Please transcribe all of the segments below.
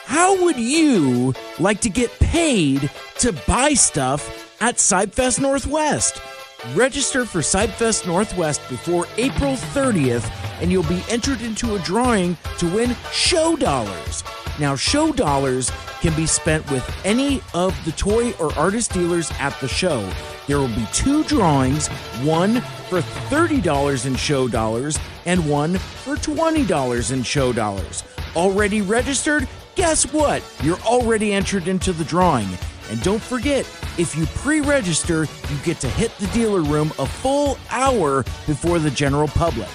how would you like to get paid to buy stuff at Seibfest Northwest? Register for Seibfest Northwest before April 30th, and you'll be entered into a drawing to win show dollars. Now, show dollars can be spent with any of the toy or artist dealers at the show. There will be 2 drawings, one for $30 in show dollars and one for $20 in show dollars. Already registered? Guess what? You're already entered into the drawing. And don't forget, if you pre-register, you get to hit the dealer room a full hour before the general public.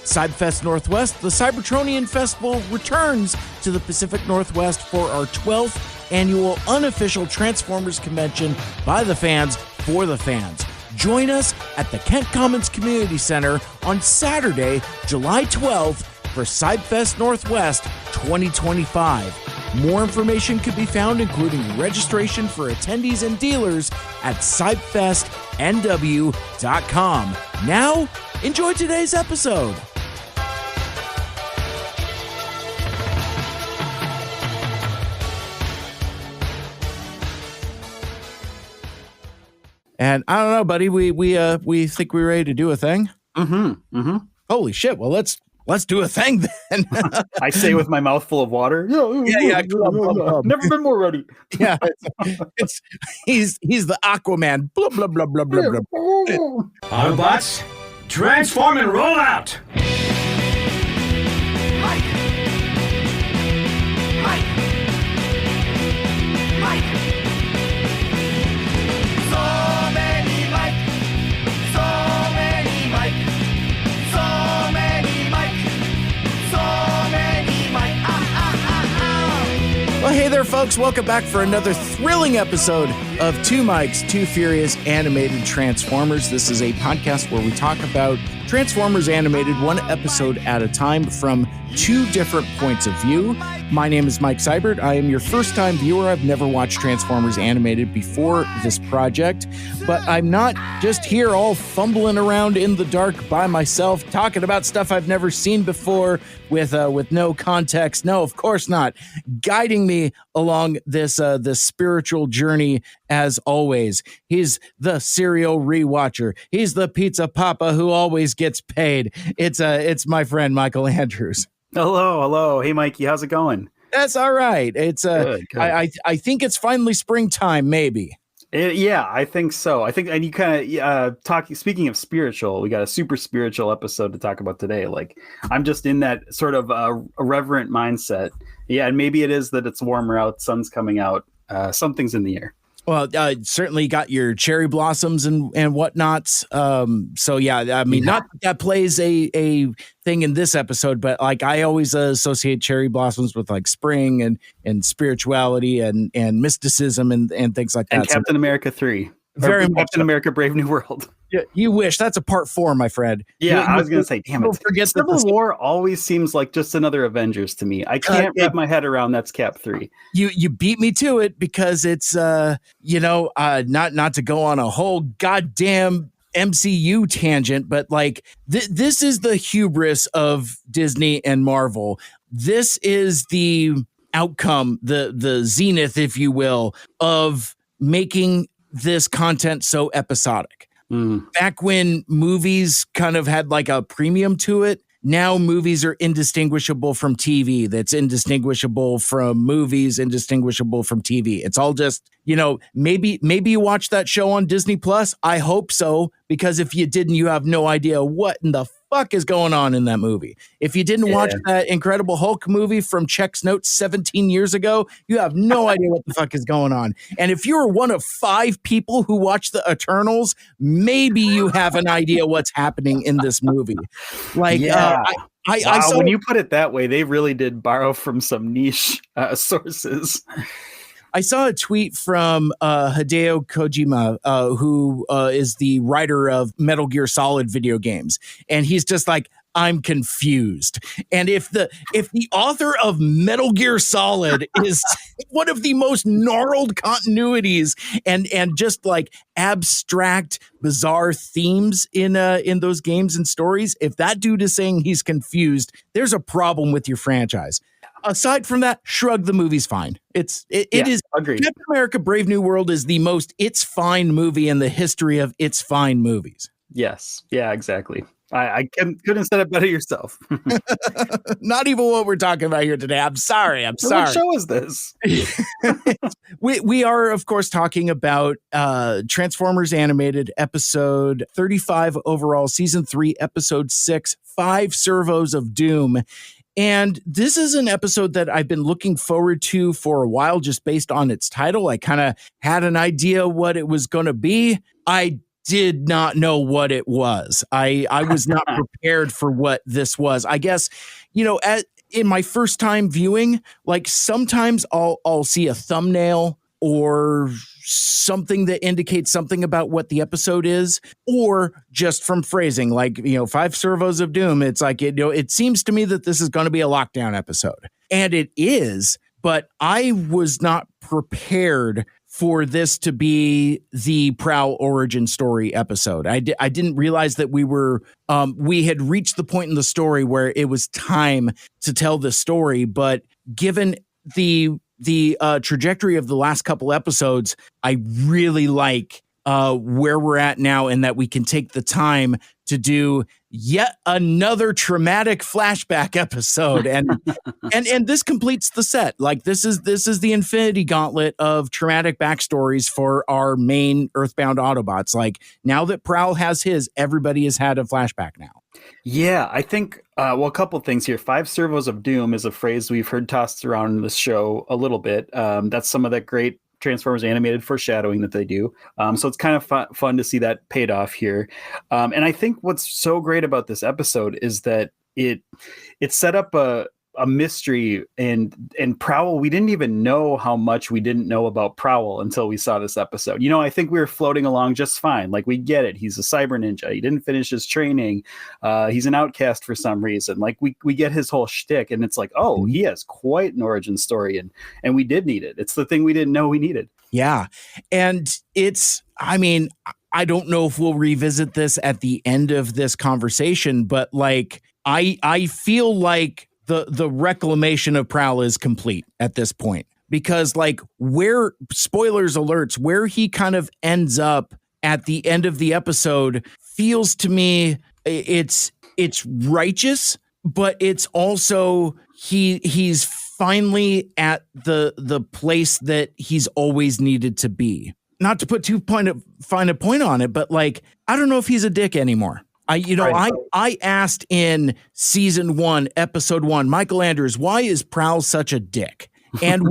Seibfest Northwest, the Cybertronian Festival, returns to the Pacific Northwest for our 12th annual unofficial Transformers convention by the fans for the fans. Join us at the Kent Commons Community Center on Saturday, July 12th for Seibfest Northwest 2025. More information can be found, including registration for attendees and dealers, at seibfestnw.com. Now, enjoy today's episode. And I don't know, buddy. We think we're ready to do a thing. Holy shit! Well, let's do a thing then. I say with my mouth full of water. Yeah. Never been more ready. Yeah, he's the Aquaman. Blah blah blah blah blah blah. Autobots, transform and roll out. Mike. So many Mike. So many Mike. So many Mike. So many Mike. Well, hey there, folks. Welcome back for another thrilling episode of Two Mikes, Two Furious Animated Transformers. This is a podcast where we talk about Transformers Animated one episode at a time from 2 different points of view. My name is Mike Seibert. I am your first-time viewer. I've never watched Transformers Animated before this project, but I'm not just here all fumbling around in the dark by myself, talking about stuff I've never seen before with no context. No, of course not. Guiding me along this spiritual journey, as always, he's the serial rewatcher. He's the pizza papa who always gets paid. It's my friend Michael Andrews. Hello. Hey, Mikey, how's it going? That's all right. It's good. I think it's finally springtime, maybe. Yeah, I think so. And you kind of speaking of spiritual, we got a super spiritual episode to talk about today. Like, I'm just in that sort of irreverent mindset. Yeah, and maybe it is that it's warmer out, sun's coming out, something's in the air. Well, certainly got your cherry blossoms and whatnots. So yeah, I mean, not that plays a thing in this episode, but like I always associate cherry blossoms with like spring and spirituality and mysticism and things like that. And Captain America 3. Very much Captain America Brave New World. Yeah, you wish. That's a part 4, my friend. Yeah, I was going to say, damn it. Forget Civil War always seems like just another Avengers to me. I can't wrap my head around that's Cap 3. You beat me to it because it's, not to go on a whole goddamn MCU tangent, but like this is the hubris of Disney and Marvel. This is the outcome, the zenith, if you will, of making this content so episodic. Back when movies kind of had like a premium to it, now movies are indistinguishable from TV. That's indistinguishable from movies, indistinguishable from TV. It's all just, maybe you watched that show on Disney Plus. I hope so, because if you didn't, you have no idea what in the fuck is going on in that movie. If you didn't watch that Incredible Hulk movie from Check's Notes 17 years ago, you have no idea what the fuck is going on. And if you're one of 5 people who watch the Eternals, maybe you have an idea what's happening in this movie. Like, I saw, when you put it that way, they really did borrow from some niche sources. I saw a tweet from Hideo Kojima, who is the writer of Metal Gear Solid video games. And he's just like, I'm confused. And if the author of Metal Gear Solid is one of the most gnarled continuities and just like abstract, bizarre themes in those games and stories, if that dude is saying he's confused, there's a problem with your franchise. aside from that, Shrug, the movie's fine. It is agreed. Captain America Brave New World is the most It's Fine movie in the history of It's Fine movies. Yes. Yeah, exactly. I couldn't have said it better yourself. Not even what we're talking about here today. I'm sorry. What show is this? we are, of course, talking about Transformers Animated episode 35 overall, season 3, episode 6, 5 Servos of Doom. And this is an episode that I've been looking forward to for a while, just based on its title. I kind of had an idea what it was going to be. I did not know what it was. I was not prepared for what this was. I guess, in my first time viewing, like sometimes I'll see a thumbnail or something that indicates something about what the episode is, or just from phrasing, like, 5 Servos of Doom. It's like, it seems to me that this is going to be a lockdown episode, and it is, but I was not prepared for this to be the Prowl origin story episode. I didn't realize that we had reached the point in the story where it was time to tell the story. But given the trajectory of the last couple episodes, I really like where we're at now, and that we can take the time to do yet another traumatic flashback episode, and this completes the set. Like this is the Infinity Gauntlet of traumatic backstories for our main Earthbound Autobots. Like now that Prowl has his, everybody has had a flashback now. Yeah, I think, a couple things here. 5 Servos of Doom is a phrase we've heard tossed around in this show a little bit. That's some of that great Transformers animated foreshadowing that they do. So it's kind of fun to see that paid off here. And I think what's so great about this episode is that it set up a mystery, and Prowl. We didn't even know how much we didn't know about Prowl until we saw this episode. I think we were floating along just fine. Like, we get it. He's a cyber ninja. He didn't finish his training. He's an outcast for some reason. Like, we get his whole shtick, and it's like, oh, he has quite an origin story, and we did need it. It's the thing we didn't know we needed. Yeah. And I don't know if we'll revisit this at the end of this conversation, but like, I feel like the reclamation of Prowl is complete at this point, because like where, spoilers alerts, where he kind of ends up at the end of the episode feels to me it's righteous, but it's also he's finally at the place that he's always needed to be. Not to put fine a point on it, but like, I don't know if he's a dick anymore. I asked in season 1, episode 1, Michael Andrews, why is Prowl such a dick? And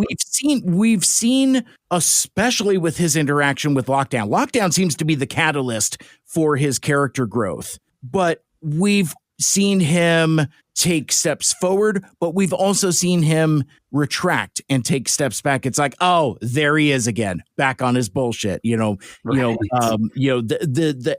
we've seen, especially with his interaction with Lockdown. Lockdown seems to be the catalyst for his character growth, but we've seen him take steps forward, but we've also seen him retract and take steps back. It's like, oh, there he is again, back on his bullshit. The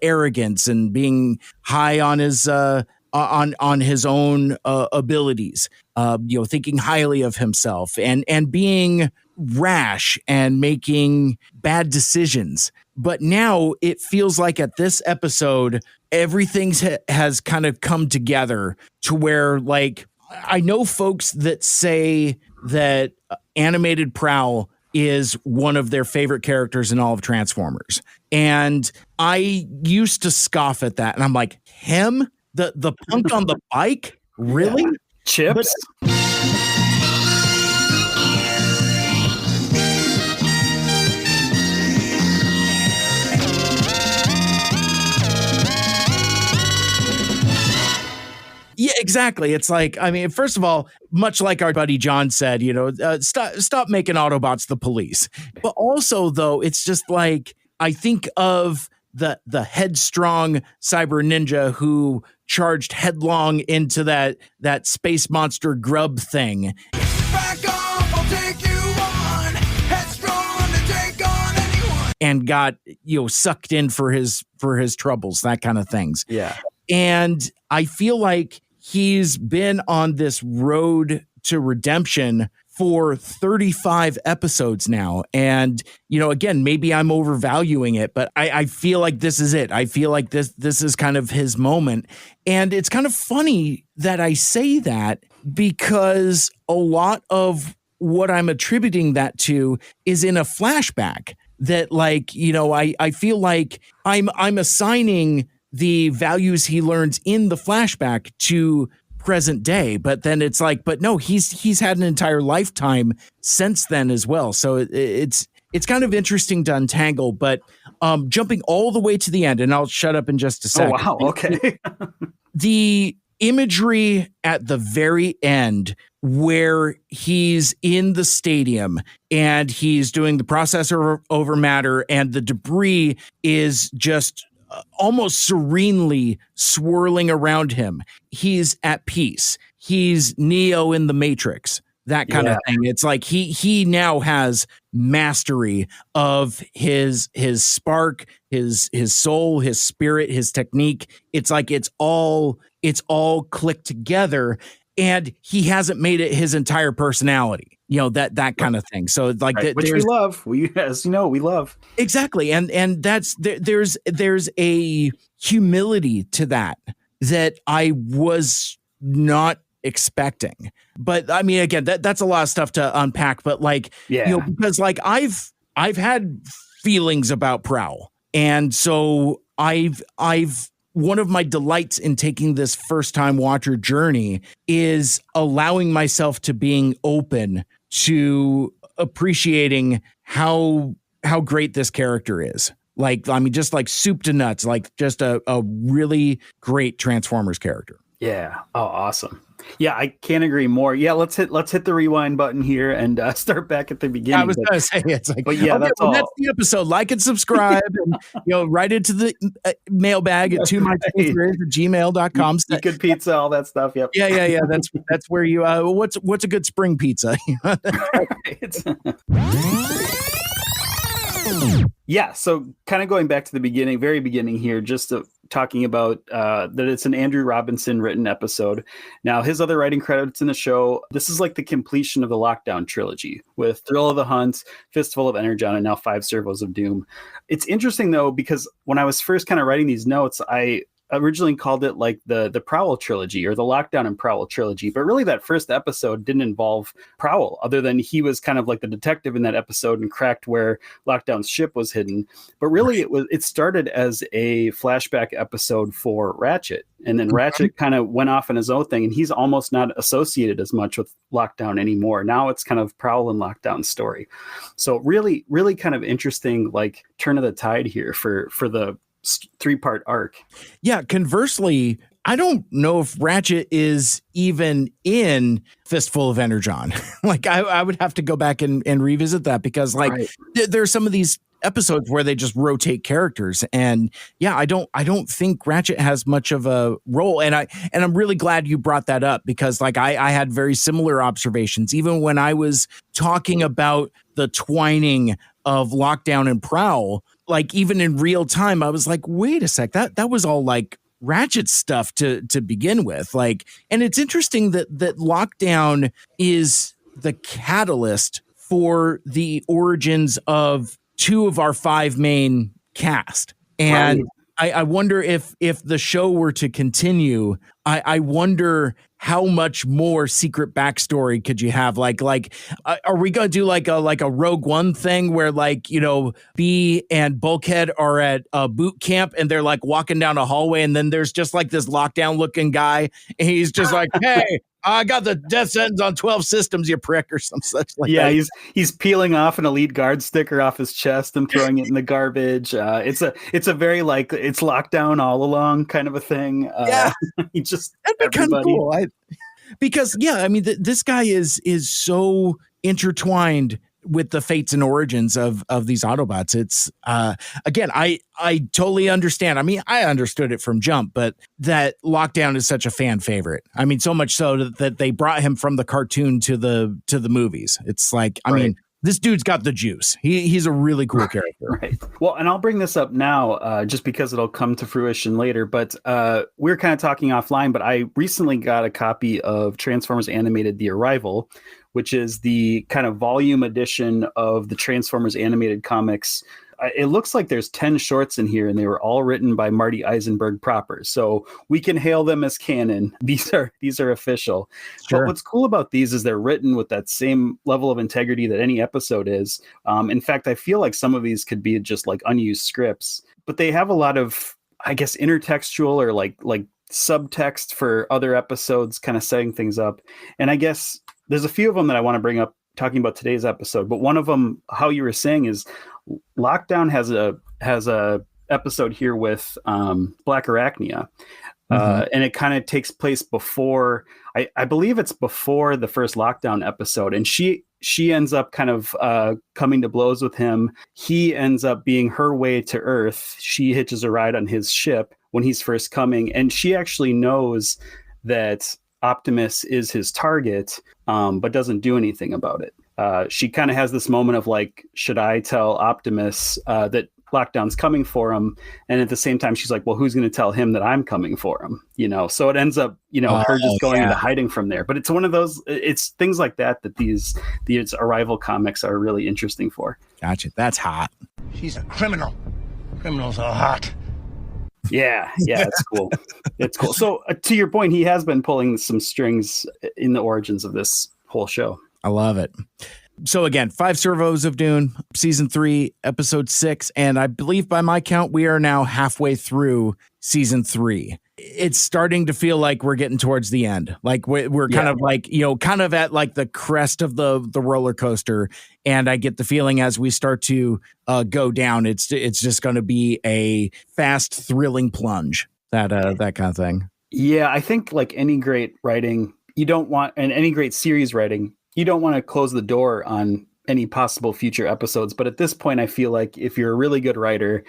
arrogance and being high on his on his own abilities. Thinking highly of himself and being rash and making bad decisions. But now it feels like at this episode, everything has kind of come together to where, like, I know folks that say that animated Prowl is one of their favorite characters in all of Transformers. And I used to scoff at that. And I'm like, him? The punk on the bike? Really? Yeah. Chips? Yeah, exactly. It's like, first of all, much like our buddy John said, stop making Autobots the police. But also, though, it's just like, I think of the headstrong cyber ninja who charged headlong into that space monster grub thing. Back off, I'll take you on. Headstrong to take on anyone. And got, sucked in for his troubles, that kind of things. Yeah. And I feel like he's been on this road to redemption for 35 episodes now. And, again, maybe I'm overvaluing it, but I feel like this is it. I feel like this is kind of his moment. And it's kind of funny that I say that because a lot of what I'm attributing that to is in a flashback that, like, you know, I feel like I'm assigning the values he learns in the flashback to present day, but then it's like, but no, he's had an entire lifetime since then as well. So it's kind of interesting to untangle, but jumping all the way to the end, and I'll shut up in just a second. Oh, wow. Okay. The imagery at the very end where he's in the stadium and he's doing the processor over matter and the debris is just almost serenely swirling around him. He's at peace. He's Neo in the Matrix, that kind of thing. It's like he now has mastery of his spark, his soul, his spirit, his technique. It's like it's all clicked together, and he hasn't made it his entire personality. You know, that kind of thing. So like right. Which we love. As you know, we love. Exactly. And that's there's a humility to that I was not expecting. But I mean, again, that's a lot of stuff to unpack. But like, you know, because like I've had feelings about Prowl, and so I've one of my delights in taking this first time watcher journey is allowing myself to being open to appreciating how great this character is. Like, I mean, just like soup to nuts, like just a really great Transformers character. Yeah. Oh, awesome. Yeah, I can't agree more. Yeah, let's hit the rewind button here and start back at the beginning. I was going to say, it's like, but yeah, that's all. That's the episode. Like and subscribe, and write into the mailbag at 2myteenthgrade@gmail.com. Eat good pizza, all that stuff. Yep. Yeah. That's where you. What's a good spring pizza? Yeah, so kind of going back to the beginning, very beginning here, just talking about that it's an Andrew Robinson written episode. Now, his other writing credits in the show, this is like the completion of the Lockdown trilogy with Thrill of the Hunt, Fistful of Energon, and now 5 Servos of Doom. It's interesting, though, because when I was first kind of writing these notes, I originally called it like the Prowl trilogy or the Lockdown and Prowl trilogy, but really that first episode didn't involve Prowl, other than he was kind of like the detective in that episode and cracked where Lockdown's ship was hidden. But really it started as a flashback episode for Ratchet, and then Ratchet kind of went off on his own thing, and he's almost not associated as much with Lockdown anymore. Now it's kind of Prowl and Lockdown's story. So really, really kind of interesting, like turn of the tide here for the 3-part arc. Yeah, conversely, I don't know if Ratchet is even in Fistful of Energon. Like I would have to go back and revisit that, because like there's some of these episodes where they just rotate characters, and yeah, I don't think Ratchet has much of a role, and I'm really glad you brought that up, because like I had very similar observations even when I was talking about the twining of Lockdown and Prowl. Like even in real time, I was like, wait a sec, that was all like Ratchet stuff to begin with. Like, and it's interesting that Lockdown is the catalyst for the origins of 2 of our 5 main cast. And I wonder if the show were to continue, I wonder how much more secret backstory could you have? Like, are we going to do like a Rogue One thing where like, B and Bulkhead are at a boot camp and they're like walking down a hallway, and then there's just like this Lockdown looking guy, and he's just like, hey, I got the death sentence on 12 systems, you prick, or some such like that. Yeah, he's peeling off an Elite Guard sticker off his chest and throwing it in the garbage. It's a very like it's Lockdown all along kind of a thing. Yeah, he just that'd be kind of cool. Because I mean, this guy is so intertwined with the fates and origins of these Autobots. It's again, I totally understand. I mean, I understood it from jump, but that Lockdown is such a fan favorite. I mean, so much so that they brought him from the cartoon to the movies. It's like, I mean, this dude's got the juice. He's a really cool character. Right. Well, and I'll bring this up now just because it'll come to fruition later. But we're kind of talking offline, but I recently got a copy of Transformers Animated The Arrival, which is the kind of volume edition of the Transformers animated comics it looks like there's 10 shorts in here, and they were all written by Marty Isenberg proper. So we can hail them as canon. These are official. Sure. But what's cool about these is they're written with that same level of integrity that any episode is. In fact, I feel like some of these could be just like unused scripts, but they have a lot of, I guess, intertextual or like subtext for other episodes, kind of setting things up. And I guess there's a few of them that I want to bring up talking about today's episode, but one of them, how you were saying, is Lockdown has a episode here with Black Arachnia. And it kind of takes place before, I believe it's before the first Lockdown episode. And she ends up kind of coming to blows with him. He ends up being her way to Earth. She hitches a ride on his ship when he's first coming. And she actually knows that Optimus is his target, but doesn't do anything about it. She kind of has this moment of like, should I tell Optimus that Lockdown's coming for him? And at the same time, she's like, well, who's going to tell him that I'm coming for him? So it ends up, her just going into hiding from there. But it's one of those, it's things like that these Arrival comics are really interesting for. Gotcha. That's hot. She's a criminal. Criminals are hot. Yeah, it's cool. It's cool. So to your point, he has been pulling some strings in the origins of this whole show. I love it. So again, 5 Servos of Doom, season 3, episode 6. And I believe by my count, we are now halfway through season 3. It's starting to feel like we're getting towards the end. Like we're kind of like, kind of at like the crest of the roller coaster. And I get the feeling as we start to go down, it's just going to be a fast, thrilling plunge, that kind of thing. Yeah, I think like any great writing, you don't want, and any great series writing, you don't want to close the door on any possible future episodes. But at this point, I feel like if you're a really good writer,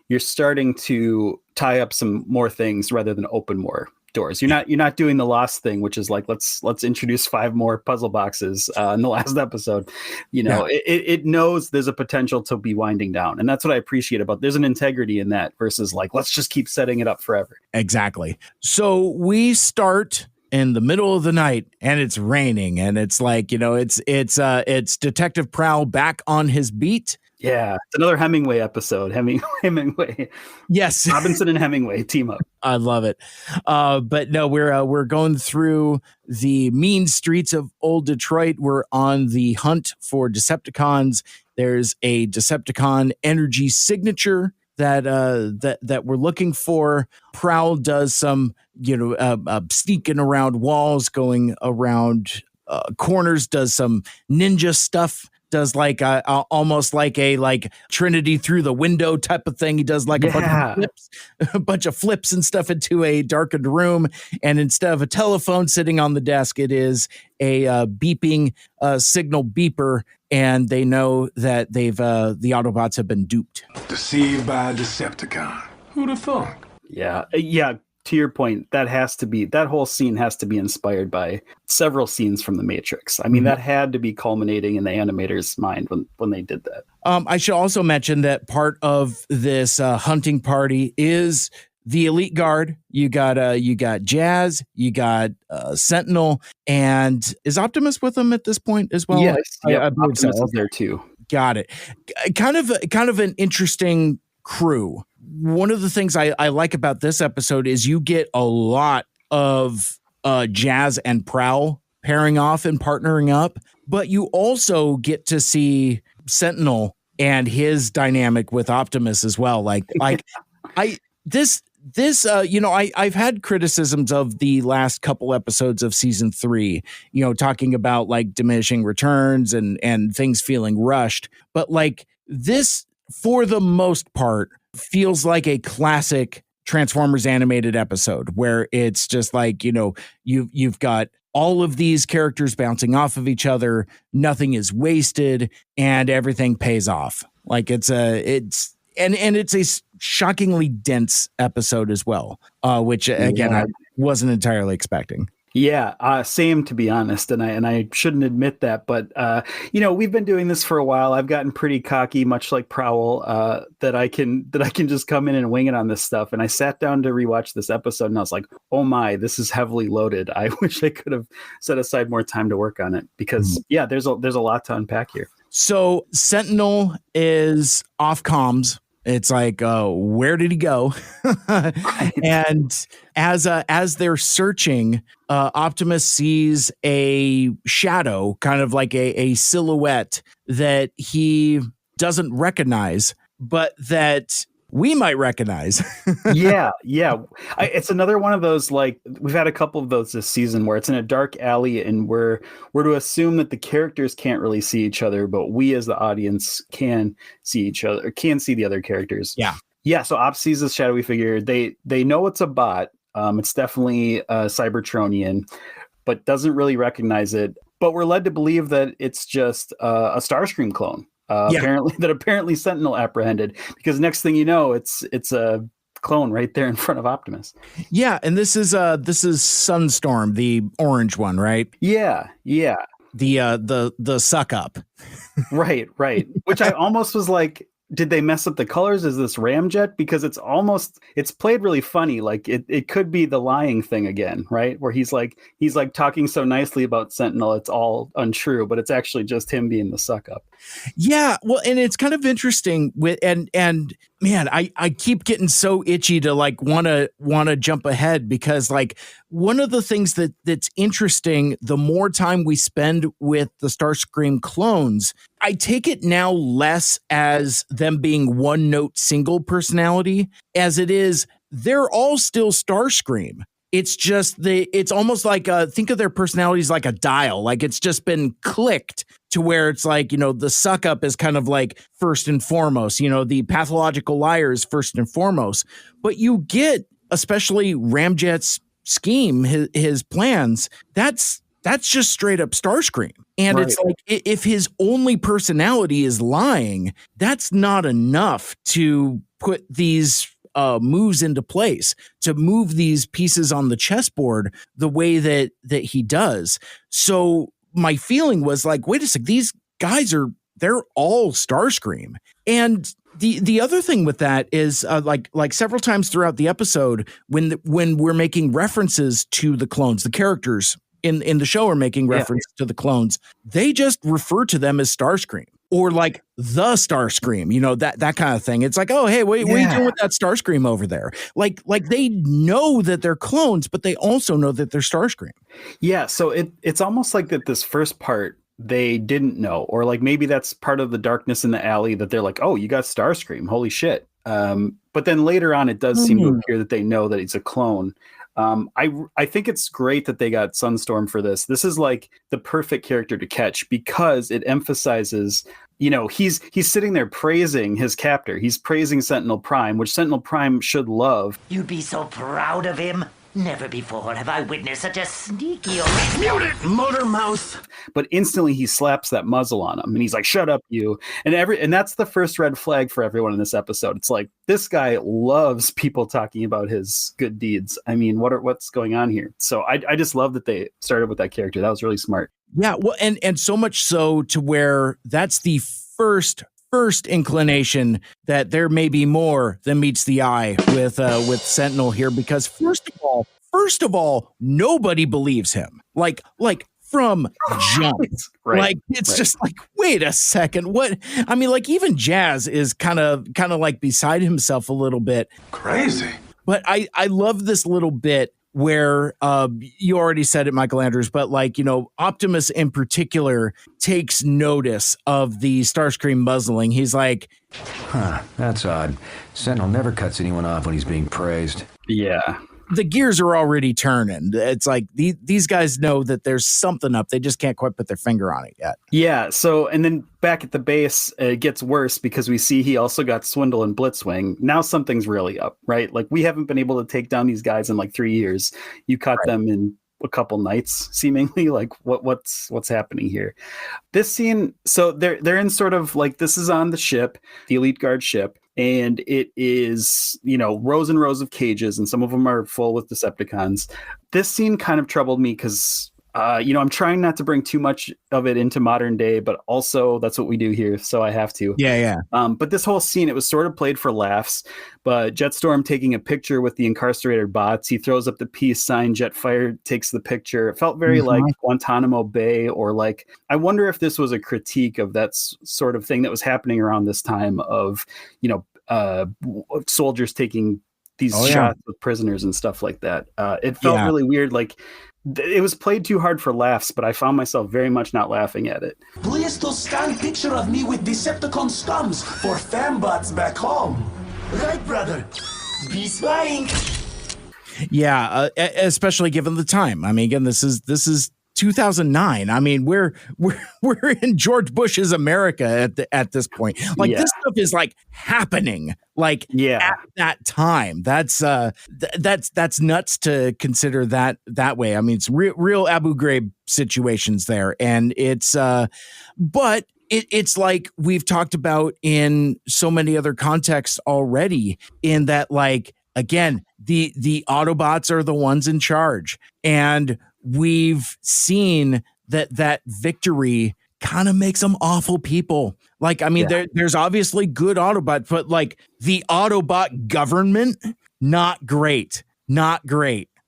you're starting to tie up some more things rather than open more doors. You're not doing the Lost thing, which is like, let's introduce 5 more puzzle boxes in the last episode. It knows there's a potential to be winding down. And that's what I appreciate about, there's an integrity in that versus like, let's just keep setting it up forever. Exactly. So we start in the middle of the night and it's raining, and it's like, it's Detective Prowl back on his beat. Yeah, it's another Hemingway episode. Hemingway. Yes, Robinson and Hemingway team up. I love it. But no, we're going through the mean streets of old Detroit. We're on the hunt for Decepticons. There's a Decepticon energy signature that we're looking for. Prowl does some, sneaking around walls, going around corners, does some ninja stuff, does like almost like a Trinity through the window type of thing. He does like a bunch of flips and stuff into a darkened room. And instead of a telephone sitting on the desk, it is a beeping signal beeper. And they know that the Autobots have been duped. Deceived by a Decepticon. Who'd have thought? Yeah. To your point, that whole scene has to be inspired by several scenes from The Matrix. I mean, that had to be culminating in the animator's mind when they did that. I should also mention that part of this hunting party is the Elite Guard. You got Jazz, you got Sentinel, and is Optimus with them at this point as well? Yes, I believe Optimus so. is there too. Got it. Kind of an interesting crew. One of the things I like about this episode is you get a lot of Jazz and Prowl pairing off and partnering up, but you also get to see Sentinel and his dynamic with Optimus as well. I've had criticisms of the last couple episodes of season 3, talking about like diminishing returns and things feeling rushed, but like this, for the most part, feels like a classic Transformers animated episode where it's just like, you've got all of these characters bouncing off of each other. Nothing is wasted and everything pays off. Like it's a shockingly dense episode as well, which again, I wasn't entirely expecting. Yeah, same, to be honest, and I shouldn't admit that, but we've been doing this for a while. I've gotten pretty cocky, much like Prowl, that I can just come in and wing it on this stuff. And I sat down to rewatch this episode, and I was like, "Oh my, this is heavily loaded." I wish I could have set aside more time to work on it because there's a lot to unpack here. So Sentinel is off comms. It's like, where did he go? And as they're searching, Optimus sees a shadow, kind of like a silhouette that he doesn't recognize, but that we might recognize. Yeah. It's another one of those, like, we've had a couple of those this season where it's in a dark alley and we're to assume that the characters can't really see each other, but we as the audience can see each other, can see the other characters. Yeah. So Op sees this shadowy figure. They know it's a bot. It's definitely a Cybertronian, but doesn't really recognize it. But we're led to believe that it's just a Starscream clone. Apparently Sentinel apprehended, because next thing you know, it's a clone right there in front of Optimus. Yeah, and this is Sunstorm, the orange one, right? Yeah. The suck up. Right. Which I almost was like, did they mess up the colors? Is this Ramjet? Because it's played really funny. Like it could be the lying thing again, right? Where he's like talking so nicely about Sentinel, it's all untrue, but it's actually just him being the suck up. Yeah, well, and it's kind of interesting with and man, I keep getting so itchy to like want to jump ahead, because like one of the things that's interesting, the more time we spend with the Starscream clones, I take it now less as them being one note single personality as it is they're all still Starscream. It's just it's almost like think of their personalities like a dial, like it's just been clicked to where it's like, the suck up is kind of like first and foremost, the pathological liar is first and foremost. But you get, especially Ramjet's scheme, his plans, that's just straight up Starscream. And It's like, if his only personality is lying, that's not enough to put these moves into place, to move these pieces on the chessboard the way that he does. So my feeling was like, wait a sec, these guys they're all Starscream. And the other thing with that is like several times throughout the episode, when we're making references to the clones, the characters in the show are making reference to the clones, they just refer to them as Starscream. Or like the Starscream, that kind of thing. It's like, oh, hey, what are you doing with that Starscream over there? Like they know that they're clones, but they also know that they're Starscream. Yeah, so it's almost like that this first part they didn't know, or like maybe that's part of the darkness in the alley that they're like, oh, you got Starscream, holy shit. But then later on, it does seem to appear that they know that it's a clone. I think it's great that they got Sunstorm for this. This is like the perfect character to catch, because it emphasizes, he's sitting there praising his captor. He's praising Sentinel Prime, which Sentinel Prime should love. You'd be so proud of him. Never before have I witnessed such a sneaky old... Mute it, motor mouth! But instantly he slaps that muzzle on him and he's like, shut up, you. And that's the first red flag for everyone in this episode. It's like, this guy loves people talking about his good deeds. I mean, what's going on here? So I just love that they started with that character. That was really smart. Yeah, well, and so much so to where that's the first inclination that there may be more than meets the eye with Sentinel here, because first of all, nobody believes him. Like from jump. Right. Like it's just like, wait a second, what? I mean, like even Jazz is kind of like beside himself a little bit. Crazy. But I love this little bit where you already said it, Michael Andrews, but like, Optimus in particular takes notice of the Starscream muzzling. He's like, that's odd. Sentinel never cuts anyone off when he's being praised. Yeah. The gears are already turning. It's like these guys know that there's something up. They just can't quite put their finger on it yet. Yeah. So, and then back at the base, it gets worse because we see he also got Swindle and Blitzwing. Now something's really up, right? Like we haven't been able to take down these guys in like 3 years. You caught them in a couple nights, seemingly. Like what's happening here? This scene. So they're in sort of like, this is on the ship, the Elite Guard ship. And it is, rows and rows of cages, and some of them are full with Decepticons. This scene kind of troubled me because I'm trying not to bring too much of it into modern day, but also that's what we do here, so I have to. Yeah. But this whole scene, it was sort of played for laughs, but Jetstorm taking a picture with the incarcerated bots, he throws up the peace sign, Jetfire takes the picture. It felt very like Guantanamo Bay, or like, I wonder if this was a critique of that sort of thing that was happening around this time of, soldiers taking these shots with prisoners and stuff like that. It felt really weird. Like, it was played too hard for laughs, but I found myself very much not laughing at it. Please to stand picture of me with Decepticon scums for fembots back home. Right, brother? Be spying. Yeah, especially given the time. I mean, again, this is 2009. I mean, we're in George Bush's America at this point. Like, this stuff is like happening at that time. That's nuts to consider that way. I mean, it's real Abu Ghraib situations there, and it's but it's like we've talked about in so many other contexts already, in that, like, again, the Autobots are the ones in charge, and we've seen that victory kind of makes them awful people. Like, I mean, there's obviously good Autobots, but like the Autobot government, not great.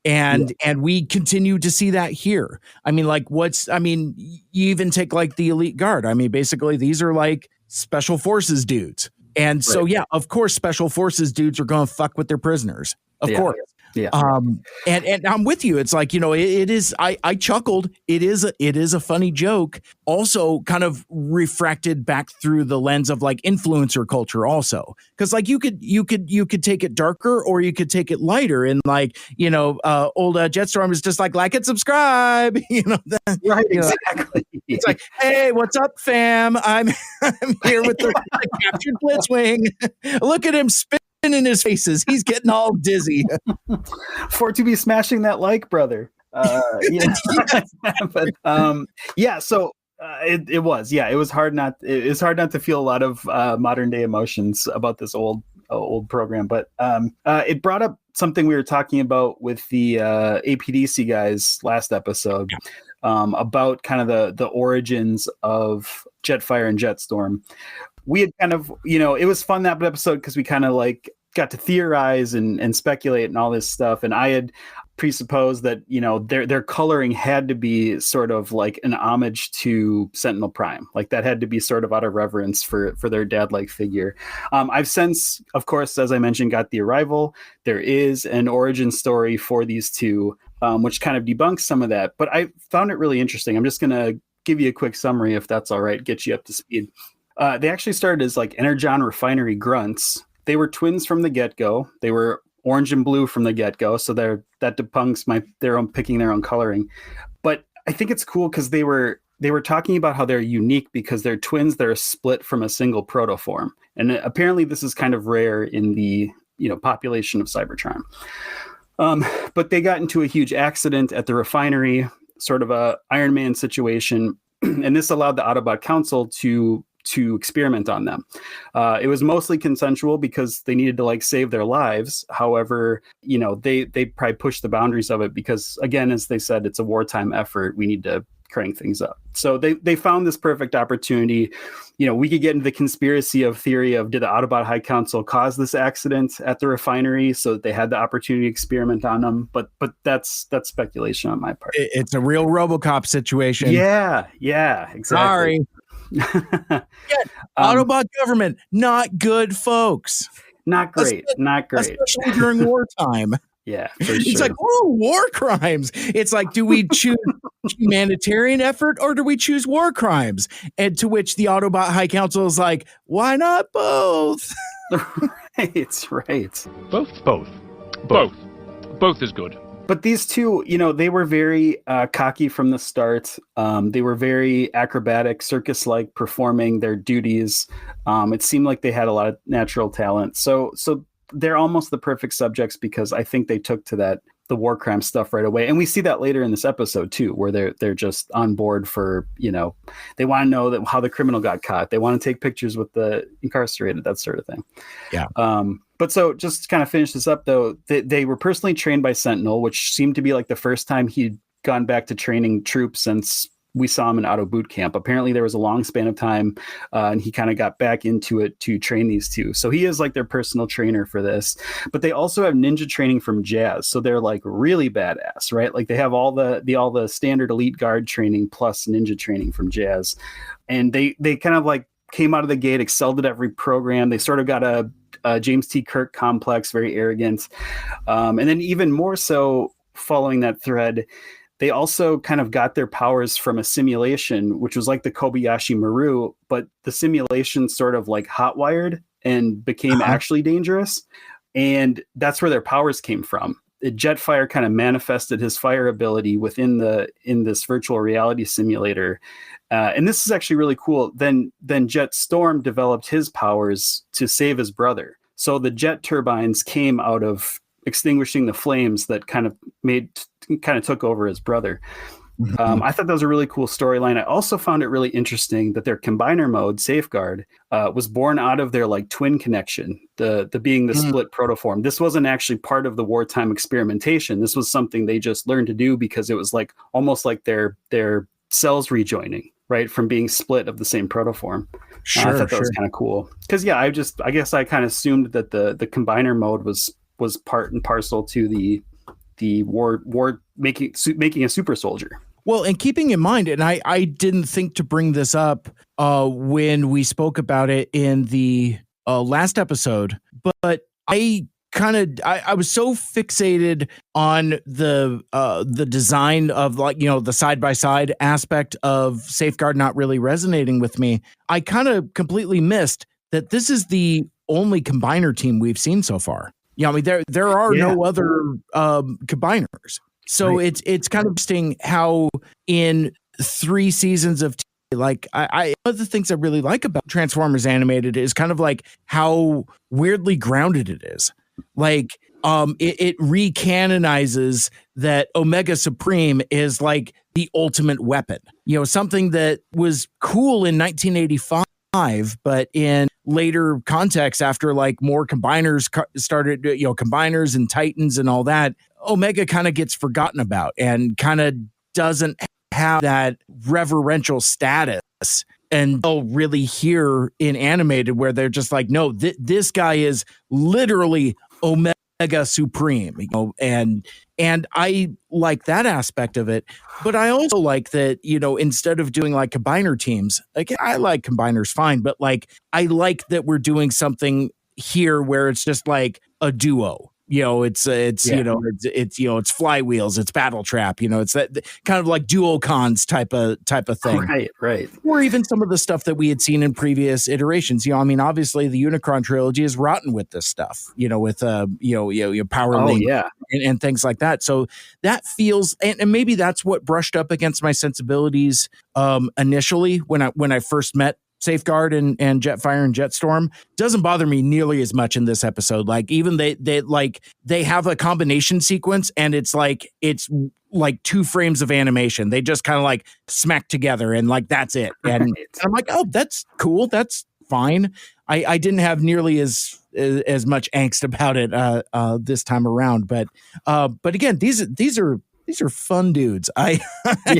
And we continue to see that here. I mean, like, you even take like the Elite Guard. I mean, basically these are like special forces dudes. And so, of course, special forces dudes are going to fuck with their prisoners. Of course. Yeah. And I'm with you. It's like, it is, I chuckled. It is a funny joke, also kind of refracted back through the lens of like influencer culture also. Cause like you could take it darker, or you could take it lighter, and like, old Jetstorm is just like and subscribe, Right. Exactly. It's like, hey, what's up, fam? I'm here with the captured Blitzwing. Look at him spin in his faces. He's getting all dizzy. For to be smashing that brother. But so it was hard not to feel a lot of modern day emotions about this old program, but it brought up something we were talking about with the APDC guys last episode, about kind of the origins of Jetfire and Jetstorm. We had kind of, it was fun that episode because we kind of like got to theorize and speculate and all this stuff. And I had presupposed that, their coloring had to be sort of like an homage to Sentinel Prime. Like, that had to be sort of out of reverence for their dad-like figure. I've since, of course, as I mentioned, got the Arrival. There is an origin story for these two, which kind of debunks some of that. But I found it really interesting. I'm just going to give you a quick summary, if that's all right, get you up to speed. They actually started as like Energon Refinery grunts. They were twins from the get-go. They were orange and blue from the get-go, so that debunks their own picking their own coloring. But I think it's cool because they were talking about how they're unique because they're twins that are split from a single protoform, and apparently this is kind of rare in the population of Cybertron. But they got into a huge accident at the refinery, sort of a Iron Man situation, and this allowed the Autobot Council to experiment on them. It was mostly consensual because they needed to like save their lives. However, they probably pushed the boundaries of it because, again, as they said, it's a wartime effort. We need to crank things up. So they found this perfect opportunity. We could get into the conspiracy of theory of, did the Autobot High Council cause this accident at the refinery so that they had the opportunity to experiment on them? But that's speculation on my part. It's a real RoboCop situation. Yeah, exactly. Sorry. Autobot government, not good folks. Not great. Especially during wartime. Yeah, for sure. It's like, war crimes. It's like, do we choose humanitarian effort or do we choose war crimes? And to which the Autobot High Council is like, why not both? Right. Both is good. But these two, they were very cocky from the start. They were very acrobatic, circus-like, performing their duties. It seemed like they had a lot of natural talent. So they're almost the perfect subjects because I think they took to the war crime stuff right away. And we see that later in this episode too, where they're just on board for, they want to know how the criminal got caught. They want to take pictures with the incarcerated, that sort of thing. Yeah. But so just to kind of finish this up though, they were personally trained by Sentinel, which seemed to be like the first time he'd gone back to training troops since we saw him in auto boot camp. Apparently there was a long span of time and he kind of got back into it to train these two. So he is like their personal trainer for this, but they also have ninja training from Jazz. So they're like really badass, right? Like they have all the standard elite guard training plus ninja training from Jazz. And they kind of like came out of the gate, excelled at every program. They sort of got a James T. Kirk complex, very arrogant. And then even more so following that thread, they also kind of got their powers from a simulation, which was like the Kobayashi Maru, but the simulation sort of like hotwired and became actually dangerous. And that's where their powers came from. Jetfire kind of manifested his fire ability in this virtual reality simulator. And this is actually really cool. Then Jet Storm developed his powers to save his brother. So the jet turbines came out of extinguishing the flames that kind of took over his brother. I thought that was a really cool storyline. I also found it really interesting that their combiner mode, Safeguard, was born out of their like twin connection, the being the split protoform. This wasn't actually part of the wartime experimentation. This was something they just learned to do because it was like almost like their cells rejoining, right, from being split of the same protoform. I thought that was kind of cool because I guess I kind of assumed that the combiner mode was part and parcel to the war making a super soldier. Well, and keeping in mind, and I didn't think to bring this up when we spoke about it in the last episode, but I was so fixated on the design of, like, you know, the side-by-side aspect of Safeguard not really resonating with me. I kind of completely missed that this is the only combiner team we've seen so far. Yeah, I mean, there are no other combiners. So it's kind of interesting how in 3 seasons of like one of the things I really like about Transformers Animated is kind of like how weirdly grounded it is. Like it recanonizes that Omega Supreme is like the ultimate weapon. You know, something that was cool in 1985, but in later context, after like more combiners started, you know, combiners and Titans and all that, Omega kind of gets forgotten about and kind of doesn't have that reverential status until really here in Animated, where they're just like, no, this guy is literally Omega Supreme, you know, and I like that aspect of it, but I also like that, you know, instead of doing like combiner teams, like I like combiners fine, but like I like that we're doing something here where it's just like a duo. You know, it's you know, it's you know, it's Flywheels, it's Battle Trap, you know, it's that kind of like Duocons type of thing. Right. Or even some of the stuff that we had seen in previous iterations. You know, I mean, obviously the Unicron trilogy is rotten with this stuff, you know, with Power Link and things like that. So that feels, and maybe that's what brushed up against my sensibilities initially when I first met Safeguard and Jetfire and Jetstorm. Doesn't bother me nearly as much in this episode. Like even they have a combination sequence and it's like 2 frames of animation. They just kind of like smack together and like that's it. And I'm like, oh, that's cool. That's fine. I didn't have nearly as much angst about it kind of around. But again, these are fun dudes. I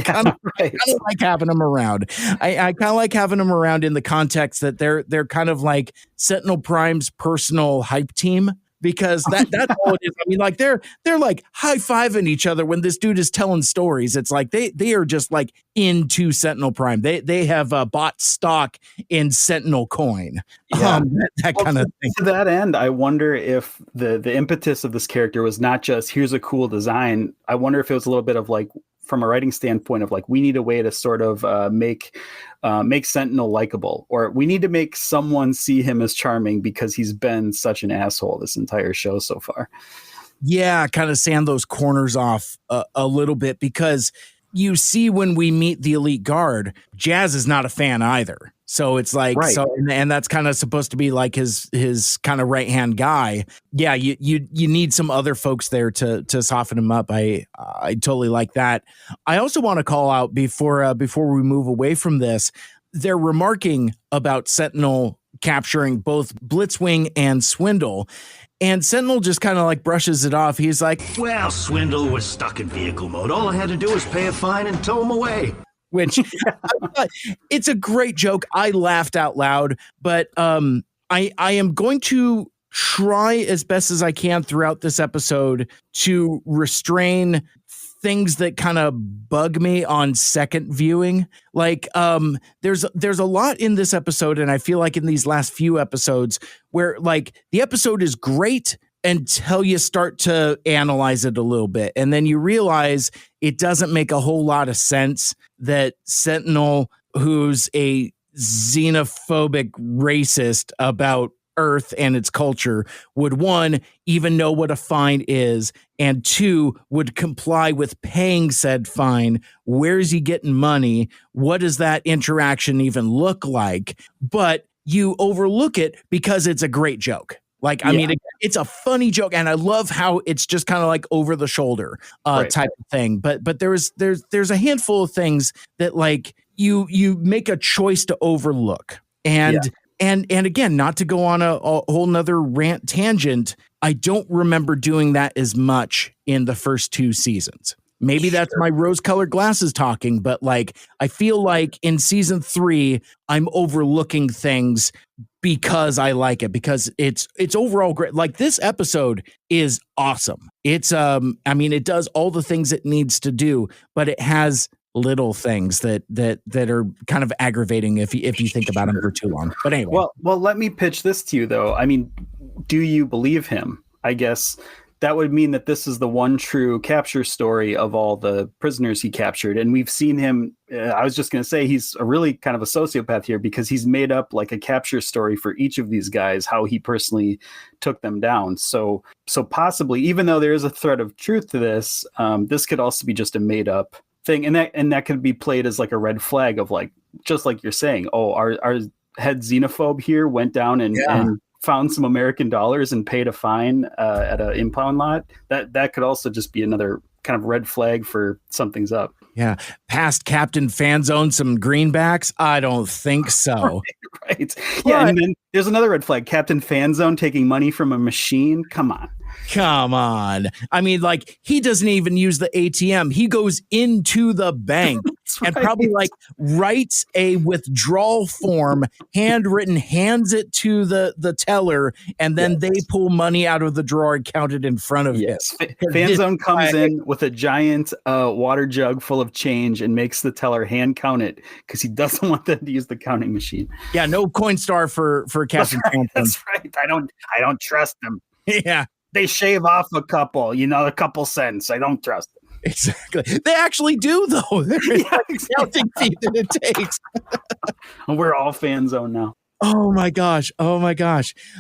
kind of like having them around. I kind of like having them around in the context that they're kind of like Sentinel Prime's personal hype team, because that's all it is. I mean, like they're like high-fiving each other when this dude is telling stories. It's like they are just like into Sentinel Prime. They have bought stock in Sentinel coin. That kind of thing. To that end, I wonder if the impetus of this character was not just here's a cool design. I wonder if it was a little bit of like, from a writing standpoint, of like, we need a way to sort of make Sentinel likable, or we need to make someone see him as charming because he's been such an asshole this entire show so far. Yeah, kind of sand those corners off a little bit, because you see when we meet the Elite Guard, Jazz is not a fan either. So it's like, and that's kind of supposed to be like his kind of right-hand guy. Yeah, you need some other folks there to soften him up. I totally like that. I also want to call out before we move away from this, they're remarking about Sentinel capturing both Blitzwing and Swindle. And Sentinel just kind of like brushes it off. He's like, Well, Swindle was stuck in vehicle mode. All I had to do was pay a fine and tow him away. which it's a great joke. I laughed out loud, but I am going to try as best as I can throughout this episode to restrain things that kind of bug me on second viewing. Like there's a lot in this episode, and I feel like in these last few episodes where like the episode is great until you start to analyze it a little bit, and then you realize it doesn't make a whole lot of sense that Sentinel, who's a xenophobic racist about Earth and its culture, would one, even know what a fine is, and two, would comply with paying said fine. Where's he getting money? What does that interaction even look like? But you overlook it because it's a great joke. Like, I mean, it's a funny joke, and I love how it's just kind of like over the shoulder type of thing. But there's a handful of things that like you make a choice to overlook. And again, not to go on a whole nother rant tangent, I don't remember doing that as much in the first two seasons. Maybe that's my rose-colored glasses talking, but like I feel like in season 3, I'm overlooking things because I like it, because it's overall great. Like this episode is awesome. It's I mean, it does all the things it needs to do, but it has little things that are kind of aggravating if you think about them for too long. But anyway. Well, let me pitch this to you though. I mean, do you believe him? I guess that would mean that this is the one true capture story of all the prisoners he captured. And we've seen him. I was just going to say he's a really kind of a sociopath here, because he's made up like a capture story for each of these guys, how he personally took them down. So possibly, even though there is a thread of truth to this, this could also be just a made up thing. And that could be played as like a red flag of like, just like you're saying, oh, our head xenophobe here went down and found some American dollars and paid a fine at an impound lot. That could also just be another kind of red flag for something's up. Yeah. Past Captain Fanzone some greenbacks? I don't think so. Right. Yeah. And then there's another red flag. Captain Fanzone taking money from a machine. Come on. I mean, like, he doesn't even use the ATM. He goes into the bank and probably like writes a withdrawal form, handwritten, hands it to the teller, and then they pull money out of the drawer and count it in front of him. Fanzone comes in with a giant water jug full of change and makes the teller hand count it because he doesn't want them to use the counting machine. Yeah, no Coinstar for Captain Fanzone. That's right. I don't trust them. Yeah. They shave off a couple cents. I don't trust them. Exactly. They actually do, though. There's counting fee that it takes. We're all Fanzone now. Oh my gosh.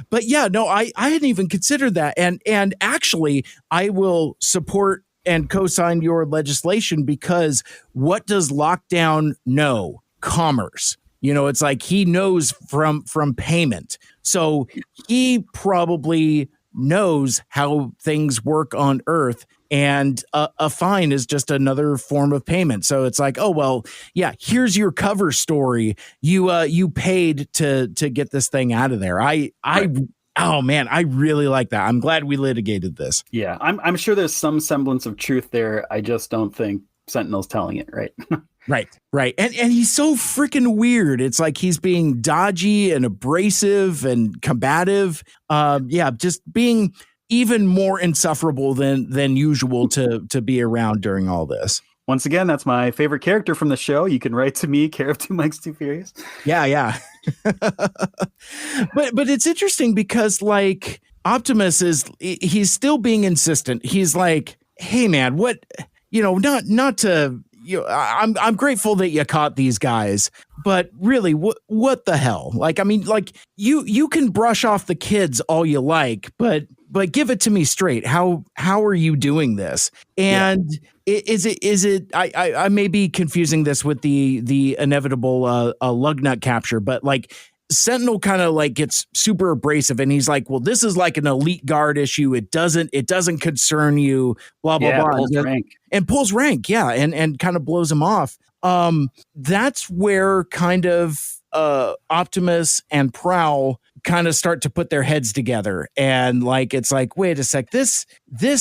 But yeah, no, I hadn't even considered that. And actually, I will support and co-sign your legislation, because what does Lockdown know? Commerce. You know, it's like he knows from payment. So he probably knows how things work on Earth, and a fine is just another form of payment. So it's like, oh well, yeah, here's your cover story. You paid to get this thing out of there. Oh man, I really like that. I'm glad we litigated this. Yeah, I'm sure there's some semblance of truth there. I just don't think Sentinel's telling it, right? Right. And he's so freaking weird. It's like he's being dodgy and abrasive and combative. Just being even more insufferable than usual to be around during all this. Once again, that's my favorite character from the show. You can write to me, Care of Two Mikes Too Furious. Yeah. But it's interesting because like Optimus he's still being insistent. He's like, hey man, what, not to, I'm grateful that you caught these guys, but really, what the hell? Like, I mean, like you can brush off the kids all you like, but give it to me straight. How are you doing this? And is it? I may be confusing this with the inevitable Lugnut capture, but like Sentinel kind of like gets super abrasive, and he's like, well, this is like an elite guard issue. It doesn't concern you, blah, blah, blah. Pulls rank. Yeah. And kind of blows him off. That's where kind of Optimus and Prowl kind of start to put their heads together, and like it's like, wait a sec, this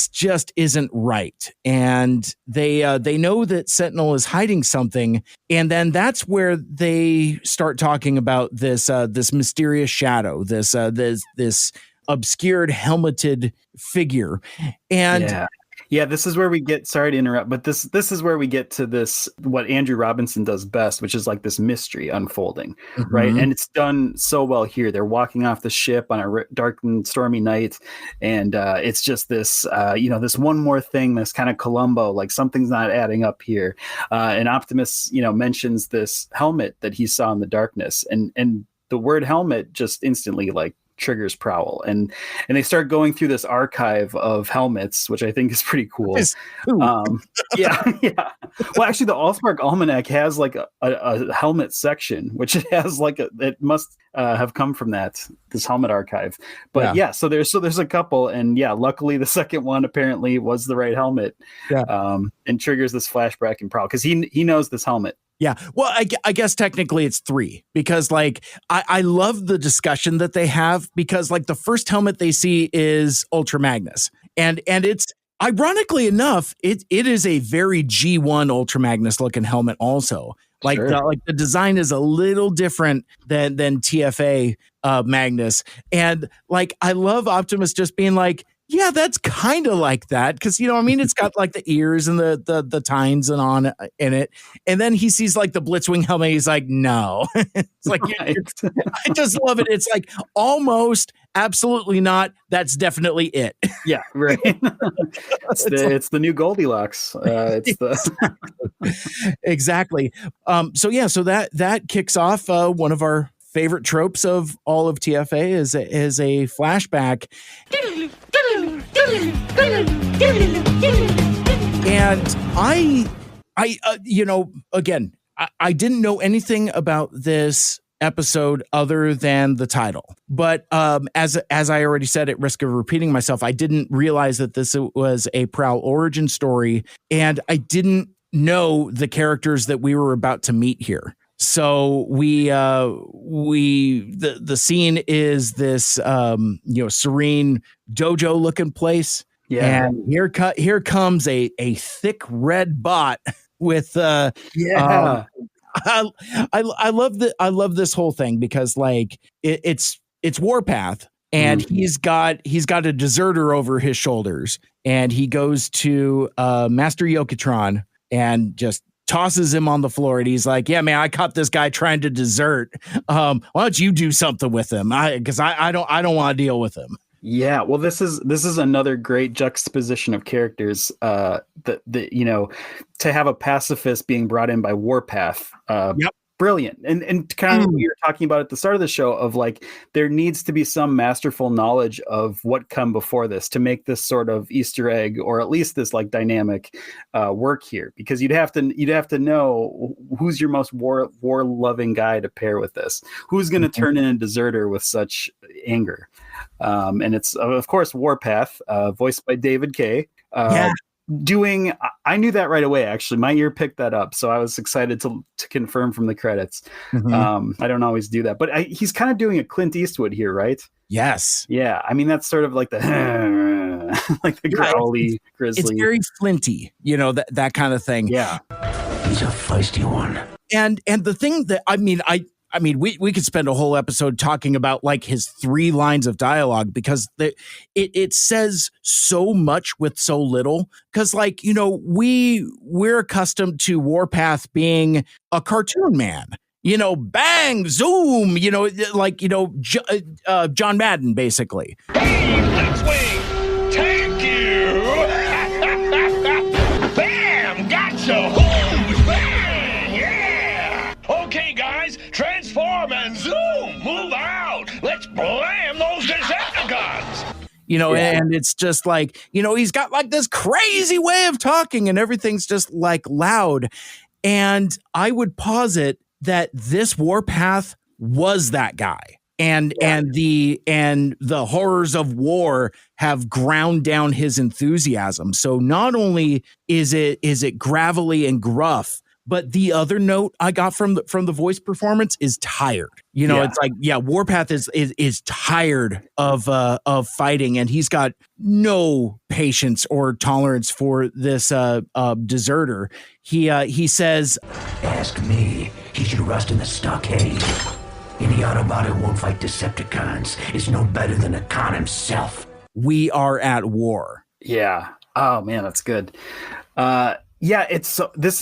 just isn't right. And they know that Sentinel is hiding something, and then that's where they start talking about this mysterious shadow, this obscured helmeted figure. And yeah, this is where we get, sorry to interrupt, but this is where we get to this, what Andrew Robinson does best, which is like this mystery unfolding, right? And it's done so well here. They're walking off the ship on a dark and stormy night, and it's just this, this one more thing, this kind of Columbo, like something's not adding up here. And Optimus, mentions this helmet that he saw in the darkness, and the word helmet just instantly like triggers Prowl, and they start going through this archive of helmets, which I think is pretty cool. Yeah. Well, actually, the Allspark Almanac has like a helmet section, which it has like it must have come from this helmet archive. But so there's a couple, and luckily the second one apparently was the right helmet, and triggers this flashback in Prowl because he knows this helmet. Yeah. Well, I guess technically it's 3 because like I love the discussion that they have, because like the first helmet they see is Ultra Magnus, and it's ironically enough, it is a very G1 Ultra Magnus looking helmet also. Like the design is a little different than TFA Magnus. And like I love Optimus just being like, yeah, that's kind of like that, because it's got like the ears and the tines and on in it, and then he sees like the Blitzwing helmet. He's like, no, it's like I just love it. It's like almost absolutely not. That's definitely it. Yeah, right. It's the new Goldilocks. It's the exactly. So that kicks off one of our favorite tropes of all of TFA is a flashback. And I didn't know anything about this episode other than the title, but as I already said, at risk of repeating myself, I didn't realize that this was a Prowl origin story, and I didn't know the characters that we were about to meet here. So the scene is this serene dojo looking place. Yeah. And here comes a thick red bot with I love this whole thing because like it's Warpath, and he's got a deserter over his shoulders, and he goes to Master Yoketron and just tosses him on the floor, and he's like, yeah, man, I caught this guy trying to desert. Why don't you do something with him? Because I don't want to deal with him. Yeah, well, this is another great juxtaposition of characters. That to have a pacifist being brought in by Warpath. Brilliant. And kind of what you were talking about at the start of the show of like, there needs to be some masterful knowledge of what come before this to make this sort of Easter egg, or at least this like dynamic work here, because you'd have to know who's your most war loving guy to pair with this, who's going to turn in a deserter with such anger. And it's of course Warpath, voiced by David Kaye. Doing, I knew that right away. Actually, my ear picked that up, so I was excited to confirm from the credits. I don't always do that, but he's kind of doing a Clint Eastwood here, right? Yes. Yeah, I mean that's sort of like the like the growly, grizzly. It's very flinty, that kind of thing. Yeah, he's a feisty one. And the thing that I mean, we could spend a whole episode talking about like his 3 lines of dialogue, because it says so much with so little. Because like, we're accustomed to Warpath being a cartoon man, bang, zoom, John Madden, basically. Hey, Blitzwing, thank you. Bam, gotcha. Bang, yeah. Okay, guys, transform and zoom, move out. Let's blam those Decepticons. And it's just like, he's got like this crazy way of talking, and everything's just like loud. And I would posit that this Warpath was that guy. And the horrors of war have ground down his enthusiasm. So not only is it gravelly and gruff, But the other note I got from the voice performance is tired. You know, it's like, Warpath is tired of fighting, and he's got no patience or tolerance for this deserter. He says, "Ask me. He should rust in the stockade. Any Autobot who won't fight Decepticons is no better than a Khan himself. We are at war." Yeah. Oh man, that's good. It's so. This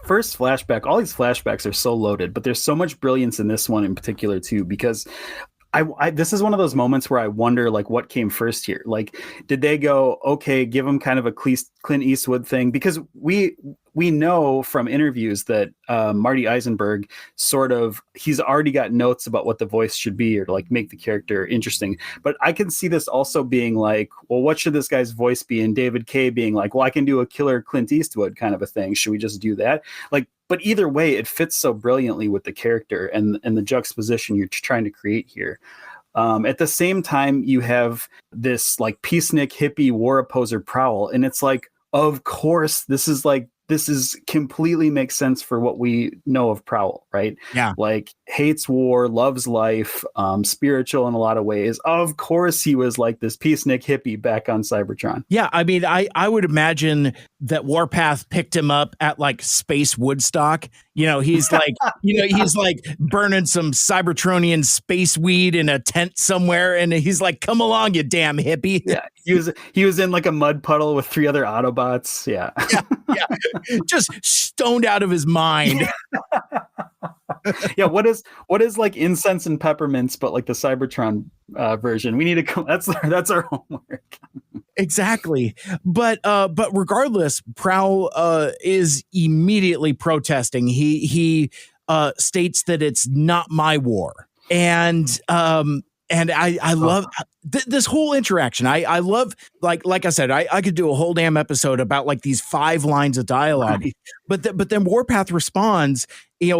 first flashback. All these flashbacks are so loaded, but there's so much brilliance in this one in particular too, because this is one of those moments where I wonder, like, what came first here? Like, did they go, okay, give him kind of a Clint Eastwood thing? Because we know from interviews that Marty Isenberg he's already got notes about what the voice should be, or to like make the character interesting. But I can see this also being like, well, what should this guy's voice be? And David Kay being like, well, I can do a killer Clint Eastwood kind of a thing. Should we just do that? Like, but either way, it fits so brilliantly with the character and the juxtaposition you're trying to create here. At the same time, you have this like peacenik hippie war opposer Prowl, and it's like, of course, this is completely makes sense for what we know of Prowl, right? Yeah. Like, hates war, loves life, spiritual in a lot of ways. Of course, he was like this peacenik hippie back on Cybertron. Yeah, I mean, I would imagine that Warpath picked him up at like Space Woodstock. You know, he's like, he's like burning some Cybertronian space weed in a tent somewhere, and he's like, "Come along, you damn hippie." Yeah, he was in like a mud puddle with 3 other Autobots. Yeah, just stoned out of his mind. Yeah, what is like incense and peppermints, but like the Cybertron version? We need to come. That's our homework. Exactly. But regardless, Prowl is immediately protesting. He states that it's not my war. And I love this whole interaction. I love, like I said, I could do a whole damn episode about like these 5 lines of dialogue, but then Warpath responds,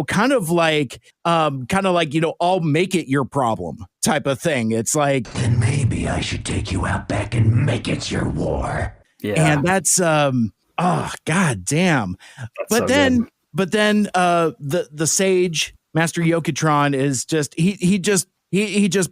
kind of like, I'll make it your problem type of thing. It's like, then maybe I should take you out back and make it your war. Yeah. And that's, God damn. But then the sage, Master Yoketron, is just, he just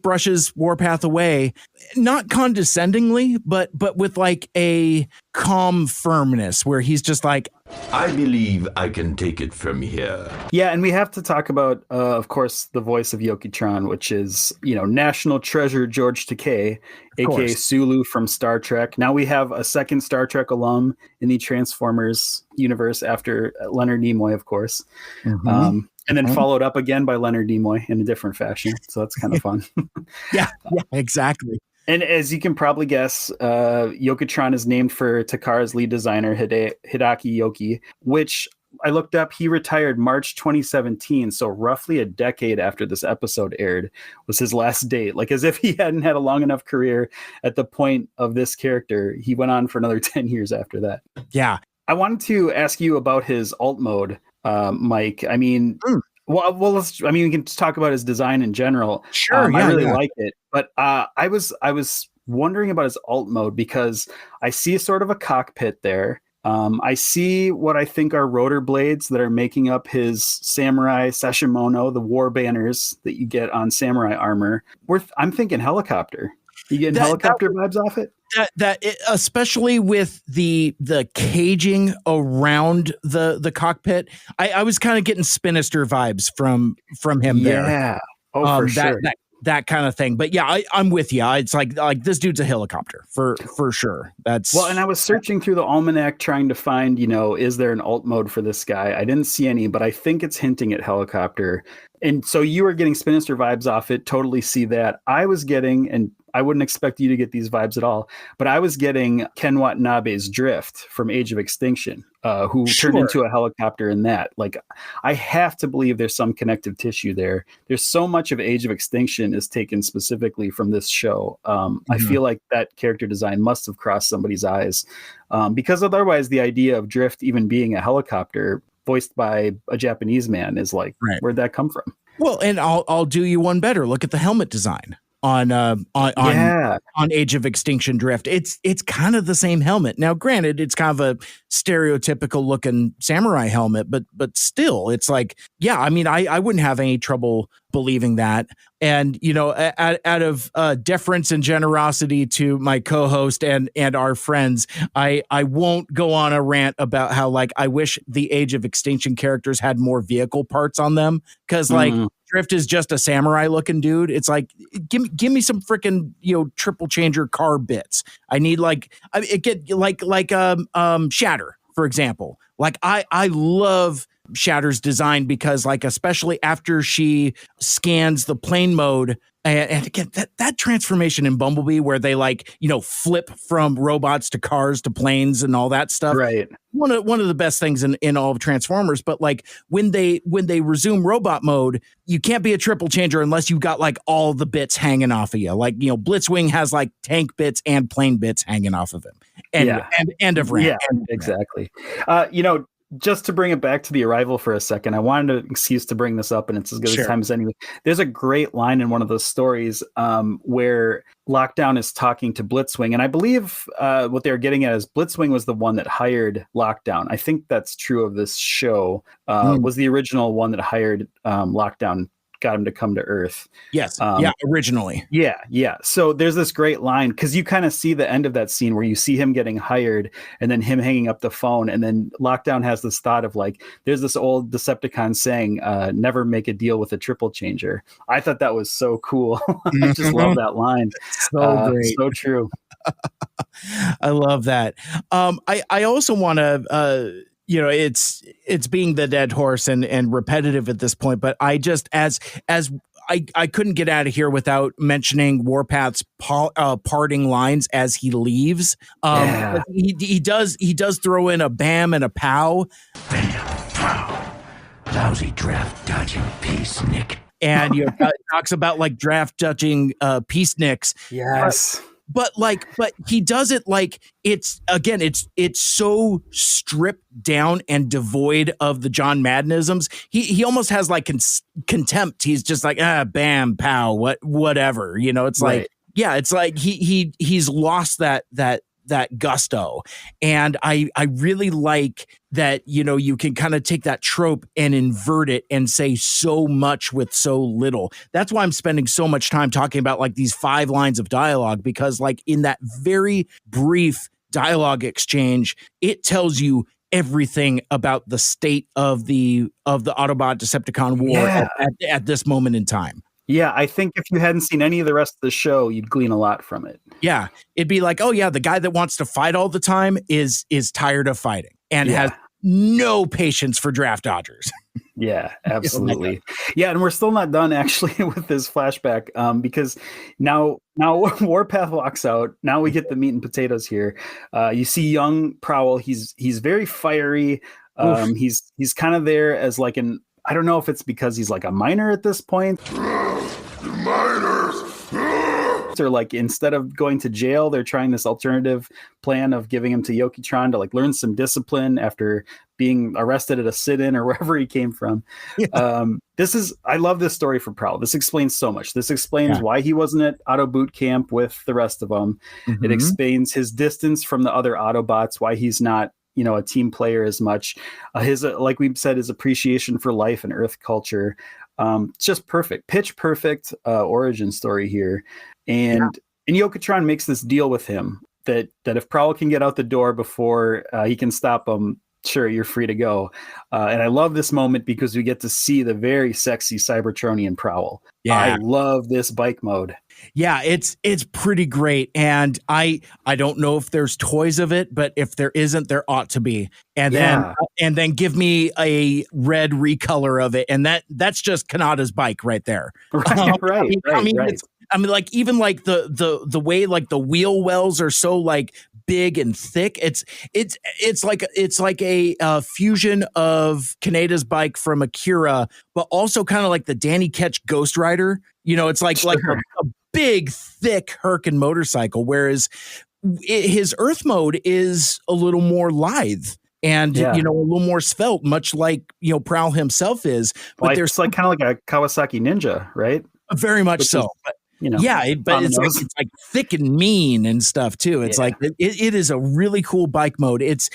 brushes Warpath away, not condescendingly, but with like a calm firmness where he's just like, I believe I can take it from here. Yeah, and we have to talk about, of course, the voice of Yoketron, which is, national treasure George Takei, aka Sulu from Star Trek. Now we have a second Star Trek alum in the Transformers universe after Leonard Nimoy, of course. Mm-hmm. And then followed up again by Leonard Nimoy in a different fashion. So that's kind of fun. Yeah, exactly. And as you can probably guess, Yoketron is named for Takara's lead designer, Hideaki Yoki, which I looked up. He retired March 2017. So roughly a decade after this episode aired was his last date. Like, as if he hadn't had a long enough career at the point of this character. He went on for another 10 years after that. Yeah. I wanted to ask you about his alt mode. Mike, I mean, we can just talk about his design in general. Sure, I really like it, but I was wondering about his alt mode because I see sort of a cockpit there. I see what I think are rotor blades that are making up his samurai sashimono, the war banners that you get on samurai armor. I'm thinking helicopter. You getting helicopter vibes off it? Especially with the caging around the cockpit, I was kind of getting Sinister vibes from him there. Yeah, for sure. That kind of thing. But yeah, I'm with you. It's like this dude's a helicopter for sure. And I was searching through the almanac trying to find, is there an alt mode for this guy? I didn't see any, but I think it's hinting at helicopter. And so you were getting Sinister vibes off it. Totally see that. I was getting, and I wouldn't expect you to get these vibes at all, but I was getting Ken Watanabe's Drift from Age of Extinction, who turned into a helicopter in that. Like, I have to believe there's some connective tissue there. There's so much of Age of Extinction is taken specifically from this show. I feel like that character design must have crossed somebody's eyes, because otherwise the idea of Drift even being a helicopter voiced by a Japanese man is like, Where'd that come from? Well, and I'll do you one better. Look at the helmet design on Age of Extinction Drift. It's kind of the same helmet. Now, granted, it's kind of a stereotypical looking samurai helmet, but still, it's like, yeah, I mean, I wouldn't have any trouble believing that. And, you know, out of deference and generosity to my co-host and our friends, I won't go on a rant about how, like, I wish the Age of Extinction characters had more vehicle parts on them, because like Drift is just a samurai looking dude. It's like, give me some freaking, you know, triple changer car bits. I need Shatter, for example. Like I love Shatter's design because, like, especially after she scans the plane mode, and again, that transformation in Bumblebee where they, like, you know, flip from robots to cars to planes and all that stuff. Right. One of the best things in all of Transformers. But like when they resume robot mode, you can't be a triple changer unless you've got like all the bits hanging off of you. Like, you know, Blitzwing has like tank bits and plane bits hanging off of him. And end of rant. Yeah, exactly. You know, just to bring it back to the Arrival for a second, I wanted an excuse to bring this up, and it's as good as time as any. There's a great line in one of those stories where Lockdown is talking to Blitzwing, and I believe what they were getting at is Blitzwing was the one that hired Lockdown. I think that's true of this show. Was the original one that hired Lockdown, got him to come to Earth. Yes. Originally. Yeah. So there's this great line, because you kind of see the end of that scene where you see him getting hired and then him hanging up the phone. And then Lockdown has this thought of like, there's this old Decepticon saying, never make a deal with a triple changer. I thought that was so cool. I just love that line. So great. So true. I love that. I also want to, you know, it's being the dead horse and repetitive at this point, but I just, as I couldn't get out of here without mentioning Warpath's parting lines as he leaves. He does throw in a bam and a pow. Bam, pow. Lousy draft dodging peacenik. And you know, talks about like draft dodging peaceniks. Yes. But he does it like it's so stripped down and devoid of the John Maddenisms. He almost has like contempt. He's just like, bam, pow, whatever. You know, it's like, yeah, it's like he's lost that gusto. And I really like that, you know, you can kind of take that trope and invert it and say so much with so little. That's why I'm spending so much time talking about like these 5 lines of dialogue, because like in that very brief dialogue exchange, it tells you everything about the state of the Autobot Decepticon war at this moment in time. Yeah, I think if you hadn't seen any of the rest of the show, you'd glean a lot from it. Yeah, it'd be like, oh yeah, the guy that wants to fight all the time is tired of fighting and has no patience for draft dodgers. Yeah, absolutely. Yeah, and we're still not done actually with this flashback, because now Warpath walks out. Now we get the meat and potatoes here. You see young Prowl. He's very fiery. He's kind of there as like an, I don't know if it's because he's like a miner at this point. Miners! Or like instead of going to jail, they're trying this alternative plan of giving him to Yoketron to like learn some discipline after being arrested at a sit-in or wherever he came from. Yeah. I love this story for Prowl. This explains so much. This explains why he wasn't at Auto Boot Camp with the rest of them. Mm-hmm. It explains his distance from the other Autobots, why he's not, you know, a team player as much. His, like we said, his appreciation for life and Earth culture. Just perfect, pitch perfect origin story here. And Yoketron makes this deal with him that if Prowl can get out the door before he can stop him, sure, you're free to go. And I love this moment because we get to see the very sexy Cybertronian Prowl. Yeah, I love this bike mode. Yeah, it's pretty great. And I don't know if there's toys of it, but if there isn't, there ought to be. And then give me a red recolor of it. And that's just Kanata's bike right there. Right. I mean, like even like the way like the wheel wells are so like big and thick. It's like a fusion of Kanata's bike from Akira, but also kind of like the Danny Ketch Ghost Rider. You know, it's like a big, thick Hurricane motorcycle, whereas his Earth mode is a little more lithe and, you know, a little more svelte, much like, you know, Prowl himself is. But there's like kind of like a Kawasaki Ninja, right? Very much so. but it's like thick and mean and stuff too. It's like it is a really cool bike mode. It's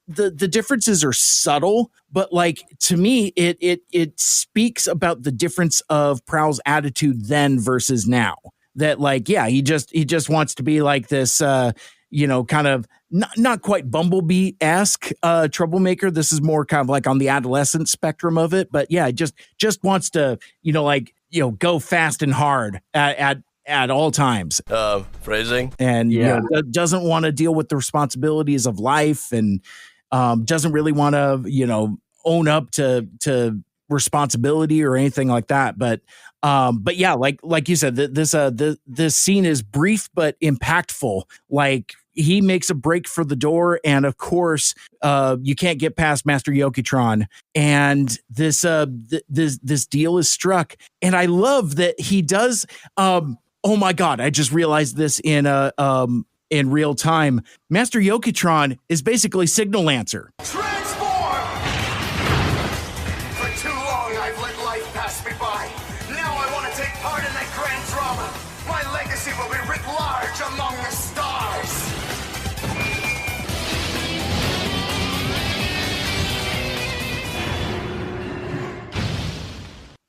the differences are subtle, but like to me, it speaks about the difference of Prowl's attitude then versus now. That like, he just wants to be like this, kind of not quite Bumblebee-esque troublemaker. This is more kind of like on the adolescent spectrum of it, but just wants to, go fast and hard at all times. Phrasing. And doesn't want to deal with the responsibilities of life, and doesn't really want to, own up to responsibility or anything like that. But yeah, like you said, this scene is brief but impactful. Like he makes a break for the door, and of course, you can't get past Master Yoketron, and this deal is struck. And I love that he does. Oh my God! I just realized this in real time. Master Yoketron is basically Signal Lancer.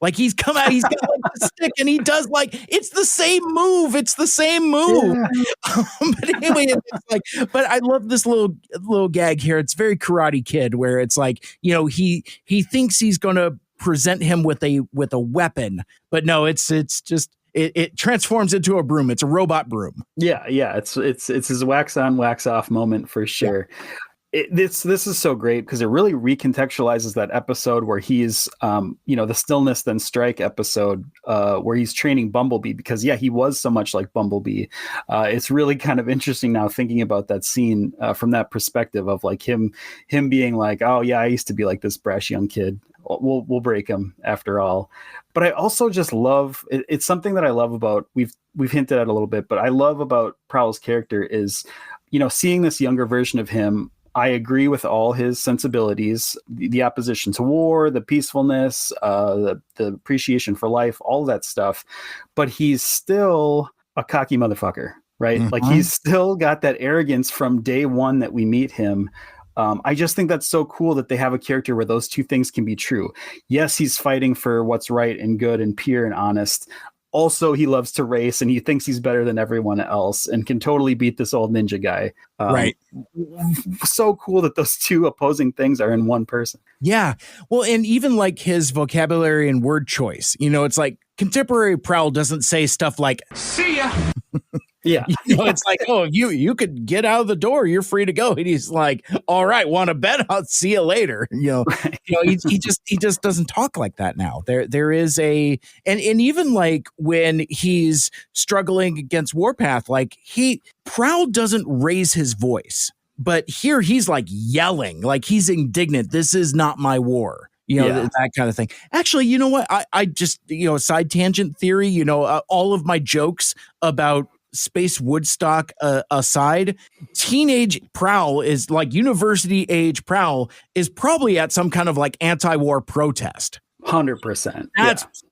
Like he's come out, he's got like the stick, and he does like it's the same move. But anyway, it's like, but I love this little gag here. It's very Karate Kid, where it's like, he thinks he's going to present him with a weapon, but no, it's just it transforms into a broom. It's a robot broom. Yeah, it's his wax on, wax off moment for sure. Yeah. This is so great because it really recontextualizes that episode where he's, the Stillness Then Strike episode where he's training Bumblebee, because he was so much like Bumblebee. It's really kind of interesting now thinking about that scene from that perspective of like him being like, oh yeah, I used to be like this brash young kid. We'll break him after all. But I also just love it's something that I love about we've hinted at a little bit, but I love about Prowl's character is, seeing this younger version of him. I agree with all his sensibilities, the opposition to war, the peacefulness, the appreciation for life, all that stuff. But he's still a cocky motherfucker, right? Mm-hmm. Like he's still got that arrogance from day one that we meet him. I just think that's so cool that they have a character where those two things can be true. Yes, he's fighting for what's right and good and pure and honest. Also, he loves to race, and he thinks he's better than everyone else and can totally beat this old ninja guy. Right. So cool that those two opposing things are in one person. Yeah. Well, and even like his vocabulary and word choice, it's like contemporary Prowl doesn't say stuff like, see ya. Yeah. It's like, oh, if you could get out of the door, you're free to go. And he's like, all right, want to bet? I'll see you later. He just doesn't talk like that now. There is and even like when he's struggling against Warpath, like Prowl doesn't raise his voice, but here he's like yelling, like he's indignant. This is not my war. That kind of thing. Actually, you know what? I just, side tangent theory, all of my jokes about Space Woodstock aside, teenage Prowl is like university age Prowl is probably at some kind of like anti-war protest. 100%.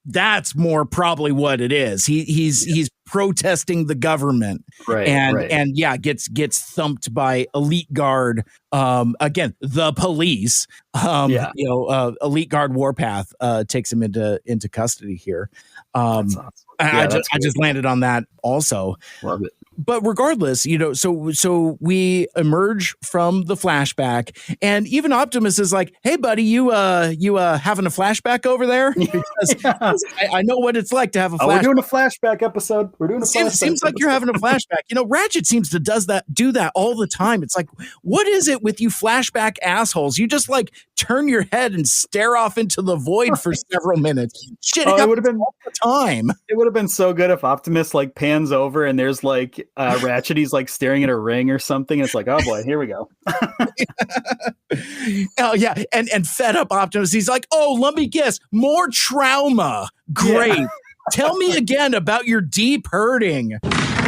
That's more probably what it is. He's protesting the government, right? And gets thumped by elite guard. Again, the police. Elite guard Warpath takes him into custody here. That's awesome. I just landed on that also. Love it. But regardless, so we emerge from the flashback, and even Optimus is like, "Hey, buddy, you having a flashback over there?" Because I know what it's like to have a flashback. We're doing a flashback episode. Seems like you're having a flashback. Ratchet seems to do that all the time. It's like, what is it with you flashback assholes? You just like turn your head and stare off into the void for several minutes. Shit happens all the time. It would have been so good if Optimus like pans over and there's like Ratchet, he's like staring at a ring or something. And it's like, oh boy, here we go. Oh yeah, and fed up Optimus, he's like, oh, let me guess, more trauma. Great. Yeah. Tell me again about your deep hurting.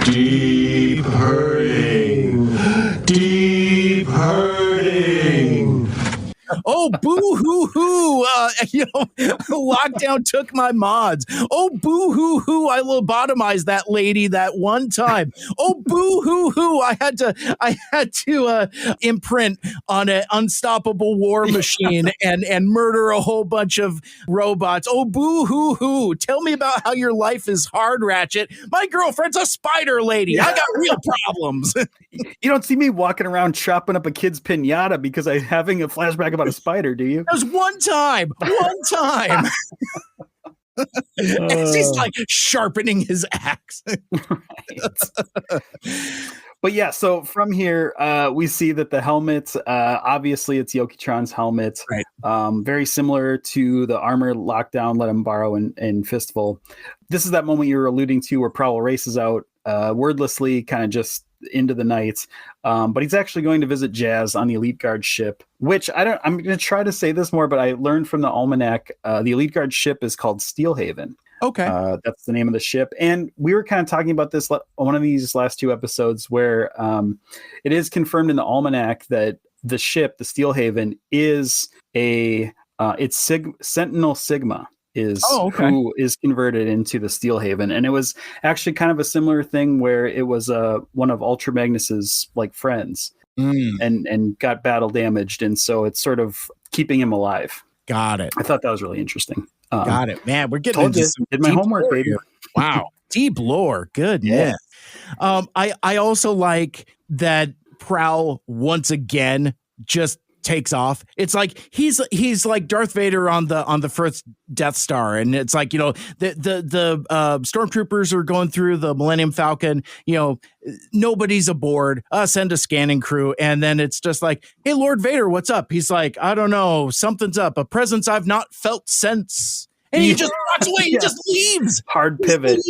Deep hurting. Deep hurting. Oh, boo hoo hoo. Lockdown took my mods. Oh, boo hoo hoo. I lobotomized that lady that one time. Oh, boo hoo hoo. I had to imprint on an unstoppable war machine and murder a whole bunch of robots. Oh, boo hoo hoo. Tell me about how your life is hard, Ratchet. My girlfriend's a spider lady. I got real problems. You don't see me walking around chopping up a kid's pinata because I'm having a flashback about a spider, do you? There's one time. As he's like sharpening his axe. But yeah, so from here, we see that the helmet, obviously it's Yoketron's helmet. Right. Very similar to the armor lockdown, let him borrow in Fistful. This is that moment you were alluding to where Prowl races out wordlessly, kind of just into the night. But he's actually going to visit Jazz on the Elite Guard ship, which I'm going to try to say this more, but I learned from the Almanac, the Elite Guard ship is called Steelhaven. Okay. That's the name of the ship. And we were kind of talking about this one of these last two episodes where it is confirmed in the Almanac that the ship, the Steelhaven, is it's Sentinel Sigma who is converted into the Steelhaven. And it was actually kind of a similar thing where it was one of Ultra Magnus's like friends and got battle damaged. And so it's sort of keeping him alive. Got it. I thought that was really interesting. Got it, man. We're getting into some did my homework, baby. Here. Wow, deep lore. Goodness. Yeah. I also like that Prowl once again just takes off. It's like he's like Darth Vader on the first Death Star, and it's like, the stormtroopers are going through the Millennium Falcon. Nobody's aboard. Send a scanning crew, and then it's just like, hey, Lord Vader, what's up? He's like, I don't know, something's up. A presence I've not felt since, and he just walks away. He just leaves. Hard pivot.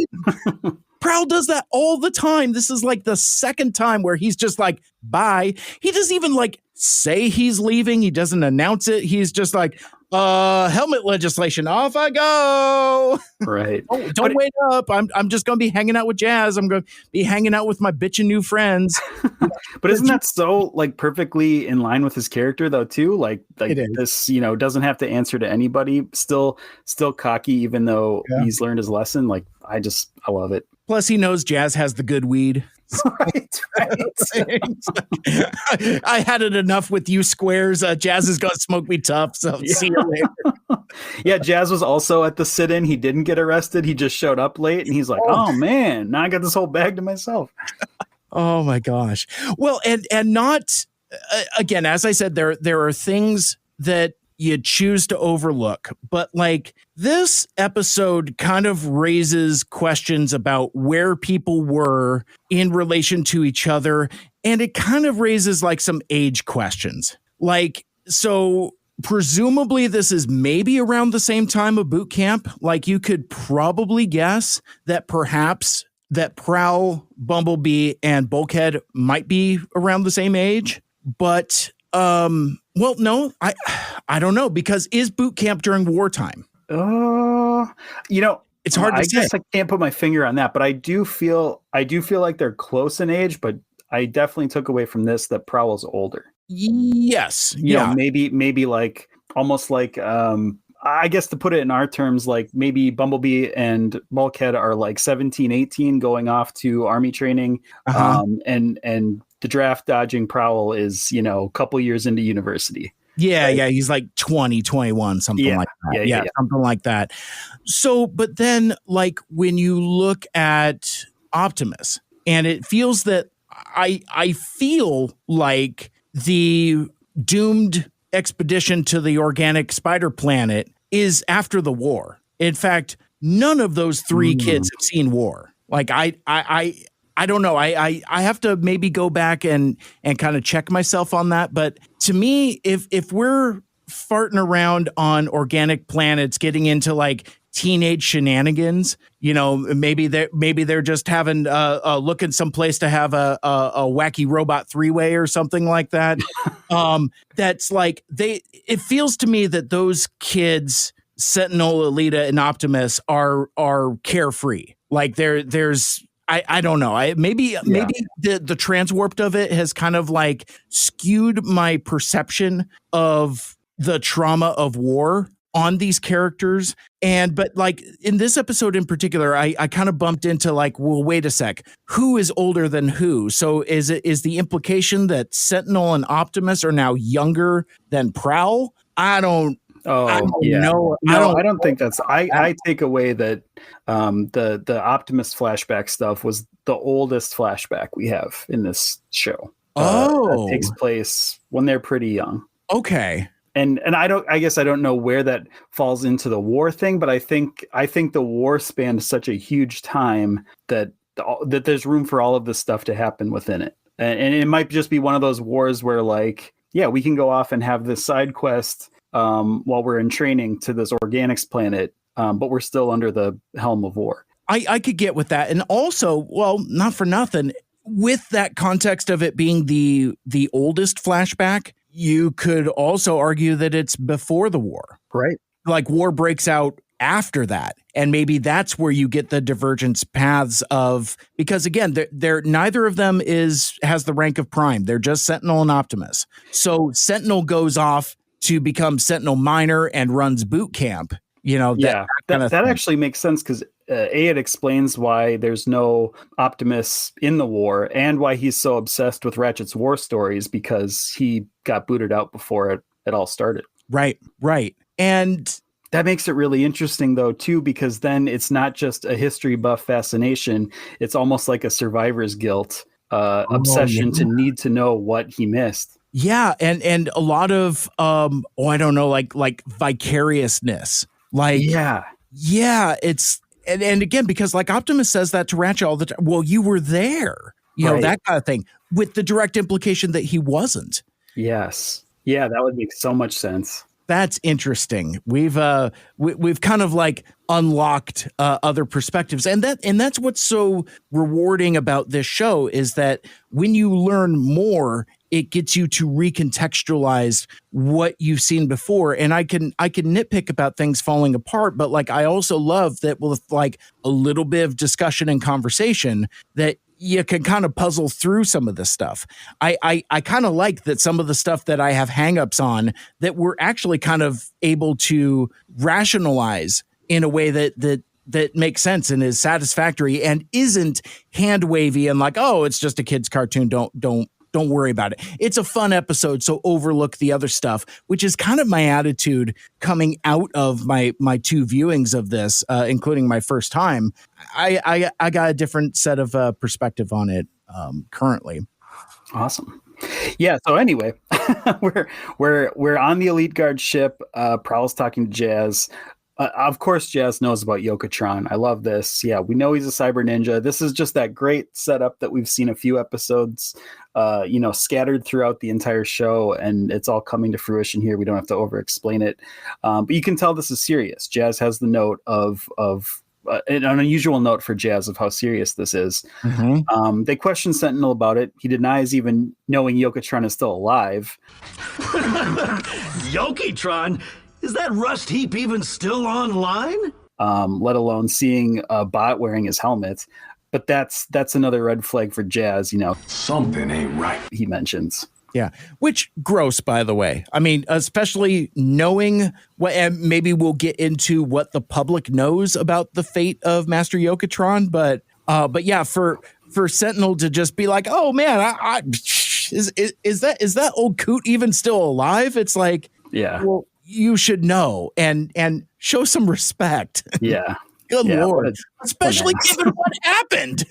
Prowl does that all the time. This is like the second time where he's just like, bye. He doesn't even like say he's leaving. He doesn't announce it. He's just like, helmet legislation, off I go. Right. Don't wait up. I'm just going to be hanging out with Jazz. I'm going to be hanging out with my bitchin' new friends. But isn't that so like perfectly in line with his character though too? Like this, doesn't have to answer to anybody. Still cocky, even though he's learned his lesson. Like I love it. Plus he knows Jazz has the good weed. Right. I had it enough with you squares. Jazz is going to smoke me tough. So see you later. Yeah. Jazz was also at the sit-in. He didn't get arrested. He just showed up late and he's like, oh man, now I got this whole bag to myself. Oh my gosh. Well, and not again, as I said, there are things that you choose to overlook, but like this episode kind of raises questions about where people were in relation to each other. And it kind of raises like some age questions. Like, so presumably this is maybe around the same time of boot camp. Like you could probably guess that perhaps that Prowl, Bumblebee, and Bulkhead might be around the same age, but well, no, I don't know, because is boot camp during wartime? It's hard to say. I guess I can't put my finger on that, but I do feel like they're close in age, but I definitely took away from this that Prowl's older. Yes. You know, maybe like almost like I guess to put it in our terms, like maybe Bumblebee and Bulkhead are like 17, 18 going off to army training. And the draft dodging Prowl is, a couple years into university. Yeah. Right? Yeah. He's like 20, 21, something like that. Yeah. Something like that. So, but then like when you look at Optimus, and it feels that I feel like the doomed expedition to the organic spider planet is after the war. In fact, none of those three kids have seen war. Like I don't know. I have to maybe go back and kind of check myself on that. But to me, if we're farting around on organic planets, getting into like teenage shenanigans, maybe they're just having looking someplace to have a wacky robot three-way or something like that. That's like it feels to me that those kids, Sentinel, Elita, and Optimus are carefree. Like there's I don't know. Maybe the transwarped of it has kind of like skewed my perception of the trauma of war on these characters. But like in this episode in particular, I kind of bumped into like, well, wait a sec, who is older than who? So is the implication that Sentinel and Optimus are now younger than Prowl? I don't know. No, I don't think that's. I take away that the Optimus flashback stuff was the oldest flashback we have in this show. That takes place when they're pretty young. Okay. And I guess I don't know where that falls into the war thing, but I think the war spanned such a huge time that there's room for all of this stuff to happen within it. And it might just be one of those wars where like, yeah, we can go off and have this side quest while we're in training to this organics planet, but we're still under the helm of war. I could get with that. And also, well, not for nothing, with that context of it being the oldest flashback, you could also argue that it's before the war. Right. Like war breaks out after that. And maybe that's where you get the divergence paths of, because again, they're neither of them has the rank of Prime. They're just Sentinel and Optimus. So Sentinel goes off to become Sentinel Minor and runs boot camp. You know, that actually makes sense because it explains why there's no Optimus in the war and why he's so obsessed with Ratchet's war stories, because he got booted out before it all started. Right. And that makes it really interesting, though, too, because then it's not just a history buff fascination. It's almost like a survivor's guilt obsession to need to know what he missed. Yeah. And a lot of, I don't know, like vicariousness. Like, yeah, it's, and again, because like Optimus says that to Ratchet all the time. Well, you were there, you know, that kind of thing, with the direct implication that he wasn't. Yes. Yeah, that would make so much sense. That's interesting. We've kind of like unlocked other perspectives, and that's what's so rewarding about this show is that when you learn more, it gets you to recontextualize what you've seen before. And I can nitpick about things falling apart, but like I also love that with like a little bit of discussion and conversation that you can kind of puzzle through some of this stuff. I kind of like that some of the stuff that I have hangups on that we're actually kind of able to rationalize in a way that makes sense and is satisfactory and isn't hand wavy and like, oh, it's just a kid's cartoon. Don't worry about it. It's a fun episode, so overlook the other stuff, which is kind of my attitude coming out of my two viewings of this, including my first time. I got a different set of perspective on it currently. Awesome. Yeah. So anyway, we're on the Elite Guard ship. Prowl's talking to Jazz. Of course, Jazz knows about Yoketron. I love this. Yeah, we know he's a cyber ninja. This is just that great setup that we've seen a few episodes, scattered throughout the entire show, and it's all coming to fruition here. We don't have to over-explain it, but you can tell this is serious. Jazz has the note of an unusual note for Jazz of how serious this is. Mm-hmm. They question Sentinel about it. He denies even knowing Yoketron is still alive. Yoketron? Is that rust heap even still online? Let alone seeing a bot wearing his helmet. But that's another red flag for Jazz, Something ain't right, he mentions. Yeah, which gross, by the way. I mean, especially knowing what, and maybe we'll get into what the public knows about the fate of Master Yoketron. But yeah, for Sentinel to just be like, oh man, is that old coot even still alive? It's like, yeah, well, you should know and show some respect. Yeah. Good Lord. Especially given what happened.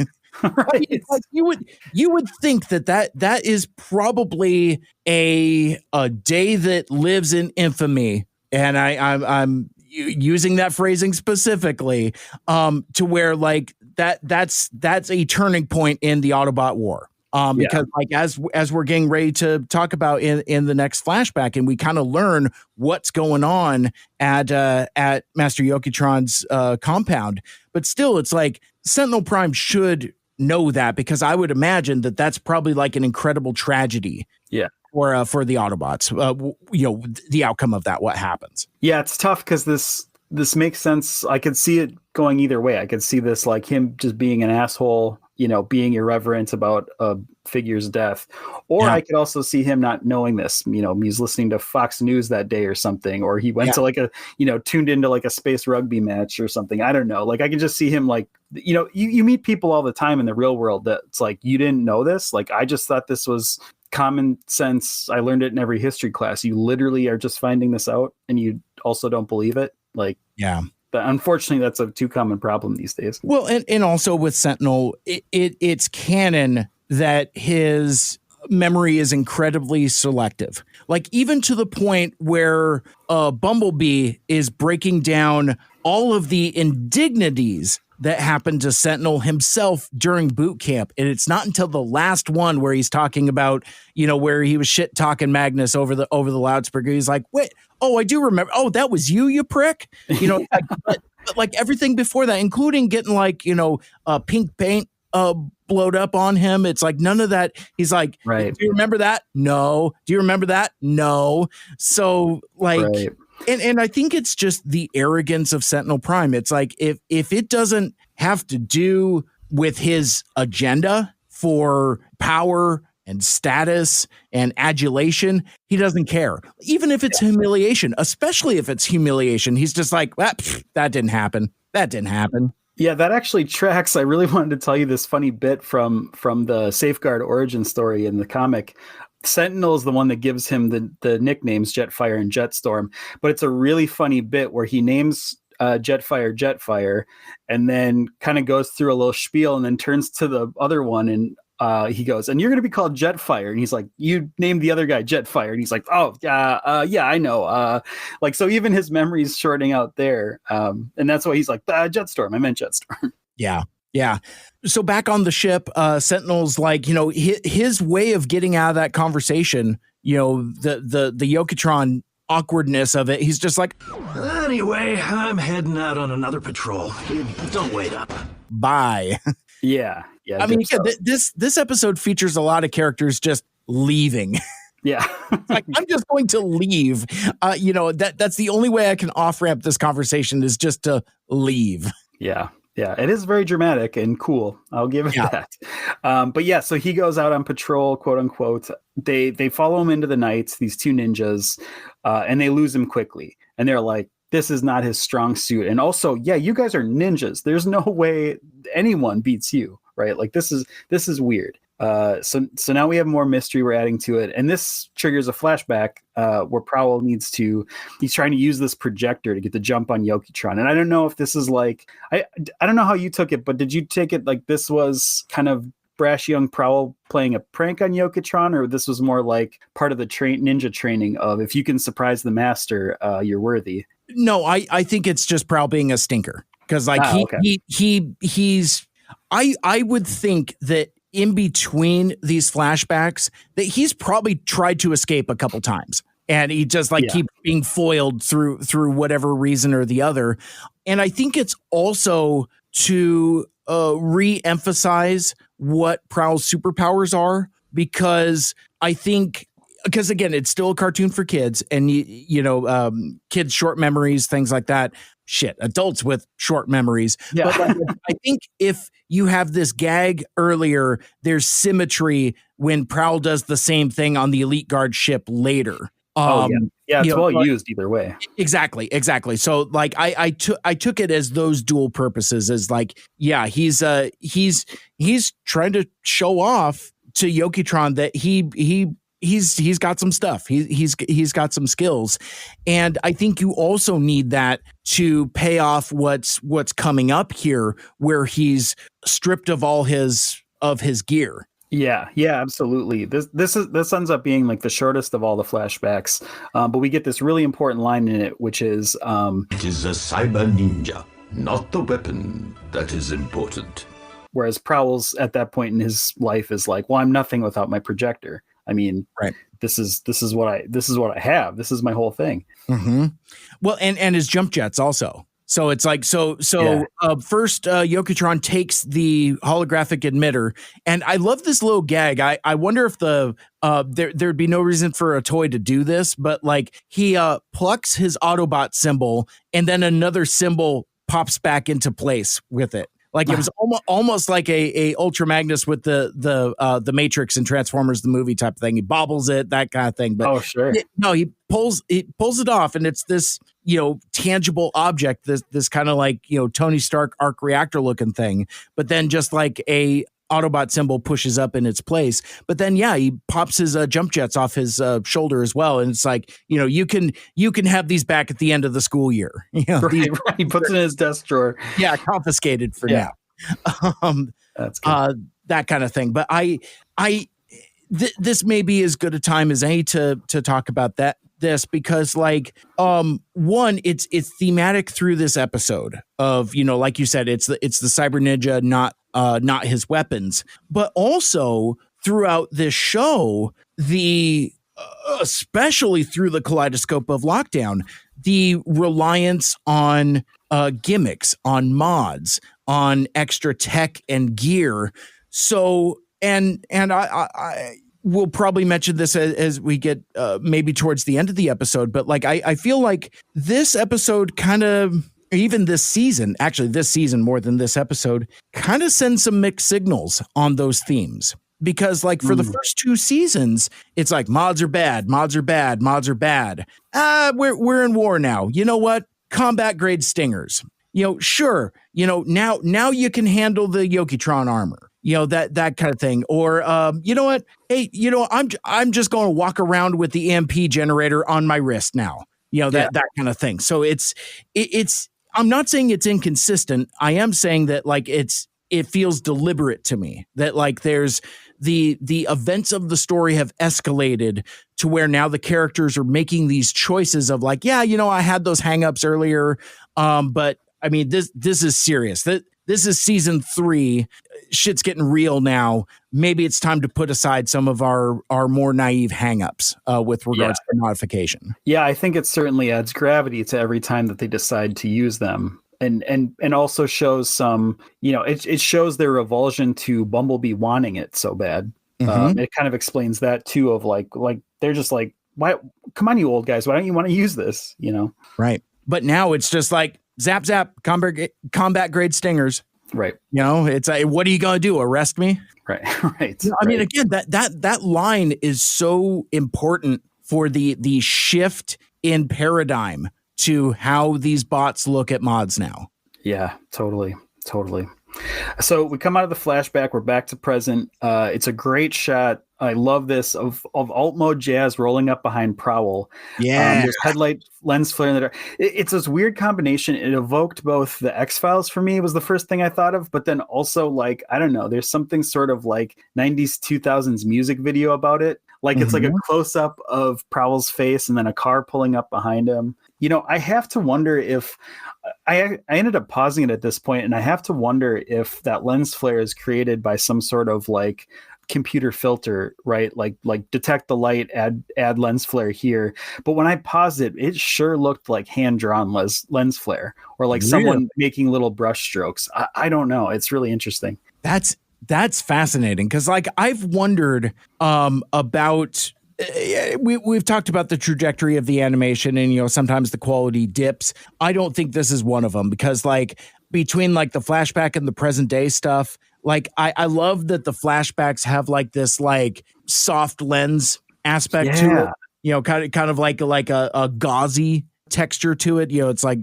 Right. Like you would think that is probably a day that lives in infamy. And I'm using that phrasing specifically to where like that's a turning point in the Autobot war. Because like as we're getting ready to talk about in the next flashback, and we kind of learn what's going on at Master Yoketron's compound, but still, it's like Sentinel Prime should know that, because I would imagine that that's probably like an incredible tragedy. Yeah. For the Autobots, the outcome of that, what happens? Yeah, it's tough because this makes sense. I could see it going either way. I could see this like him just being an asshole being irreverent about a figure's death. Or I could also see him not knowing this. He's listening to Fox News that day or something, or he went to like a, tuned into like a space rugby match or something. I don't know. Like I can just see him like, you meet people all the time in the real world that's like, you didn't know this. Like, I just thought this was common sense. I learned it in every history class. You literally are just finding this out and you also don't believe it. Like, unfortunately, that's a too common problem these days. Well, and also with Sentinel, it's canon that his memory is incredibly selective. Like even to the point where Bumblebee is breaking down all of the indignities that happened to Sentinel himself during boot camp. And it's not until the last one where he's talking about, where he was shit talking Magnus over the loudspeaker. He's like, wait, oh, I do remember. Oh, that was you prick. But like everything before that, including getting like, pink paint blowed up on him. It's like none of that. He's like, do you remember that? No. Do you remember that? No. So like, and I think it's just the arrogance of Sentinel Prime. It's like, if it doesn't have to do with his agenda for power and status and adulation, he doesn't care. Even if it's humiliation, especially if it's humiliation, he's just like, that didn't happen. That didn't happen. Yeah, that actually tracks. I really wanted to tell you this funny bit from the Safeguard origin story in the comic. Sentinel is the one that gives him the nicknames Jetfire and Jetstorm, but it's a really funny bit where he names Jetfire, and then kind of goes through a little spiel and then turns to the other one and he goes, and you're going to be called Jetfire. And he's like, you named the other guy Jetfire. And he's like, oh, yeah, I know. Like, so even his memory's shorting out there. And that's why he's like, Jetstorm. I meant Jetstorm. Yeah. Yeah. So back on the ship, Sentinel's like, his way of getting out of that conversation, the Yoketron awkwardness of it. He's just like, anyway, I'm heading out on another patrol. Don't wait up. Bye. Yeah. I mean, this episode features a lot of characters just leaving. Yeah. Like, I'm just going to leave. That's the only way I can off ramp this conversation is just to leave. Yeah. Yeah, it is very dramatic and cool. I'll give it that. But yeah, so he goes out on patrol, quote unquote. They follow him into the night, these two ninjas, and they lose him quickly. And they're like, this is not his strong suit. And also, yeah, you guys are ninjas. There's no way anyone beats you, right? Like this is weird. So now we have more mystery we're adding to it, and this triggers a flashback where Prowl he's trying to use this projector to get the jump on Yoketron. And I don't know if this is like, I don't know how you took it, but did you take it like this was kind of brash young Prowl playing a prank on Yoketron, or this was more like part of the ninja training of, if you can surprise the master, you're worthy? No, I think it's just Prowl being a stinker, because like he's I would think that in between these flashbacks that he's probably tried to escape a couple times, and he just keeps being foiled through whatever reason or the other. And I think it's also to re-emphasize what Prowl's superpowers are, because again, it's still a cartoon for kids, and kids' short memories, things like that. Shit, adults with short memories. Yeah. But I think if you have this gag earlier, there's symmetry when Prowl does the same thing on the Elite Guard ship later. It's well used either way. Exactly. So like I took it as those dual purposes, as like, yeah, he's trying to show off to Yoketron that he's got some stuff. He's got some skills. And I think you also need that to pay off what's coming up here, where he's stripped of all his gear. Yeah, absolutely. This ends up being like the shortest of all the flashbacks. But we get this really important line in it, which is it is a cyber ninja, not the weapon, that is important. Whereas Prowl's at that point in his life is like, well, I'm nothing without my projector. I mean, right. This is what I have. This is my whole thing. Mm-hmm. Well, and his jump jets also. So it's like, first Yoketron takes the holographic emitter, and I love this little gag. I wonder if there'd be no reason for a toy to do this, but like he plucks his Autobot symbol, and then another symbol pops back into place with it. Like it was almost like a Ultra Magnus with the Matrix and Transformers the movie type of thing. He bobbles it, that kind of thing. But oh sure, no, he pulls it off, and it's this tangible object, this kind of like Tony Stark arc reactor looking thing. But then just like a Autobot symbol pushes up in its place, but then he pops his jump jets off his shoulder as well, and it's like you can have these back at the end of the school year. Right. He puts it in his desk drawer. Yeah, confiscated for now. That's good. That kind of thing. But this may be as good a time as any to talk about this because one, it's thematic through this episode of like you said, it's the cyber ninja, not his weapons, but also throughout this show, especially through the kaleidoscope of Lockdown, the reliance on gimmicks, on mods, on extra tech and gear. So, and I will probably mention this as we get maybe towards the end of the episode, but I feel like this episode kind of, even this season more than this episode, kind of sends some mixed signals on those themes. Because for the first 2 seasons, it's like mods are bad. We're in war now. You know what? Combat grade stingers. Sure. Now you can handle the Yoketron armor. That kind of thing. Or you know what? Hey, I'm just going to walk around with the EMP generator on my wrist now. That kind of thing. So it's I'm not saying it's inconsistent. I am saying that it feels deliberate to me that there's the events of the story have escalated to where now the characters are making these choices of I had those hangups earlier. But I mean, this is serious. This is season 3. Shit's getting real now. Maybe it's time to put aside some of our more naive hangups with regards to modification. Yeah, I think it certainly adds gravity to every time that they decide to use them. And also shows some, it shows their revulsion to Bumblebee wanting it so bad. Mm-hmm. It kind of explains that too, of they're just like, why? Come on, you old guys, why don't you want to use this? Right. But now it's just zap, combat grade stingers. Right. It's what are you going to do? Arrest me? Right. Right. I mean, again, that line is so important for the shift in paradigm to how these bots look at mods now. Yeah, totally. So we come out of the flashback. We're back to present. It's a great shot. I love this of alt mode Jazz rolling up behind Prowl. Yeah. There's headlight lens flare in the dark. It's this weird combination. It evoked both the X-Files for me was the first thing I thought of, but then also I don't know, there's something sort of 90s 2000s music video about it. It's like a close up of Prowl's face and then a car pulling up behind him. I have to wonder if I ended up pausing it at this point, and I have to wonder if that lens flare is created by some sort of computer filter, right? Like detect the light, add lens flare here. But when I paused it, it sure looked like hand-drawn lens flare, or someone making little brush strokes. I don't know. It's really interesting. That's fascinating because I've wondered about we've talked about the trajectory of the animation and sometimes the quality dips. I don't think this is one of them because between the flashback and the present day stuff, I love that the flashbacks have this soft lens aspect to it. Kind of like a gauzy texture to it. It's like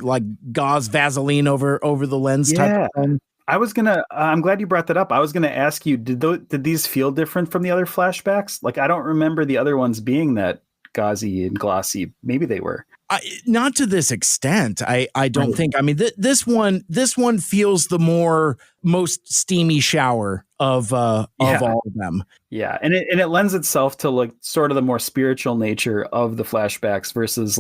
gauze Vaseline over the lens type of thing. I'm glad you brought that up. I was going to ask you, did these feel different from the other flashbacks? I don't remember the other ones being that gauzy and glossy. Maybe they were. Not to this extent. I don't think. I mean, this one feels the most steamy shower of all of them. Yeah, and it lends itself to sort of the more spiritual nature of the flashbacks versus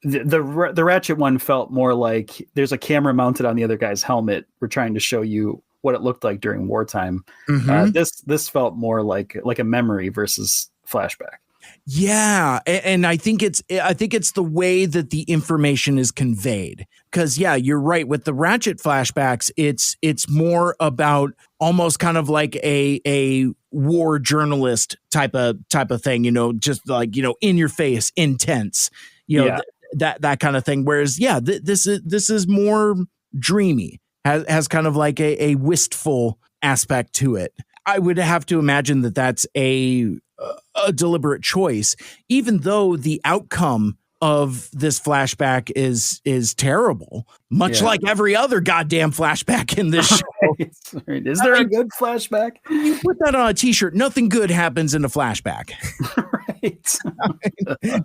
the Ratchet one felt more like there's a camera mounted on the other guy's helmet. We're trying to show you what it looked like during wartime. Mm-hmm. This felt more like a memory versus flashback. Yeah, and I think it's the way that the information is conveyed. Because you're right. With the Ratchet flashbacks, it's more about almost kind of like a war journalist type of thing. Just in your face, intense. That kind of thing. Whereas, this is more dreamy. has kind of like a wistful aspect to it. I would have to imagine that that's a deliberate choice, even though the outcome of this flashback is terrible, much like every other goddamn flashback in this show. Right. Is there a good flashback? You put that on a t-shirt. Nothing good happens in a flashback. Right.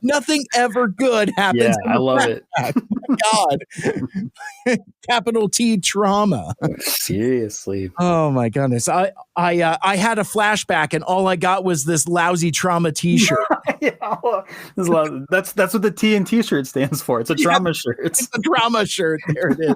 Nothing ever good happens. Yeah, I love it. Oh my God. Capital T trauma. Seriously. Oh my goodness. I had a flashback and all I got was this lousy trauma t-shirt. That's what the T in t-shirt stands for. It's a trauma shirt. It's a trauma shirt. There it is.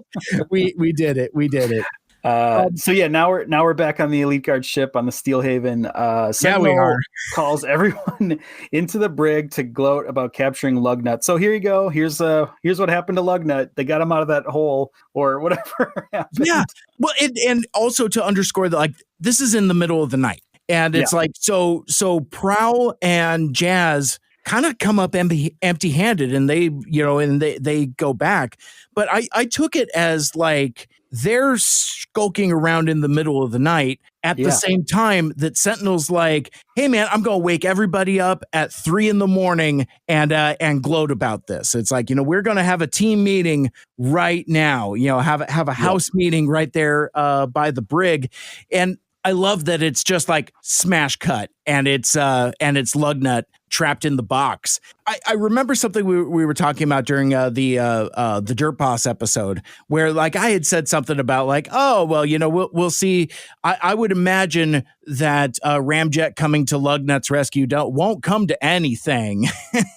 We did it. We did it. So yeah, now we're back on the Elite Guard ship on the Steelhaven. Seminal we are. calls everyone into the brig to gloat about capturing Lugnut. So here you go. Here's what happened to Lugnut. They got him out of that hole or whatever happened. Yeah. Well, and also to underscore that, like, this is in the middle of the night, and it's like so Prowl and Jazz kind of come up empty-handed, and they go back. But I took it as like they're skulking around in the middle of the night at the same time that Sentinel's like, hey man, I'm going to wake everybody up at 3 a.m. and gloat about this. It's like, we're going to have a team meeting right now, have a house meeting right there by the brig. And I love that it's just like smash cut and it's Lugnut trapped in the box. I remember something we were talking about during the Dirt Boss episode where like I had said something about like, oh, well, we'll see. I would imagine that Ramjet coming to Lugnut's rescue won't come to anything.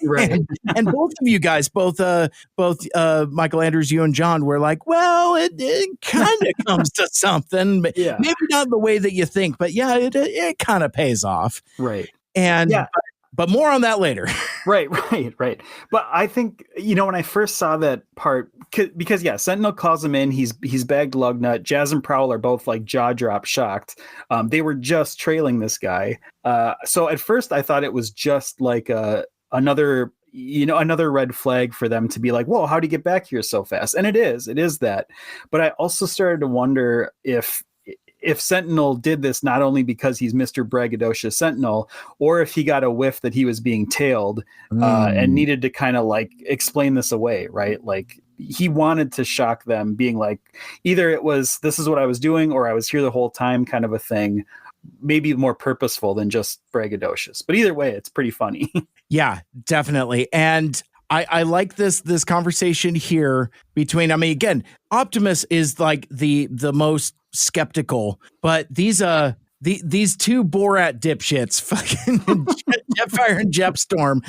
Right. and both of you guys, both Michael Andrews, you and John were like, well, it kind of comes to something, but maybe not the way that you think, but yeah, it kind of pays off. Right. And but more on that later. Right. But I think, when I first saw that part, because Sentinel calls him in, he's bagged Lugnut. Jazz and Prowl are both like jaw drop shocked. They were just trailing this guy. So at first I thought it was just like another red flag for them to be like, whoa, how'd he get back here so fast? And it is that. But I also started to wonder if Sentinel did this not only because he's Mr. Braggadocious Sentinel, or if he got a whiff that he was being tailed and needed to kind of like explain this away, right? Like he wanted to shock them, being like, either it was, this is what I was doing, or I was here the whole time kind of a thing, maybe more purposeful than just braggadocious. But either way, it's pretty funny. Yeah, definitely. And I like this conversation here between, again, Optimus is like the most skeptical, but these two Borat dipshits, fucking Jetfire and Jetstorm,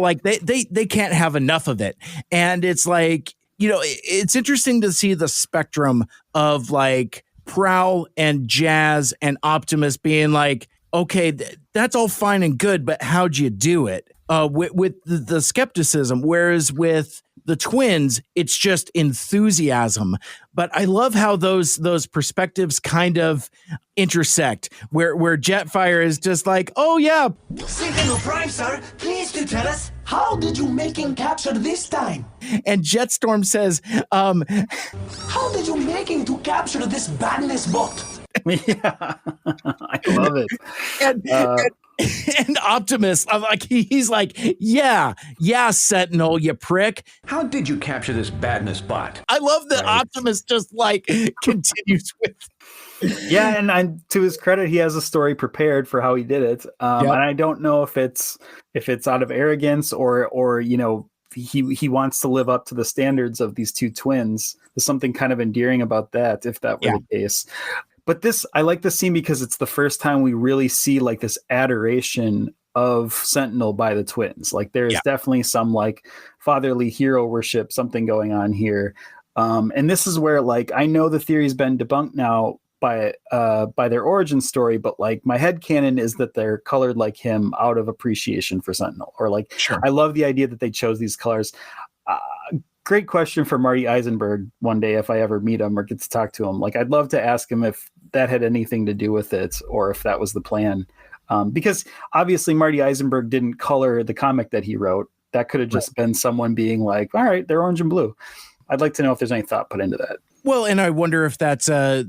like they can't have enough of it. And it's like, it's interesting to see the spectrum of like Prowl and Jazz and Optimus being like, okay, that's all fine and good, but how'd you do it? With the skepticism, whereas with the twins, it's just enthusiasm. But I love how those perspectives kind of intersect, where Jetfire is just like, oh yeah. Signal Prime, sir, please do tell us, how did you make him capture this time? And Jetstorm says, how did you make him to capture this badness bot? Yeah, I love it. And Optimus, he's like, yeah, Sentinel, you prick. How did you capture this badness bot? I love that Optimus just like continues with. Yeah, and to his credit, he has a story prepared for how he did it. And I don't know if it's out of arrogance or he wants to live up to the standards of these two twins. There's something kind of endearing about that, if that were the case. But I like this scene because it's the first time we really see like this adoration of Sentinel by the twins. Like there's definitely some like fatherly hero worship, something going on here. And this is where like, I know the theory's been debunked now by their origin story, but like my headcanon is that they're colored like him out of appreciation for Sentinel, or like, I love the idea that they chose these colors. Great question for Marty Isenberg one day if I ever meet him or get to talk to him. Like, I'd love to ask him if that had anything to do with it or if that was the plan. Because obviously Marty Isenberg didn't color the comic that he wrote. That could have just been someone being like, all right, they're orange and blue. I'd like to know if there's any thought put into that. Well, and I wonder if that's a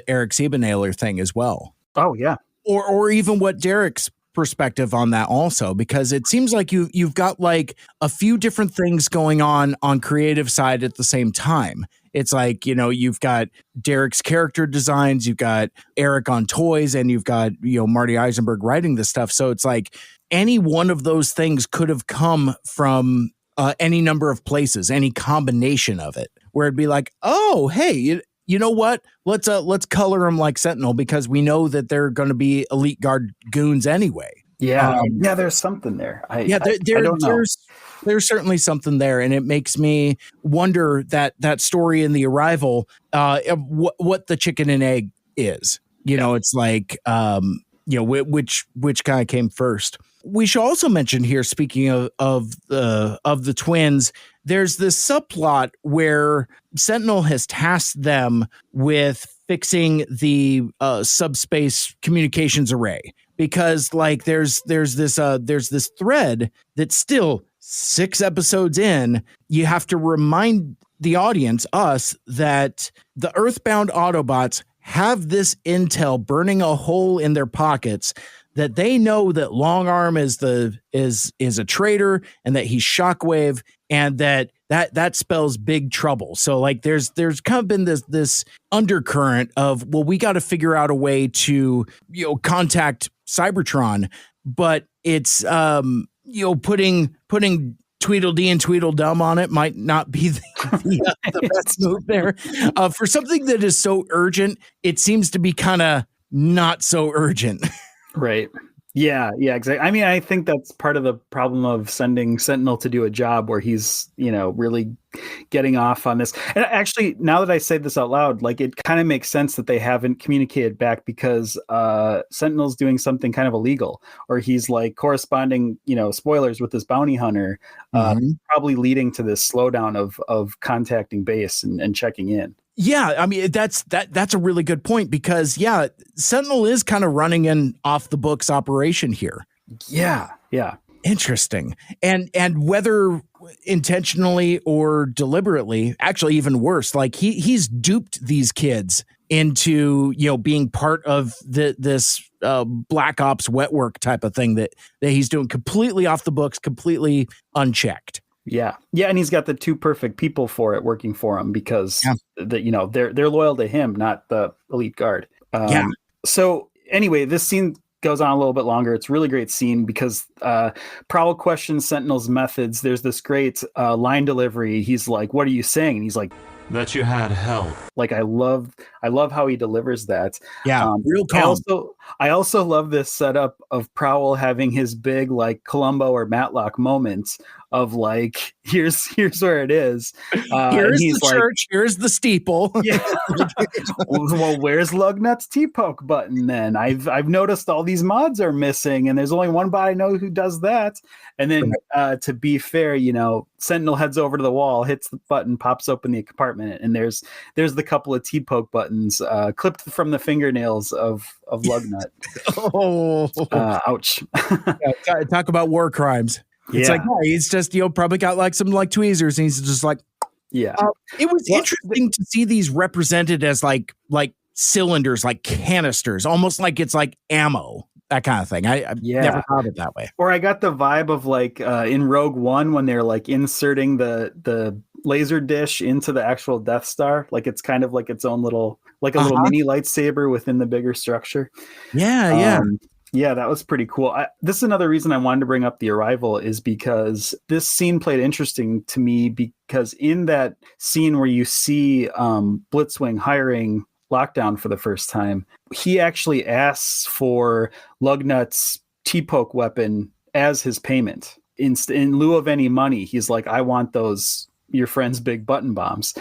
Eric Siebenhaler thing as well. Oh yeah. Or even what Derek's perspective on that also, because it seems like you've got like a few different things going on creative side at the same time. It's like, you've got Derek's character designs, you've got Eric on toys, and you've got, Marty Isenberg writing this stuff. So it's like any one of those things could have come from any number of places, any combination of it, where it'd be like, oh, hey, you know what? Let's color them like Sentinel, because we know that they're going to be Elite Guard goons anyway. Yeah, there's something there. I don't know. There's certainly something there, and it makes me wonder that story in The Arrival, what the chicken and egg is. It's like, which kind of came first. We should also mention here, speaking of the twins, there's this subplot where Sentinel has tasked them with fixing the subspace communications array, because like there's this thread that's still 6 episodes in. You have to remind the audience, us, that the Earthbound Autobots have this intel burning a hole in their pockets, that they know that Long Arm is a traitor, and that he's Shockwave, and that spells big trouble. So like there's kind of been this undercurrent of, well, we got to figure out a way to contact Cybertron, but it's putting Tweedledee and Tweedledum on it might not be the best move there. For something that is so urgent, it seems to be kind of not so urgent. Right. Yeah, exactly. I mean, I think that's part of the problem of sending Sentinel to do a job where he's, really getting off on this. And actually, now that I say this out loud, like it kind of makes sense that they haven't communicated back, because Sentinel's doing something kind of illegal, or he's like corresponding, spoilers, with this bounty hunter, probably leading to this slowdown of contacting base and checking in. Yeah, I mean, that's a really good point, because Sentinel is kind of running an off the books operation here. Yeah. Interesting. And whether intentionally or deliberately, actually even worse, like he's duped these kids into, being part of this Black Ops wet work type of thing that he's doing completely off the books, completely unchecked. Yeah, and he's got the 2 perfect people for it working for him, because they're loyal to him, not the Elite Guard. So anyway, this scene goes on a little bit longer. It's a really great scene, because Prowl questions Sentinel's methods. There's this great line delivery. He's like, "What are you saying?" And he's like, "That you had help." Like I love how he delivers that. Yeah, real calm. I also love this setup of Prowl having his big like Columbo or Matlock moments of like, here's where it is. Here's the church. Here's the steeple. Yeah. Well, where's Lugnut's T-poke button then? I've noticed all these mods are missing, and there's only one bot I know who does that. And then to be fair, Sentinel heads over to the wall, hits the button, pops open the compartment, and there's the couple of T-poke buttons clipped from the fingernails of Lugnut. Ouch. Talk about war crimes. It's like, he's just, probably got like some like tweezers, and he's just like, yeah. It was interesting to see these represented as like cylinders, like canisters, almost like it's like ammo, that kind of thing. I never thought of it that way. Or I got the vibe of like in Rogue One, when they're like inserting the laser dish into the actual Death Star, like it's kind of like its own little, like a little mini lightsaber within the bigger structure. Yeah, that was pretty cool. This is another reason I wanted to bring up The Arrival, is because this scene played interesting to me, because in that scene where you see Blitzwing hiring Lockdown for the first time, he actually asks for Lugnut's T-poke weapon as his payment. In lieu of any money, he's like, I want those, your friend's big button bombs.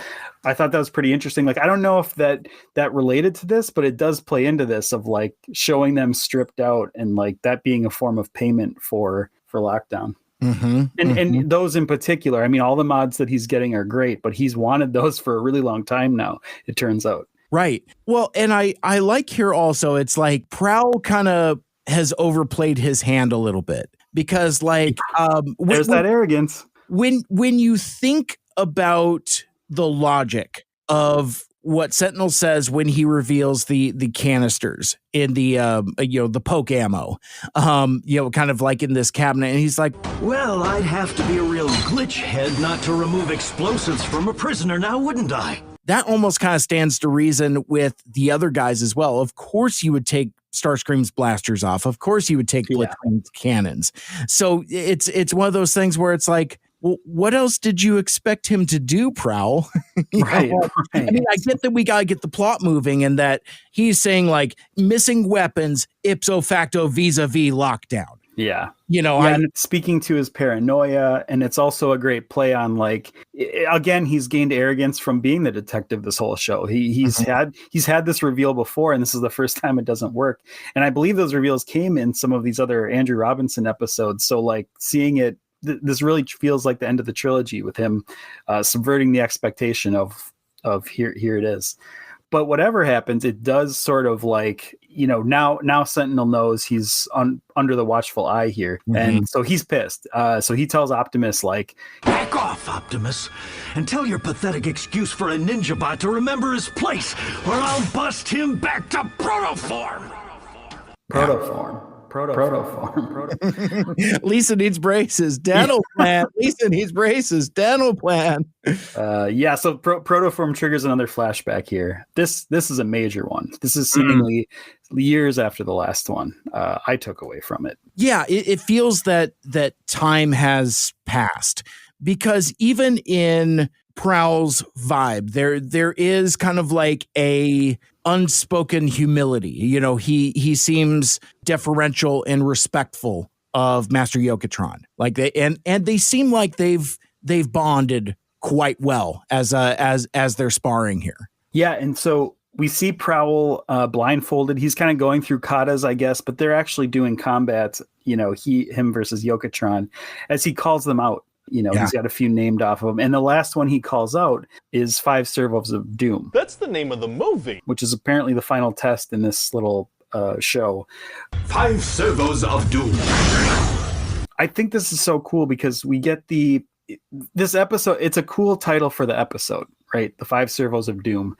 I thought that was pretty interesting. Like, I don't know if that related to this, but it does play into this of like showing them stripped out, and like that being a form of payment for Lockdown. And those in particular, I mean, all the mods that he's getting are great, but he's wanted those for a really long time now, it turns out. Right. Well, and I like here also, it's like Prowl kind of has overplayed his hand a little bit, because like there's that arrogance. When you think about the logic of what Sentinel says when he reveals the canisters in the the poke ammo, kind of like in this cabinet, and he's like, Well, I'd have to be a real glitch head not to remove explosives from a prisoner now, wouldn't I? that almost kind of stands to reason with the other guys as well. Of course you would take Starscream's blasters off. Of course you would take Blitzwing's cannons. So it's one of those things where it's like, well, what else did you expect him to do, Prowl? Right. I mean, I get that we got to get the plot moving and that he's saying like missing weapons ipso facto vis-a-vis lockdown. Yeah. And speaking to his paranoia, and it's also a great play on like, again, he's gained arrogance from being the detective this whole show. He's had this reveal before, and this is the first time it doesn't work. And I believe those reveals came in some of these other Andrew Robinson episodes. So like seeing it, this really feels like the end of the trilogy with him subverting the expectation of here it is. But whatever happens, it does sort of like, now Sentinel knows he's under the watchful eye here. And so he's pissed. So he tells Optimus like, back off, Optimus, and tell your pathetic excuse for a ninja bot to remember his place, or I'll bust him back to protoform. Protoform. Lisa needs braces. Dental plan. Lisa needs braces. Dental plan. So protoform triggers another flashback here. This is a major one. This is seemingly years after the last one. I took away from it. Yeah, it feels that time has passed, because even in Prowl's vibe, there is kind of like a unspoken humility. He seems deferential and respectful of Master Yoketron. Like they seem like they've bonded quite well as they're sparring here. Yeah, and so we see Prowl blindfolded. He's kind of going through katas, I guess, but they're actually doing combat. Him versus Yoketron, as he calls them out. He's got a few named off of them. And the last one he calls out is 5 Servos of Doom. That's the name of the movie. Which is apparently the final test in this little show. 5 Servos of Doom. I think this is so cool because we get this episode. It's a cool title for the episode, right? The 5 Servos of Doom.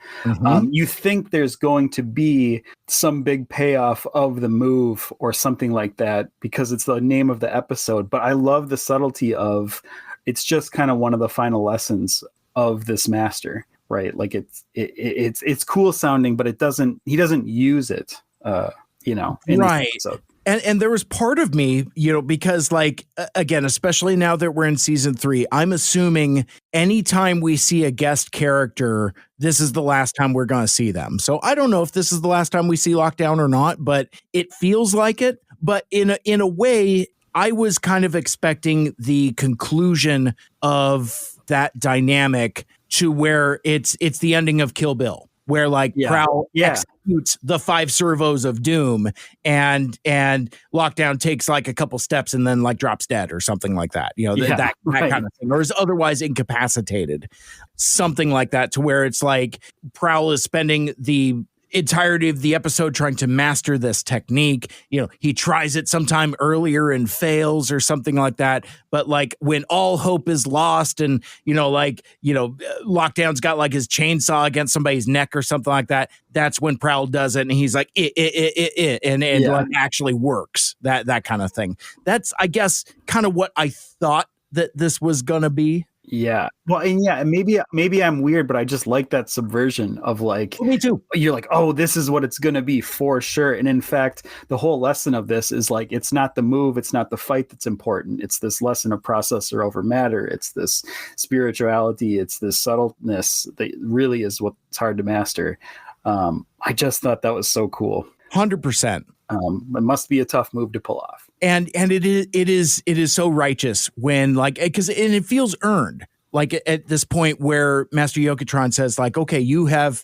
You think there's going to be some big payoff of the move or something like that because it's the name of the episode. But I love the subtlety of it's just kind of one of the final lessons of this master, right? Like it's cool sounding, but he doesn't use it, in right. this episode. And there was part of me, because like, again, especially now that we're in season 3, I'm assuming anytime we see a guest character, this is the last time we're going to see them. So I don't know if this is the last time we see Lockdown or not, but it feels like it. But in a way, I was kind of expecting the conclusion of that dynamic to where it's the ending of Kill Bill, where like Prowl executes the 5 Servos of Doom and Lockdown takes like a couple steps and then like drops dead or something like that. That kind of thing, or is otherwise incapacitated, something like that, to where it's like Prowl is spending the entirety of the episode trying to master this technique. He tries it sometime earlier and fails or something like that. But like when all hope is lost and, Lockdown's got like his chainsaw against somebody's neck or something like that, that's when Prowl does it. And he's like, like actually works, that kind of thing. That's, I guess, kind of what I thought that this was going to be. Yeah. Well, and maybe I'm weird, but I just like that subversion of like, me too. You're like, oh, this is what it's going to be for sure. And in fact, the whole lesson of this is like, it's not the move, it's not the fight that's important. It's this lesson of processor over matter. It's this spirituality. It's this subtleness that really is what's hard to master. I just thought that was so cool. 100%. It must be a tough move to pull off. And it is so righteous when like, because it feels earned. Like at this point where Master Yoketron says like, okay, you have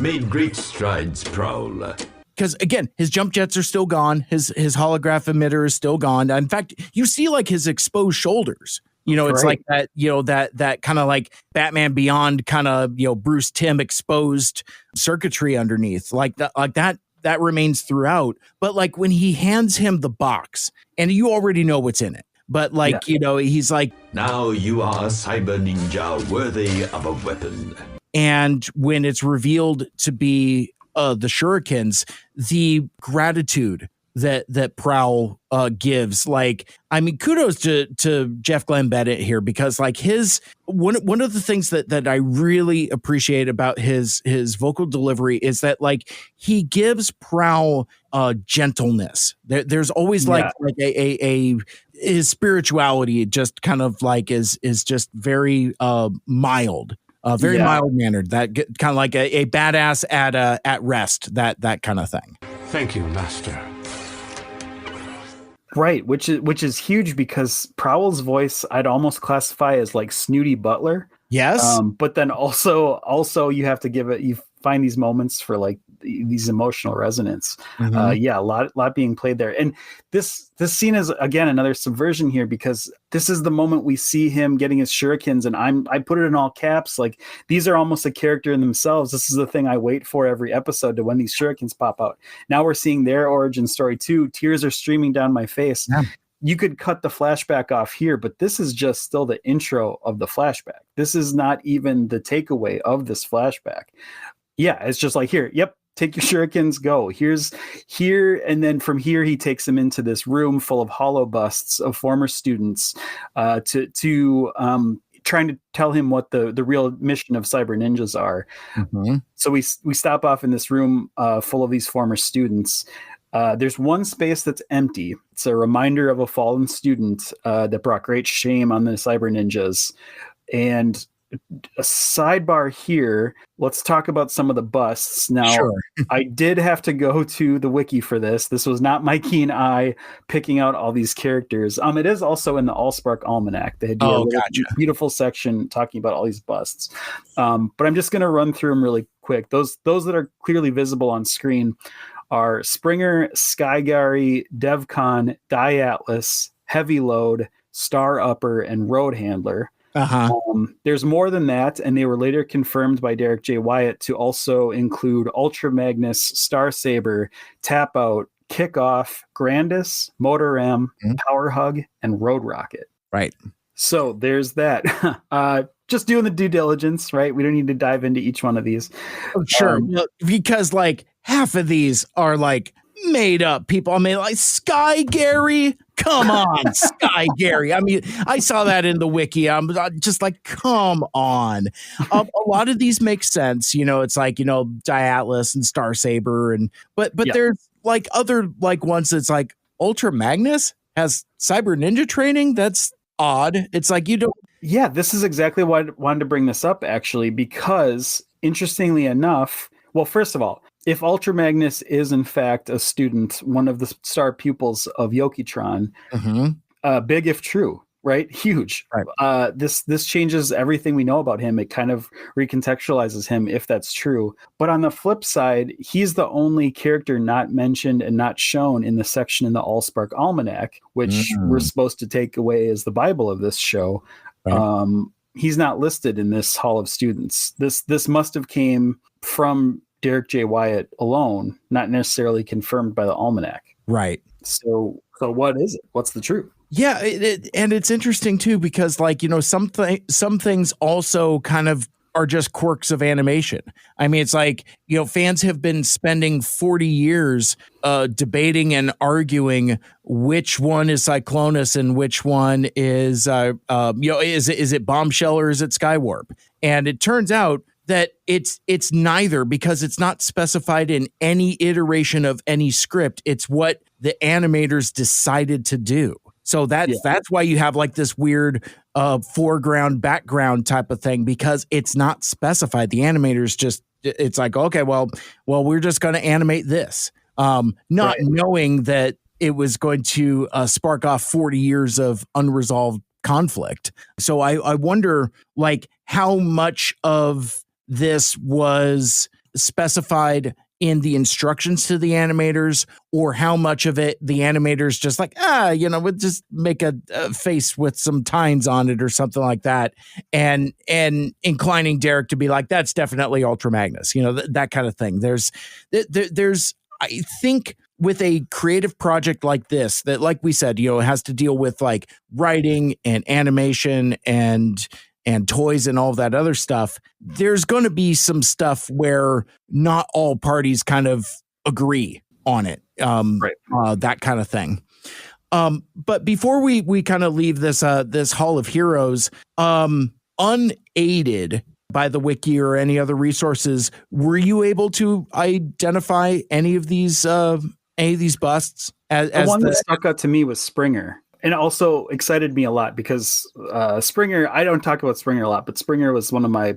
made great strides, Prowl. Because again, his jump jets are still gone. His holograph emitter is still gone. In fact, you see like his exposed shoulders. It's right. Like that, that kind of like Batman Beyond kind of, Bruce Timm exposed circuitry underneath like that remains throughout. But like when he hands him the box and you already know what's in it, but like, he's like, now you are a cyber ninja worthy of a weapon. And when it's revealed to be the shurikens, the gratitude that Prowl gives, like, I mean, kudos to Jeff Glenn Bennett here, because like his one of the things that I really appreciate about his vocal delivery is that like he gives Prowl gentleness. There's always like a his spirituality just kind of like is just very mild. Very mild mannered, that kind of like a badass at rest, that kind of thing. Thank you, Master. Right, which is huge, because Prowl's voice I'd almost classify as like snooty butler. Yes. But then also you have to you find these moments for like these emotional resonance. Mm-hmm. A lot being played there. And this scene is again another subversion here, because this is the moment we see him getting his shurikens, and I put it in all caps, like these are almost a character in themselves. This is the thing I wait for every episode, to when these shurikens pop out. Now we're seeing their origin story too. Tears are streaming down my face. Yeah. You could cut the flashback off here, but this is just still the intro of the flashback. This is not even the takeaway of this flashback. Yeah, it's just like, here, yep, take your shurikens, go. Here, and then from here he takes them into this room full of hollow busts of former students, to trying to tell him what the real mission of cyber ninjas are. Mm-hmm. So we stop off in this room full of these former students. There's one space that's empty. It's a reminder of a fallen student that brought great shame on the cyber ninjas. And a sidebar here, let's talk about some of the busts. Now, sure. I did have to go to the wiki for this. This was not my keen eye picking out all these characters. It is also in the Allspark Almanac. They do a beautiful section talking about all these busts. But I'm just going to run through them really quick. Those that are clearly visible on screen are Springer, Skygary, Devcon, Diatlas, Heavy Load, Star Upper, and Road Handler. There's more than that, and they were later confirmed by Derek J. Wyatt to also include Ultra Magnus, Star Saber, Tap Out, Kickoff, Grandis, Motor M, Power Hug, and Road Rocket. Right. So there's that. Just doing the due diligence, right? We don't need to dive into each one of these. Sure, because like half of these are like made up people. I mean, like Sky Gary. Come on, Sky Gary. I mean, I saw that in the wiki. I'm just like, come on. A lot of these make sense. You know, it's like, you know, Diatlas and Star Saber, but there's like other like ones that's like Ultra Magnus has cyber ninja training. That's odd. It's like you don't. Yeah, this is exactly why I wanted to bring this up, actually, because interestingly enough, well, first of all, if Ultra Magnus is in fact a student, one of the star pupils of Yoketron, big if true, right? Huge. Right. This changes everything we know about him. It kind of recontextualizes him if that's true. But on the flip side, he's the only character not mentioned and not shown in the section in the Allspark Almanac, which we're supposed to take away as the Bible of this show. Right. He's not listed in this Hall of Students. This must have came from Derek J. Wyatt alone, not necessarily confirmed by the Almanac. Right. So what is it? What's the truth? Yeah, and it's interesting too, because like, you know, some things also kind of are just quirks of animation. I mean, it's like, you know, fans have been spending 40 years debating and arguing which one is Cyclonus and which one is, you know, is it Bombshell or is it Skywarp? And it turns out that it's neither, because it's not specified in any iteration of any script. It's what the animators decided to do. So that's why you have like this weird foreground background type of thing, because it's not specified. The animators just, it's like, okay, well, we're just going to animate this, not knowing that it was going to spark off 40 years of unresolved conflict. So I wonder like how much of this was specified in the instructions to the animators, or how much of it the animators just like, you know, we'll just make a face with some tines on it or something like that. And inclining Derek to be like, that's definitely Ultra Magnus, you know, that kind of thing. There's, I think with a creative project like this, that, like we said, you know, it has to deal with like writing and animation and and toys and all of that other stuff, there's going to be some stuff where not all parties kind of agree on it, that kind of thing. But before we kind of leave this Hall of Heroes, unaided by the wiki or any other resources, were you able to identify any of these busts? The one that stuck out to me was Springer, and also excited me a lot because Springer. I don't talk about Springer a lot, but Springer was one of my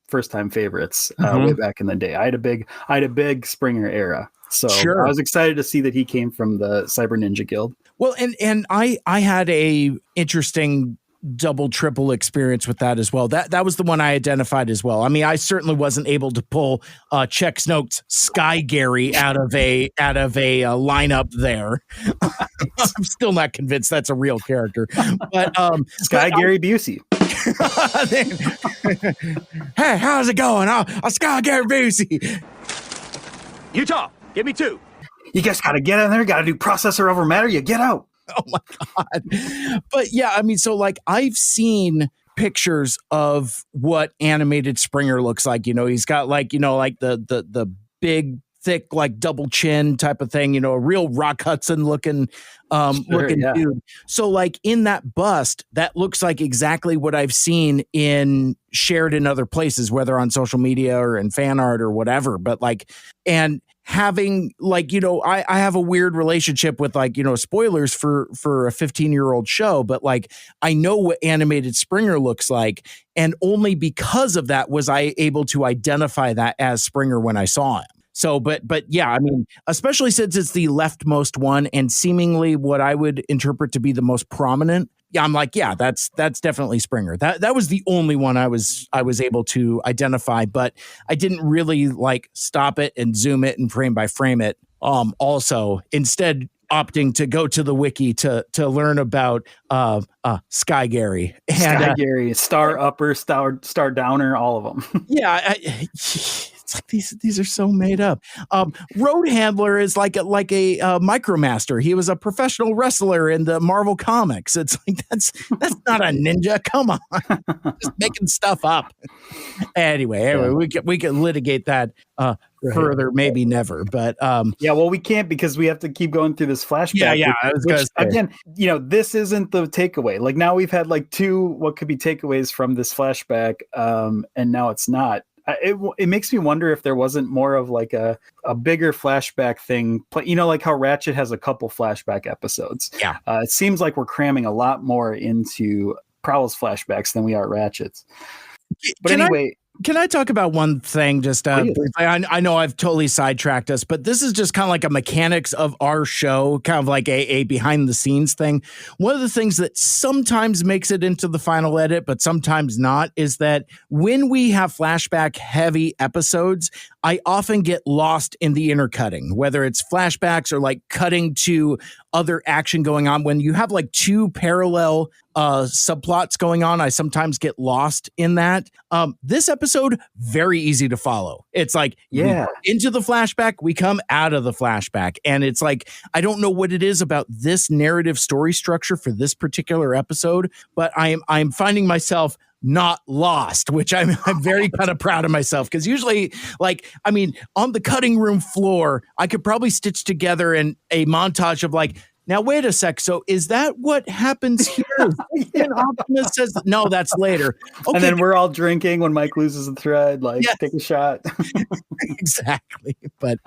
first time favorites way back in the day. I had a big Springer era. So I was excited to see that he came from the Cyber Ninja Guild. Well, and I had a interesting double triple experience with that as well. That was the one I identified as well. I mean, I certainly wasn't able to pull Check Snoke's Sky Gary out of a lineup there. I'm still not convinced that's a real character. But Sky Gary Busey. Hey, how's it going? I'll Sky Gary Busey. Utah. Give me 2. You guys got to get in there. Got to do processor over matter. You get out. Oh my God. But yeah, I mean, so I've seen pictures of what animated Springer looks like. He's got the big, thick, double chin type of thing, a real Rock Hudson looking dude. So in that bust, that looks like exactly what I've seen shared in other places, whether on social media or in fan art or whatever. But and having I have a weird relationship with spoilers for a 15-year-old show, but I know what animated Springer looks like, and only because of that was I able to identify that as Springer when I saw him. So, but yeah, I mean, especially since it's the leftmost one and seemingly what I would interpret to be the most prominent. Yeah, I'm that's definitely Springer. That was the only one I was able to identify, but I didn't really stop it and zoom it and frame by frame it. Also, instead opting to go to the wiki to learn about Sky Gary and Sky Gary, Star Upper, Star Downer, all of them. Yeah. It's these are so made up. Road Handler is like a Micromaster. He was a professional wrestler in the Marvel comics. It's that's not a ninja. Come on, just making stuff up. Anyway, we can litigate that further, maybe never. But well, we can't because we have to keep going through this flashback. Yeah. I was which, again, this isn't the takeaway. Now we've had 2 what could be takeaways from this flashback, and now it's not. It makes me wonder if there wasn't more of a bigger flashback thing, how Ratchet has a couple flashback episodes. Yeah. It seems like we're cramming a lot more into Prowl's flashbacks than we are Ratchet's. But Can I talk about one thing just briefly? I know I've totally sidetracked us, but this is just kind of like a mechanics of our show, kind of like a behind the scenes thing. One of the things that sometimes makes it into the final edit, but sometimes not, is that when we have flashback heavy episodes, I often get lost in the intercutting, whether it's flashbacks or cutting to other action going on. When you have 2 parallel subplots going on, I sometimes get lost in that. This episode, very easy to follow. It's we go into the flashback, we come out of the flashback. And it's I don't know what it is about this narrative story structure for this particular episode, but I'm finding myself not lost, which I'm very kind of proud of myself, because usually on the cutting room floor, I could probably stitch together a montage of now, wait a sec. So is that what happens here? And Optimus says, no, that's later. Okay. And then we're all drinking when Mike loses a thread, take a shot. Exactly. But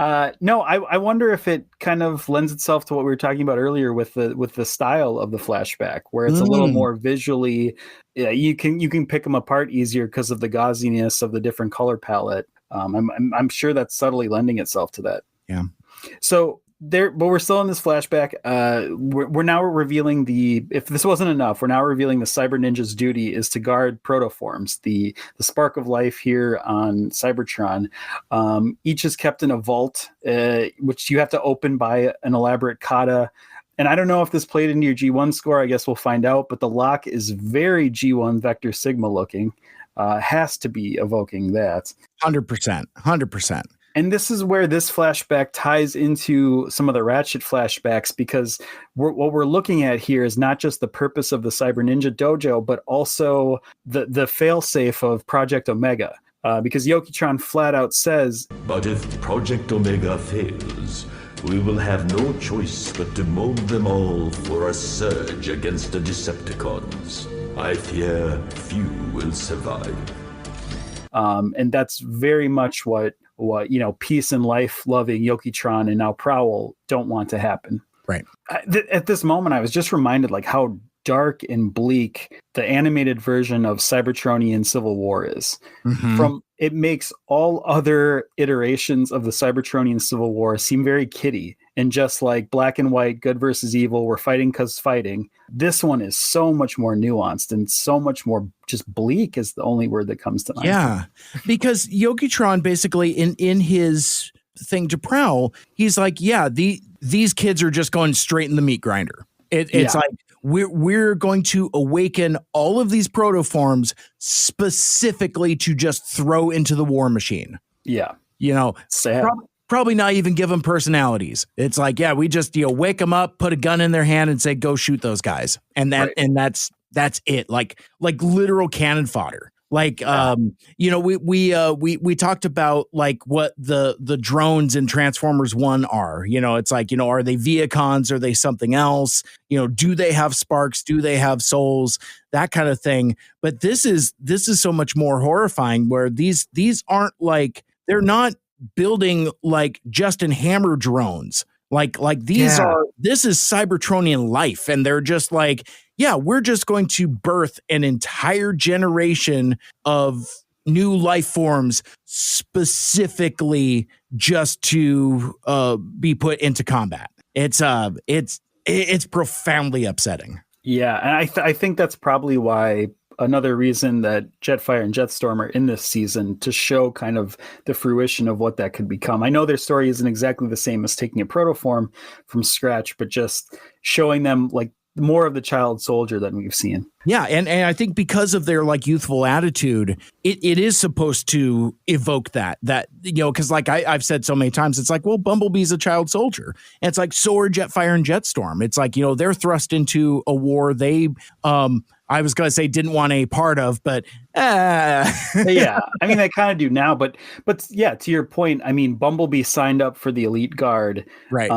no, I wonder if it kind of lends itself to what we were talking about earlier with the style of the flashback, where it's a little more visually, you can pick them apart easier because of the gauziness of the different color palette. I'm sure that's subtly lending itself to that. Yeah. So, but we're still in this flashback. We're now revealing if this wasn't enough, we're now revealing the Cyber Ninja's duty is to guard protoforms, the spark of life here on Cybertron. Each is kept in a vault, which you have to open by an elaborate kata. And I don't know if this played into your G1 score. I guess we'll find out. But the lock is very G1 Vector Sigma looking. Has to be evoking that. 100%. And this is where this flashback ties into some of the Ratchet flashbacks, because what we're looking at here is not just the purpose of the Cyber Ninja Dojo, but also the failsafe of Project Omega. Because Yoketron flat out says, "But if Project Omega fails, we will have no choice but to mold them all for a surge against the Decepticons. I fear few will survive." And that's very much what peace and life loving Yoketron and now Prowl don't want to happen. Right. At this moment, I was just reminded like how dark and bleak the animated version of Cybertronian Civil War is. It makes all other iterations of the Cybertronian Civil War seem very kiddie and just like black and white, good versus evil, we're fighting because fighting. This one is so much more nuanced and so much more just bleak is the only word that comes to mind. Yeah, because Yoketron basically in his thing to Prowl, he's like, yeah, these kids are just going straight in the meat grinder. It's like we're going to awaken all of these protoforms specifically to just throw into the war machine. Yeah. Sad. Probably not even give them personalities. It's like, yeah, we just wake them up, put a gun in their hand and say, go shoot those guys. And that's it. Like literal cannon fodder. Like, we talked about like what the drones in Transformers 1 are, it's like, are they Viacons? Are they something else? Do they have sparks? Do they have souls? That kind of thing. But this is so much more horrifying where these aren't like, they're not building like Justin Hammer drones. Like these this is Cybertronian life. And they're just like, yeah, we're just going to birth an entire generation of new life forms specifically just to be put into combat. It's profoundly upsetting. Yeah, and I think that's probably why another reason that Jetfire and Jetstorm are in this season, to show kind of the fruition of what that could become. I know their story isn't exactly the same as taking a protoform from scratch, but just showing them like more of the child soldier than we've seen. Yeah, and I think because of their like youthful attitude, it is supposed to evoke that because like I've said so many times, it's like, well, Bumblebee's a child soldier. And it's like, so are Jetfire and Jetstorm. It's like, they're thrust into a war they I was going to say didn't want a part of, but yeah, I mean, they kind of do now, but yeah, to your point, I mean, Bumblebee signed up for the elite guard. Right.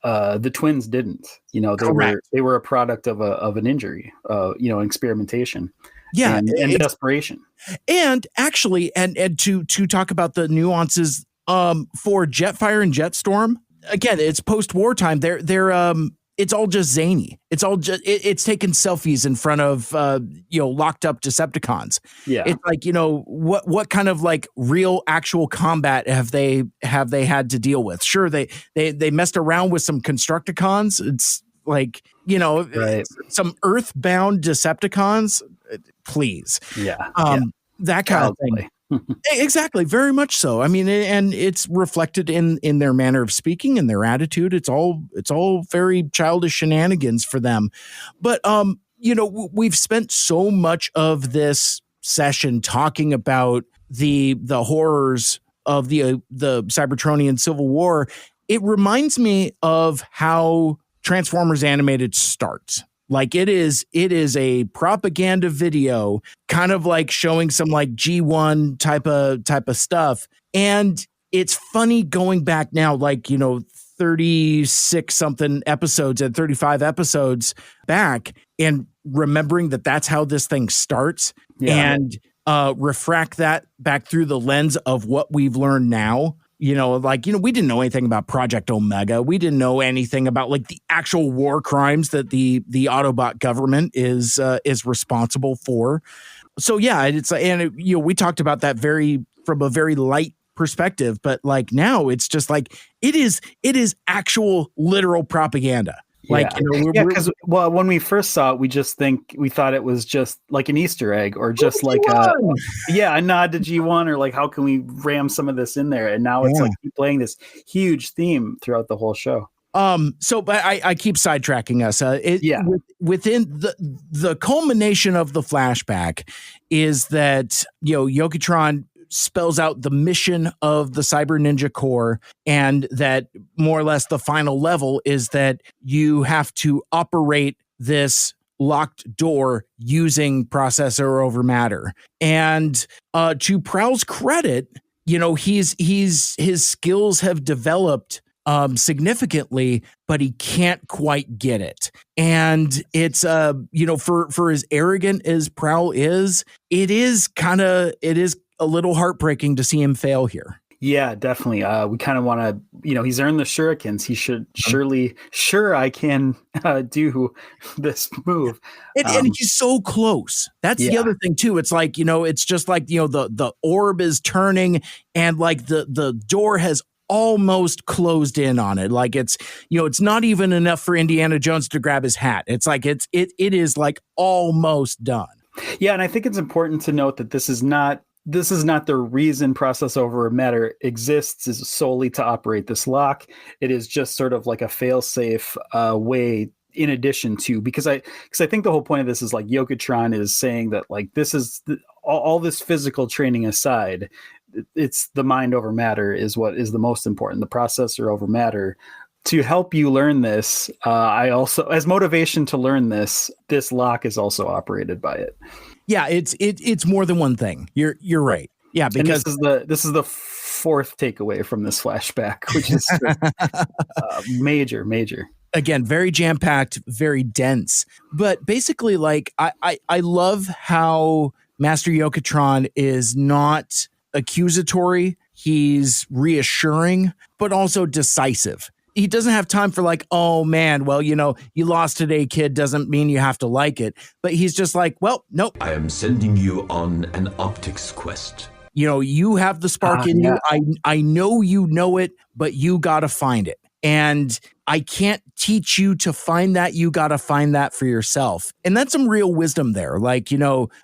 The twins didn't, they were a product of an injury, experimentation. Yeah. And desperation. And actually, and to talk about the nuances, for Jetfire and Jetstorm, again, it's post-war time. They're it's all just zany. It's all just it's taking selfies in front of locked up Decepticons. Yeah, it's like what kind of like real actual combat have they had to deal with? Sure, they messed around with some Constructicons. It's like right. Some Earthbound Decepticons. Please, that kind of thing. Exactly, very much so. I mean, and it's reflected in their manner of speaking and their attitude. It's all very childish shenanigans for them. But we've spent so much of this session talking about the horrors of the Cybertronian Civil War. It reminds me of how Transformers Animated starts. Like it is a propaganda video, kind of like showing some like G1 type of stuff. And it's funny going back now, like, 36 something episodes and 35 episodes back and remembering that that's how this thing starts and refract that back through the lens of what we've learned now. We didn't know anything about Project Omega. We didn't know anything about like the actual war crimes that the Autobot government is responsible for. So yeah, we talked about that from a very light perspective, but like now it's just like it is actual literal propaganda. Like, because when we first saw it, we thought it was just like an Easter egg or just like a nod to G1 or like, how can we ram some of this in there? And now it's like playing this huge theme throughout the whole show. But I keep sidetracking us. Within the culmination of the flashback is that, Yoketron spells out the mission of the Cyber Ninja Corps, and that more or less the final level is that you have to operate this locked door using processor over matter. And to Prowl's credit, his skills have developed significantly, but he can't quite get it. And it's for as arrogant as Prowl is, it is a little heartbreaking to see him fail here. Yeah, definitely. We kind of want to, he's earned the shurikens. He should sure I can do this move. And he's so close. That's the other thing too. It's like, it's just like, the orb is turning and like the door has almost closed in on it. Like it's not even enough for Indiana Jones to grab his hat. It's like it is like almost done. Yeah, and I think it's important to note that this is not the reason process over matter exists, is solely to operate this lock. It is just sort of like a fail-safe way in addition to, because I think the whole point of this is like Yoketron is saying that like this is all this physical training aside, it's the mind over matter is what is the most important, the processor over matter. To help you learn this, I also, as motivation to learn this lock is also operated by it. Yeah, it's more than one thing. You're right. Yeah, because this is the fourth takeaway from this flashback, which is major. Again, very jam-packed, very dense. But basically, like I love how Master Yoketron is not accusatory. He's reassuring, but also decisive. He doesn't have time for like, oh man, well, you lost today, kid, doesn't mean you have to like it. But he's just like, well, nope. I am sending you on an optics quest. You have the spark in you. I know you know it, but you got to find it. And I can't teach you to find that. You got to find that for yourself. And that's some real wisdom there. Like,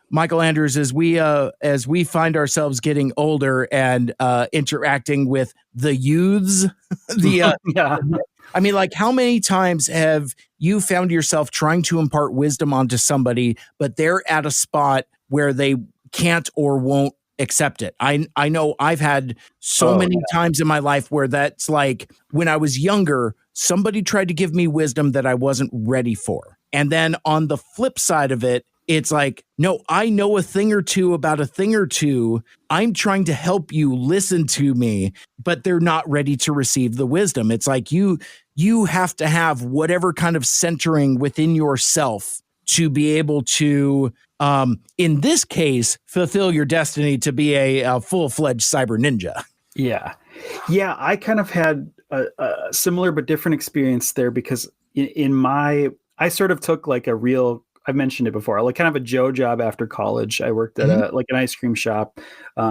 Michael Andrews, as we find ourselves getting older and interacting with the youths, I mean, like, how many times have you found yourself trying to impart wisdom onto somebody, but they're at a spot where they can't or won't accept it? I know I've had so many times in my life where that's like, when I was younger, somebody tried to give me wisdom that I wasn't ready for. And then on the flip side of it, it's like, no, I know a thing or two about a thing or two. I'm trying to help you listen to me, but they're not ready to receive the wisdom. It's like you have to have whatever kind of centering within yourself to be able to, in this case, fulfill your destiny to be a full-fledged cyber ninja. Yeah. I kind of had a similar but different experience there, because I sort of took like I've mentioned it before, like kind of a Joe job after college. I worked at an ice cream shop,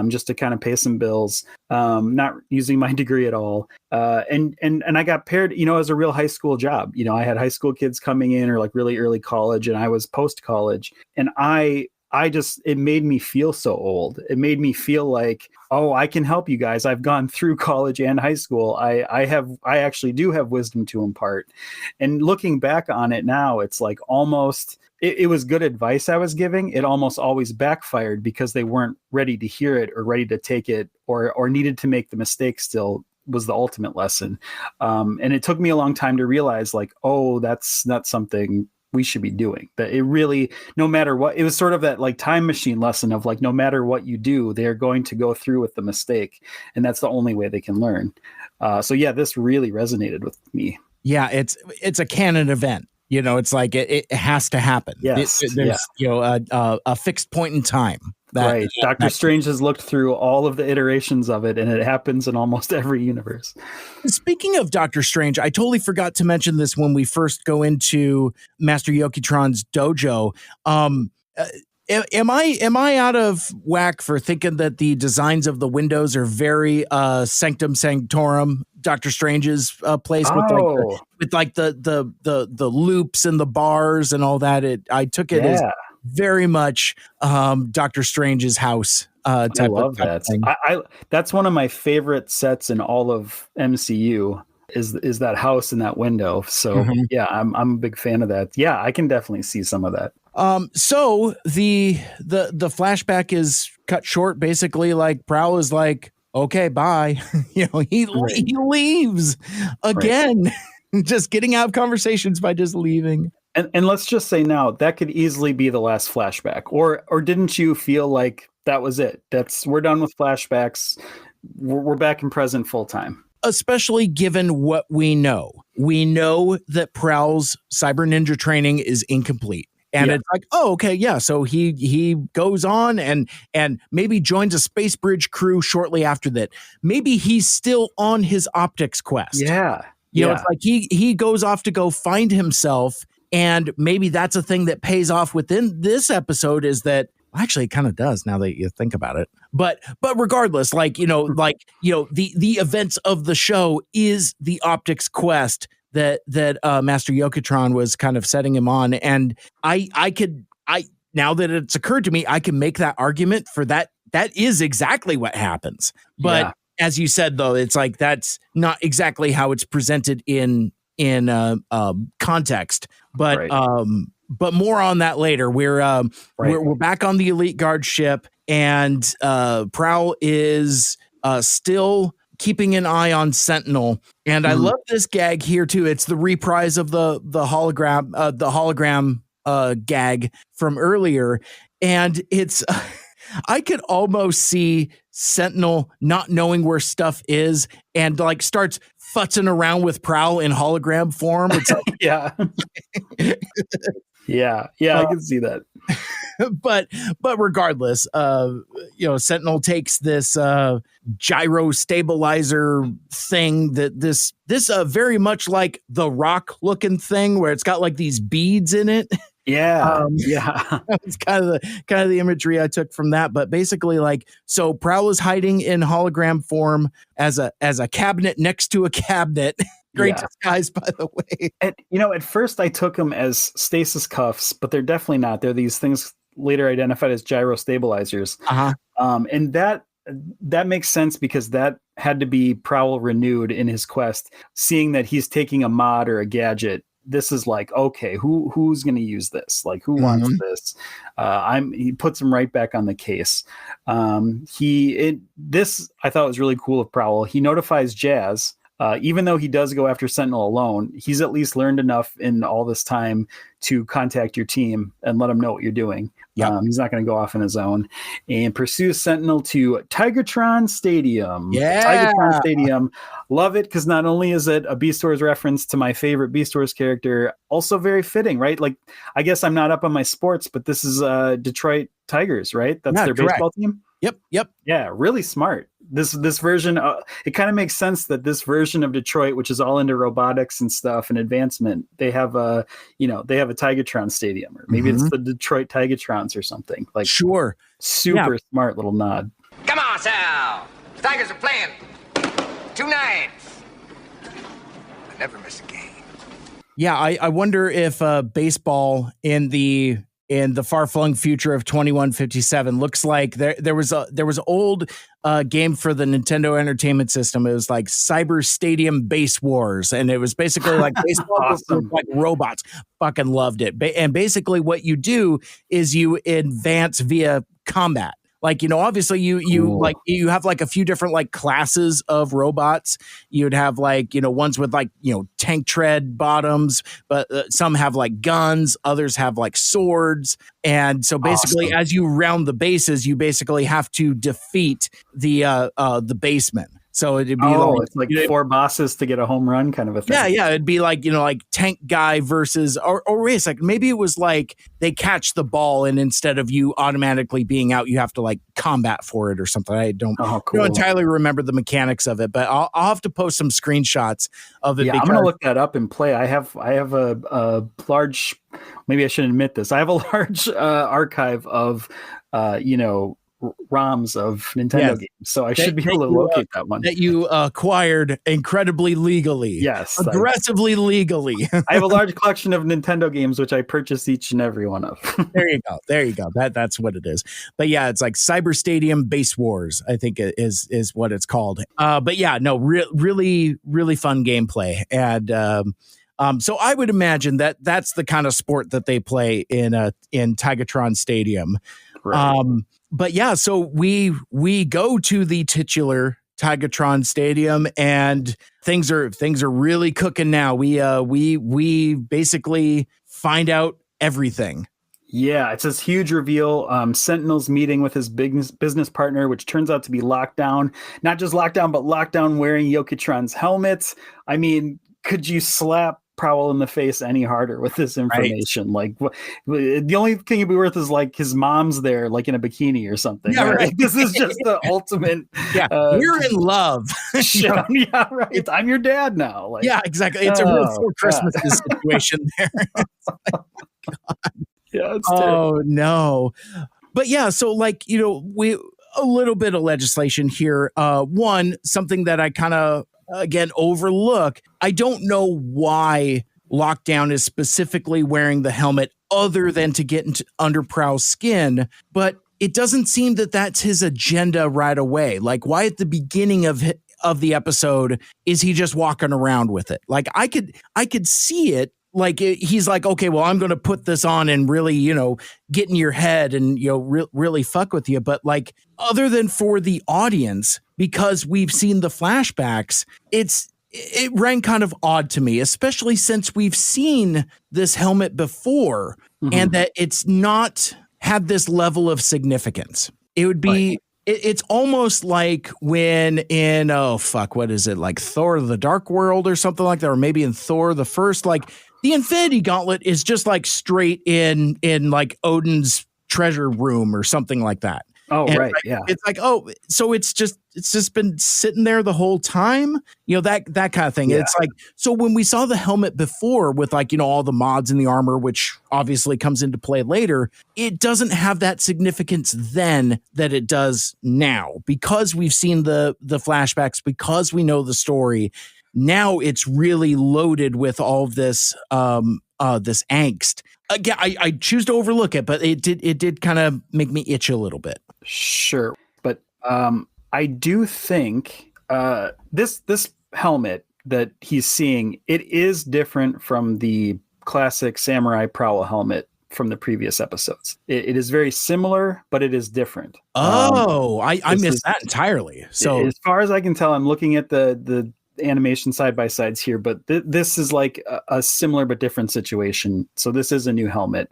just to kind of pay some bills, not using my degree at all. And I got paired, as a real high school job. I had high school kids coming in, or like really early college, and I was post college, and it made me feel so old. It made me feel like, oh, I can help you guys. I've gone through college and high school. I actually do have wisdom to impart. And looking back on it now, it's like almost, it was good advice I was giving. It almost always backfired because they weren't ready to hear it or ready to take it, or needed to make the mistake still, was the ultimate lesson. And it took me a long time to realize like, oh, that's not something we should be doing. That it really, no matter what, it was sort of that like time machine lesson of like, no matter what you do, they're going to go through with the mistake, and that's the only way they can learn. So yeah, this really resonated with me. Yeah, it's a canon event. It's like it has to happen. Yes, there's a fixed point in time. Right. Doctor Strange has looked through all of the iterations of it, and it happens in almost every universe. Speaking of Doctor Strange, I totally forgot to mention this when we first go into Master Yoketron's dojo. Am I out of whack for thinking that the designs of the windows are very Sanctum Sanctorum, Doctor Strange's place, with the loops and the bars and all that? I took it as very much Doctor Strange's house. I love that. That's one of my favorite sets in all of MCU. Is that house and that window. So yeah, I'm a big fan of that. Yeah, I can definitely see some of that. So the flashback is cut short. Basically, like Prowl is like, okay, bye. He leaves again, just getting out of conversations by just leaving. And let's just say now that could easily be the last flashback, or didn't you feel like that was it? We're done with flashbacks. We're back in present full time. Especially given what we know. We know that Prowl's cyber ninja training is incomplete. And it's like, oh, okay, yeah. So he goes on and maybe joins a space bridge crew shortly after that. Maybe he's still on his optics quest. Yeah. It's like he goes off to go find himself. And maybe that's a thing that pays off within this episode, is that actually it kind of does now that you think about it. But regardless, the events of the show is the optics quest that Master Yoketron was kind of setting him on. And I now that it's occurred to me, I can make that argument for that. That is exactly what happens. But as you said, though, it's like that's not exactly how it's presented in context. But more on that later. We're back on the Elite Guard ship, and Prowl is still keeping an eye on Sentinel. And I love this gag here too. It's the reprise of the hologram gag from earlier, and it's I could almost see Sentinel not knowing where stuff is and like starts futzing around with Prowl in hologram form. It's like, yeah, I can see that. But regardless, Sentinel takes this gyro stabilizer thing that this very much like the Rock looking thing where it's got like these beads in it. It's kind of the imagery I took from that. But basically, so Prowl is hiding in hologram form as a cabinet next to a cabinet. Great disguise, by the way. And at first I took them as stasis cuffs, but they're definitely not. They're these things later identified as gyro stabilizers. And that makes sense because that had to be Prowl renewed in his quest, seeing that he's taking a mod or a gadget. This is like, okay, who's going to use this? Like, who wants this? He puts him right back on the case. This I thought was really cool of Prowl. He notifies Jazz. Even though he does go after Sentinel alone, he's at least learned enough in all this time to contact your team and let them know what you're doing. He's not going to go off on his own, and pursues Sentinel to Tigertron Stadium. Tigertron Stadium. Love it, because not only is it a Beast Wars reference to my favorite Beast Wars character, also very fitting, right? Like, I guess I'm not up on my sports, but this is Detroit Tigers, right? That's their baseball team. Yep. Yeah, really smart. This version, it kind of makes sense that this version of Detroit, which is all into robotics and stuff and advancement, they have a Tigertron Stadium, or maybe it's the Detroit Tigertrons or something. Like, super smart little nod. Come on, Sal. The Tigers are playing 2 nights. I never miss a game. Yeah, I wonder if baseball in the far-flung future of 2157 looks like there was an old game for the Nintendo Entertainment System. It was like Cyber Stadium Base Wars, and it was basically like baseball with like robots. Fucking loved it. And basically what you do is you advance via combat. Like, obviously you have like a few different like classes of robots. You'd have like, ones with like, tank tread bottoms, but some have like guns, others have like swords. And so basically as you round the bases, you basically have to defeat the baseman. So it'd be it's like 4 bosses to get a home run kind of a thing. Yeah. It'd be like, like tank guy versus, or wait a second, maybe it was like they catch the ball and instead of you automatically being out, you have to like combat for it or something. I don't entirely remember the mechanics of it, but I'll have to post some screenshots of it. Yeah, I'm going to look that up and play. I have a large, maybe I shouldn't admit this. I have a large archive of, ROMs of Nintendo games, so I should be able to locate that one that you acquired incredibly legally. Yes, aggressively legally. I have a large collection of Nintendo games which I purchase each and every one of. There you go. That's what it is. But yeah, it's like Cyber Stadium Base Wars, I think is what it's called. But yeah, no, really fun gameplay, and so I would imagine that's the kind of sport that they play in Tigertron Stadium. Right. yeah, so we go to the titular Tigatron Stadium, and things are really cooking now. We basically find out everything. Yeah, it's this huge reveal. Sentinel's meeting with his business partner, which turns out to be Lockdown. Not just Lockdown, but Lockdown wearing Yoketron's helmet. I mean, could you slap Prowl in the face any harder with this information? Right. Like, the only thing it'd be worth is like his mom's there, like in a bikini or something. Yeah, right. This is just the ultimate. Yeah, we're in love. Yeah, right. I'm your dad now. Like, yeah, exactly. It's a real Four Christmases situation there. God. Yeah, it's terrible. Oh no. But yeah, so like, a little bit of legislation here. One, something that I kind of again overlook. I don't know why Lockdown is specifically wearing the helmet other than to get into under Prowl's skin, but it doesn't seem that that's his agenda right away. Like, why at the beginning of the episode is he just walking around with it? Like, I could see it. Like, he's like, okay, well, I'm going to put this on and really, get in your head and, really fuck with you. But like, other than for the audience, because we've seen the flashbacks, it rang kind of odd to me, especially since we've seen this helmet before and that it's not had this level of significance. It would be, it's almost like when in, what is it? Like Thor, the Dark World or something like that, or maybe in Thor, the first, like, the Infinity Gauntlet is just like straight in like Odin's treasure room or something like that. Oh, and right. like, yeah. It's like, so it's just been sitting there the whole time, that kind of thing. Yeah. It's like, so when we saw the helmet before with like, all the mods in the armor, which obviously comes into play later, it doesn't have that significance then that it does now, because we've seen the flashbacks, because we know the story. Now it's really loaded with all of this this angst. Again, I choose to overlook it, but it did kind of make me itch a little bit. Sure, but I do think this helmet that he's seeing, it is different from the classic Samurai Prowl helmet from the previous episodes. It is very similar, but it is different. I missed that entirely. So as far as I can tell, I'm looking at the animation side by sides here, but this is like a similar but different situation. So this is a new helmet,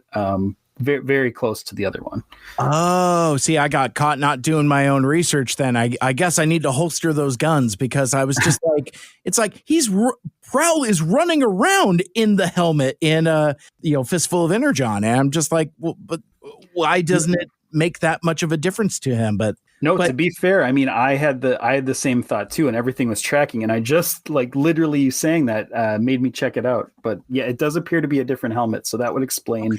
very, very close to the other one. Oh, see, I got caught not doing my own research. Then I guess I need to holster those guns, because I was just like, it's like Prowl is running around in the helmet in a Fistful of Energon, and I'm just like, well, but why doesn't it make that much of a difference to him? But to be fair, I mean, I had the same thought too, and everything was tracking, and I just like literally saying that made me check it out. But yeah, it does appear to be a different helmet, so that would explain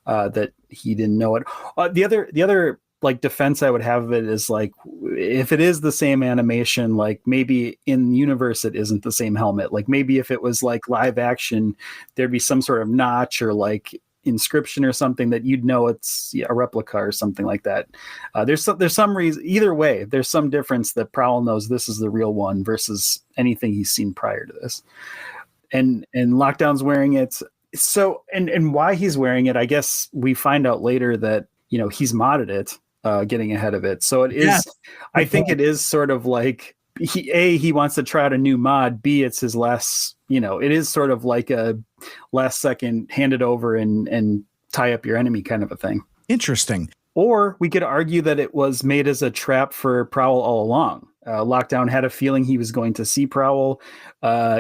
that he didn't know it. The other like defense I would have of it is like, if it is the same animation, like maybe in universe it isn't the same helmet. Like maybe if it was like live action, there'd be some sort of notch or like inscription or something that you'd know it's a replica or something like that. There's some reason, either way, there's some difference that Prowl knows this is the real one versus anything he's seen prior to this. And Lockdown's wearing it. So, and why he's wearing it, I guess we find out later that, he's modded it, getting ahead of it. So it is, yes. I think it is sort of like, he wants to try out a new mod, B, it's his last, it is sort of like a last second hand it over and tie up your enemy kind of a thing. Interesting. Or we could argue that it was made as a trap for Prowl all along. Lockdown had a feeling he was going to see Prowl.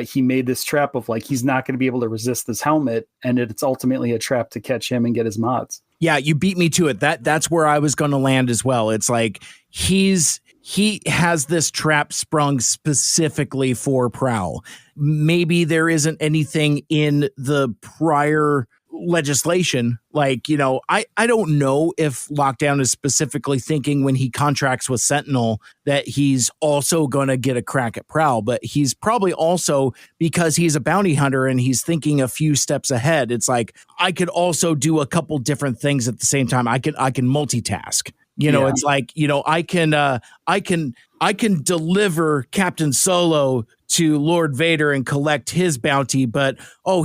He made this trap of like, he's not going to be able to resist this helmet, and it's ultimately a trap to catch him and get his mods. Yeah, you beat me to it. That's where I was going to land as well. It's like he has this trap sprung specifically for Prowl. Maybe there isn't anything in the prior legislation. Like, I don't know if Lockdown is specifically thinking when he contracts with Sentinel that he's also going to get a crack at Prowl, but he's probably also, because he's a bounty hunter and he's thinking a few steps ahead. It's like, I could also do a couple different things at the same time. I can multitask. It's like, I can deliver Captain Solo to Lord Vader and collect his bounty, but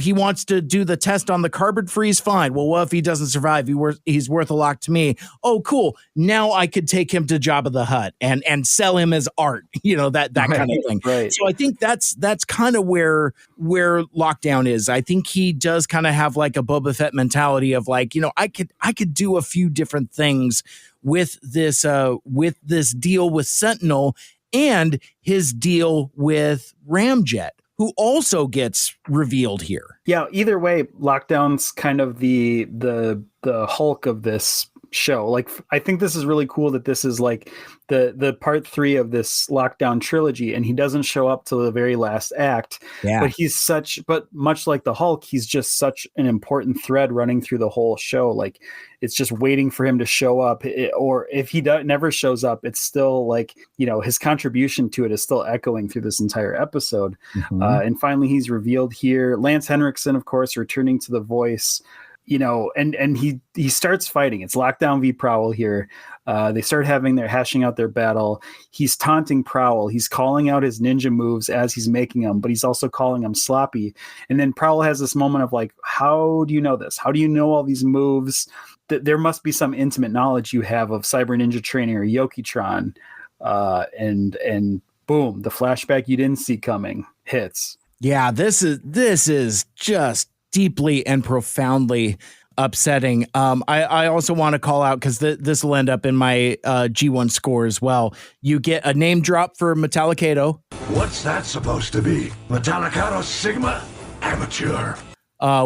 he wants to do the test on the carbon freeze. Fine. Well, what if he doesn't survive? He's worth a lot to me. Oh, cool. Now I could take him to Jabba the Hutt and sell him as art. That kind of thing. Right. So I think that's kind of where Lockdown is. I think he does kind of have like a Boba Fett mentality of like, I could do a few different things with this deal with Sentinel and his deal with Ramjet, who also gets revealed here. Yeah, either way, Lockdown's kind of the Hulk of this show. Like, I think this is really cool that this is like the part 3 of this Lockdown trilogy, and he doesn't show up till the very last act. Yeah. But much like the Hulk, he's just such an important thread running through the whole show. Like, it's just waiting for him to show up, or if he never shows up, it's still like, his contribution to it is still echoing through this entire episode. Mm-hmm. And finally, he's revealed here. Lance Henriksen, of course, returning to the voice. And he starts fighting. It's Lockdown v Prowl here. They start hashing out their battle. He's taunting Prowl. He's calling out his ninja moves as he's making them, but he's also calling them sloppy. And then Prowl has this moment of like, how do you know this? How do you know all these moves? There must be some intimate knowledge you have of Cyber Ninja Training or Yoketron. And boom, the flashback you didn't see coming hits. Yeah, this is just deeply and profoundly upsetting. I also want to call out, because this will end up in my G1 score as well. You get a name drop for Metallicato. What's that supposed to be? Metallicato Sigma? Amateur.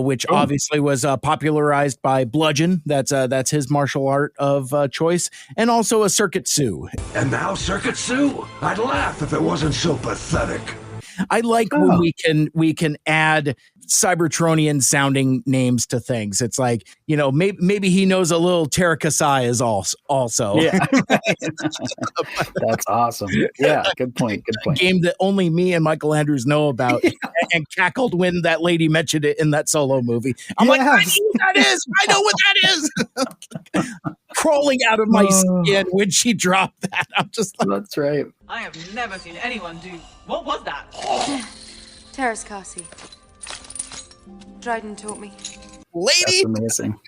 Which obviously was popularized by Bludgeon. That's his martial art of choice, and also a Circuit Sue. And now Circuit Sue? I'd laugh if it wasn't so pathetic. I like when we can add Cybertronian sounding names to things. It's like, maybe he knows a little Terakasai is also. Yeah. That's awesome. Yeah, good point. A game that only me and Michael Andrews know about, and cackled when that lady mentioned it in that Solo movie. I'm like, I know what that is. I know what that is. Crawling out of my skin when she dropped that. I'm just like, that's right. I have never seen anyone do. What was that? Terrace Kasi. Dryden taught me. Lady, that's amazing.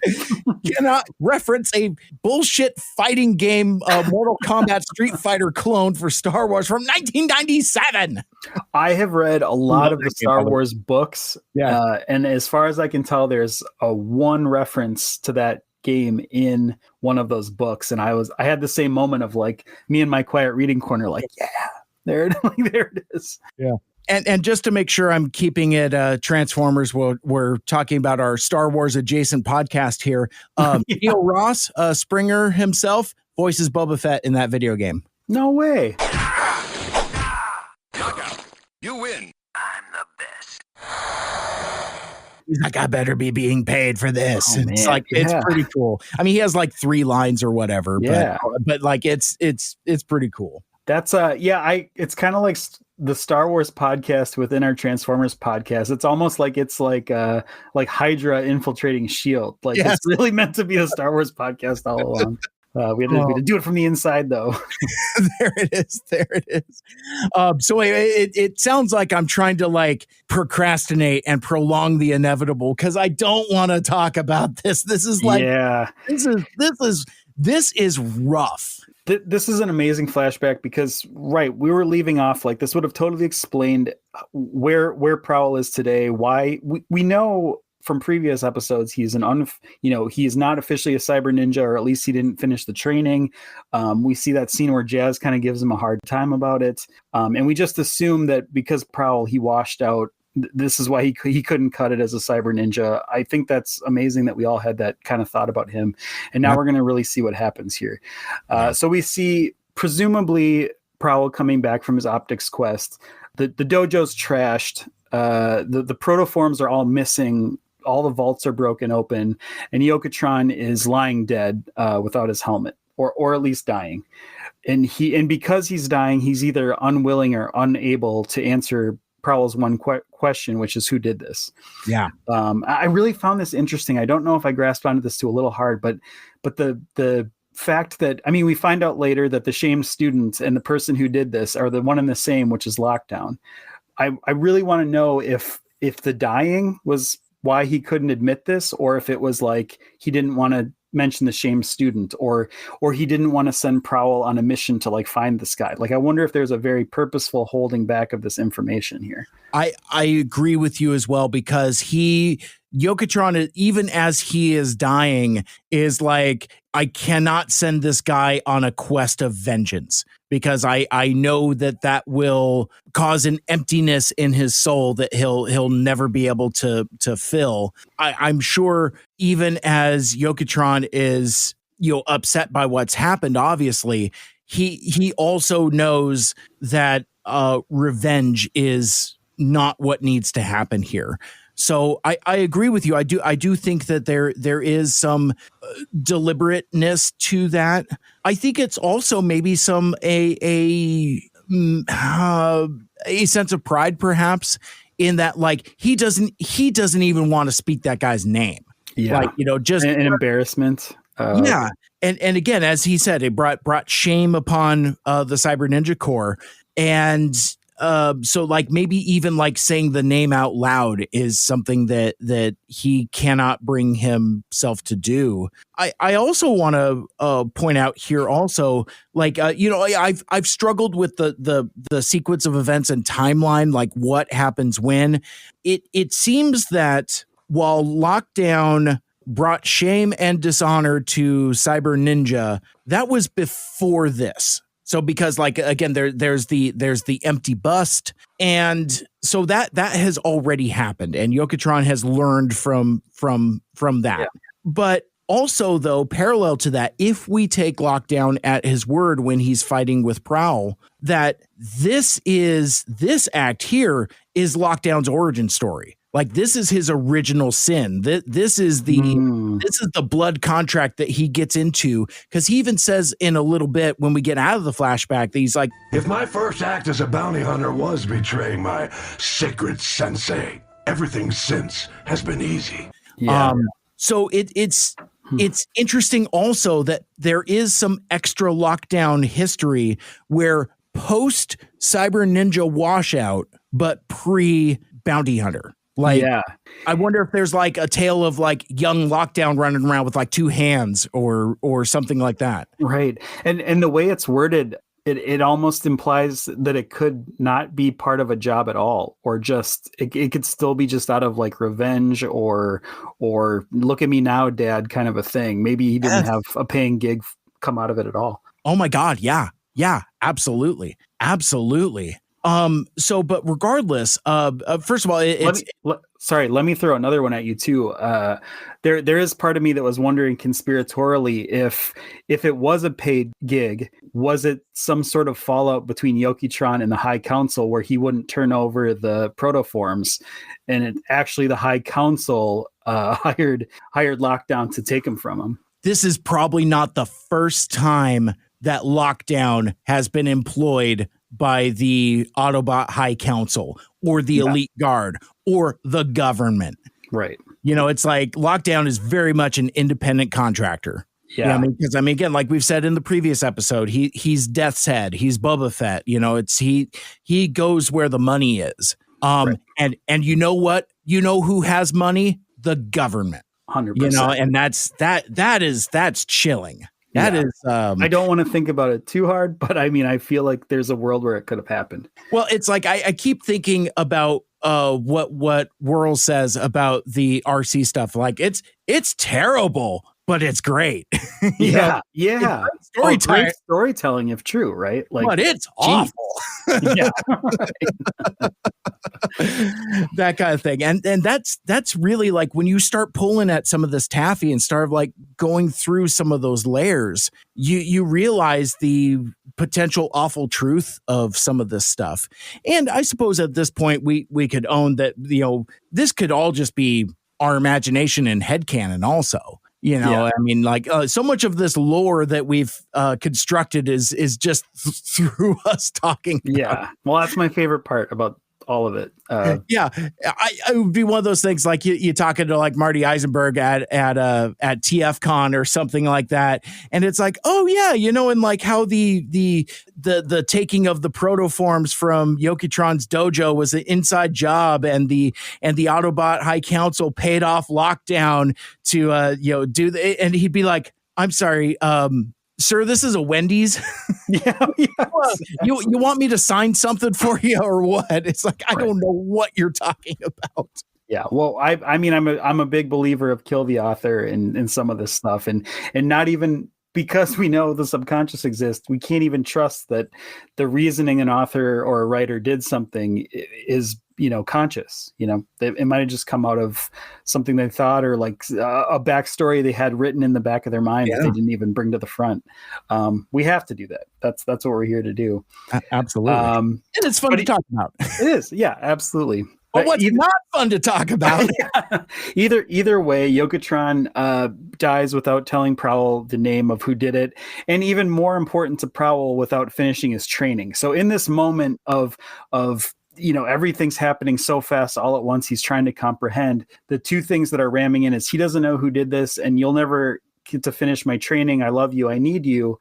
Cannot reference a bullshit fighting game, Mortal Kombat Street Fighter clone for Star Wars from 1997. I have read a lot of the Star Wars books. Yeah. And as far as I can tell, there's a one reference to that game in one of those books. And I had the same moment of like me and my quiet reading corner, like, yeah, there it is. Yeah. And just to make sure I'm keeping it Transformers, we're talking about our Star Wars adjacent podcast here. Neil Ross, Springer himself, voices Boba Fett in that video game. No way. You win. I'm the best. He's like, I better be being paid for this. Oh, it's like, it's pretty cool. I mean, he has like 3 lines or whatever, but like it's pretty cool. That's it's kind of like the Star Wars podcast within our Transformers podcast. It's almost like it's like Hydra infiltrating S.H.I.E.L.D. Like, yes. It's really meant to be a Star Wars podcast all along. We had to do it from the inside, though. There it is. So it sounds like I'm trying to like procrastinate and prolong the inevitable, because I don't want to talk about this. This is like, this is rough. This is an amazing flashback because, right, we were leaving off like this would have totally explained where Prowl is today. Why we know from previous episodes he's he is not officially a cyber ninja, or at least he didn't finish the training. We see that scene where Jazz kind of gives him a hard time about it, and we just assume that because Prowl he washed out. This is why he couldn't cut it as a cyber ninja. I think that's amazing that we all had that kind of thought about him. And now we're going to really see what happens here. So we see presumably Prowl coming back from his optics quest. The dojo's trashed. The protoforms are all missing. All the vaults are broken open. And Yoketron is lying dead without his helmet, or at least dying. And because he's dying, he's either unwilling or unable to answer Prowl's one question, which is who did this. Yeah. I really found this interesting. I don't know if I grasped onto this too a little hard, but the fact that, I mean, we find out later that the shamed student and the person who did this are the one and the same, which is Lockdown. I really want to know if the dying was why he couldn't admit this, or if it was like he didn't want to mention the shamed student, or he didn't want to send Prowl on a mission to like find this guy. Like, I wonder if there's a very purposeful holding back of this information here. I agree with you as well, because Yoketron, even as he is dying, is like, I cannot send this guy on a quest of vengeance, because I know that will cause an emptiness in his soul that he'll never be able to fill. I'm sure even as Yoketron is, upset by what's happened, obviously, he also knows that revenge is not what needs to happen here. So I agree with you. I do think that there is some deliberateness to that. I think it's also maybe some a sense of pride, perhaps, in that, like, he doesn't even want to speak that guy's name. Yeah, like, just an embarrassment. Yeah, and again, as he said, it brought shame upon the Cyber Ninja Corps, and so like maybe even like saying the name out loud is something that he cannot bring himself to do. I also want to point out here also, like, I've struggled with the sequence of events and timeline, like what happens when. It seems that while Lockdown brought shame and dishonor to Cyber Ninja, that was before this. So because, like, again, there's the empty bust, and so that has already happened, and Yoketron has learned from that. Yeah. But also, though, parallel to that, if we take Lockdown at his word when he's fighting with Prowl, that this act here is Lockdown's origin story. Like, this is his original sin. This is the blood contract that he gets into, because he even says in a little bit when we get out of the flashback that he's like, if my first act as a bounty hunter was betraying my sacred sensei, everything since has been easy. Yeah. So it's interesting also that there is some extra Lockdown history where post Cyber Ninja washout, but pre bounty hunter. Like, yeah. I wonder if there's like a tale of like young Lockdown running around with like two hands or something like that. Right. And the way it's worded, it almost implies that it could not be part of a job at all, or just it could still be just out of like revenge or look at me now, Dad, kind of a thing. Maybe he didn't have a paying gig come out of it at all. Oh my God. Yeah. Yeah, absolutely. Absolutely. So, but regardless, first of all, let me throw another one at you too. There is part of me that was wondering conspiratorially if it was a paid gig, was it some sort of fallout between Yoketron and the High Council where he wouldn't turn over the protoforms, and it actually the High Council hired Lockdown to take him from him. This is probably not the first time that Lockdown has been employed by the Autobot High Council or the Elite Guard or the government. Right. It's like Lockdown is very much an independent contractor. Yeah. Because again, like we've said in the previous episode, he's Death's Head. He's Boba Fett. He goes where the money is. Right. And you know what? You know who has money? The government. 100%. And that's chilling. That is. I don't want to think about it too hard, but I mean, I feel like there's a world where it could have happened. Well, it's like I keep thinking about what Whirl says about the RC stuff. Like it's terrible, but it's great. Yeah. Great storytelling, if true, right? Like, but it's awful. Yeah. That kind of thing. And that's really like when you start pulling at some of this taffy and start like going through some of those layers, you realize the potential awful truth of some of this stuff. And I suppose at this point we could own that, this could all just be our imagination and headcanon also. I mean, like so much of this lore that we've constructed is just through us talking. Yeah. Well, that's my favorite part about all of it. Yeah, it would be one of those things like you talking to like Marty Isenberg at TFCon or something like that, and it's like, oh yeah, and like how the taking of the protoforms from Yoketron's dojo was an inside job, and the Autobot High Council paid off Lockdown to do and he'd be like, I'm sorry, sir, this is a Wendy's. Yeah. You want me to sign something for you or what? It's like, I don't know what you're talking about. Yeah. Well, I mean, I'm a big believer of kill the author in some of this stuff, and not even because we know the subconscious exists, we can't even trust that the reasoning an author or a writer did something is, conscious. It might have just come out of something they thought, or like a backstory they had written in the back of their mind that they didn't even bring to the front. We have to do that. That's what we're here to do. Absolutely. And it's fun to talk about. It is. Yeah, absolutely. But what's not fun to talk about? Either way, Yoketron dies without telling Prowl the name of who did it, and even more important to Prowl, without finishing his training. So in this moment of everything's happening so fast all at once, he's trying to comprehend. The two things that are ramming in is he doesn't know who did this, and you'll never get to finish my training. I love you. I need you.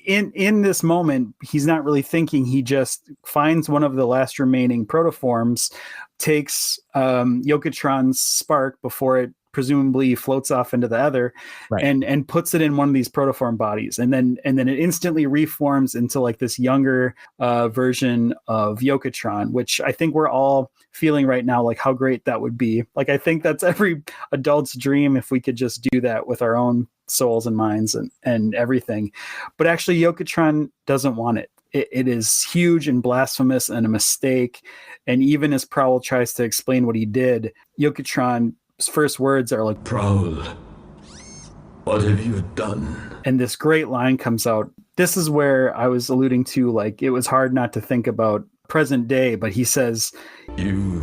In this moment, he's not really thinking. He just finds one of the last remaining protoforms, takes Yoketron's spark before it presumably floats off into the other, and puts it in one of these protoform bodies, and then it instantly reforms into like this younger version of Yoketron, which I think we're all feeling right now, like how great that would be. Like I think that's every adult's dream, if we could just do that with our own souls and minds and everything. But actually Yoketron doesn't want it. It is huge and blasphemous and a mistake. And even as Prowl tries to explain what he did, Yoketron's first words are like, Prowl, what have you done? And this great line comes out. This is where I was alluding to, like, it was hard not to think about present day, but he says, you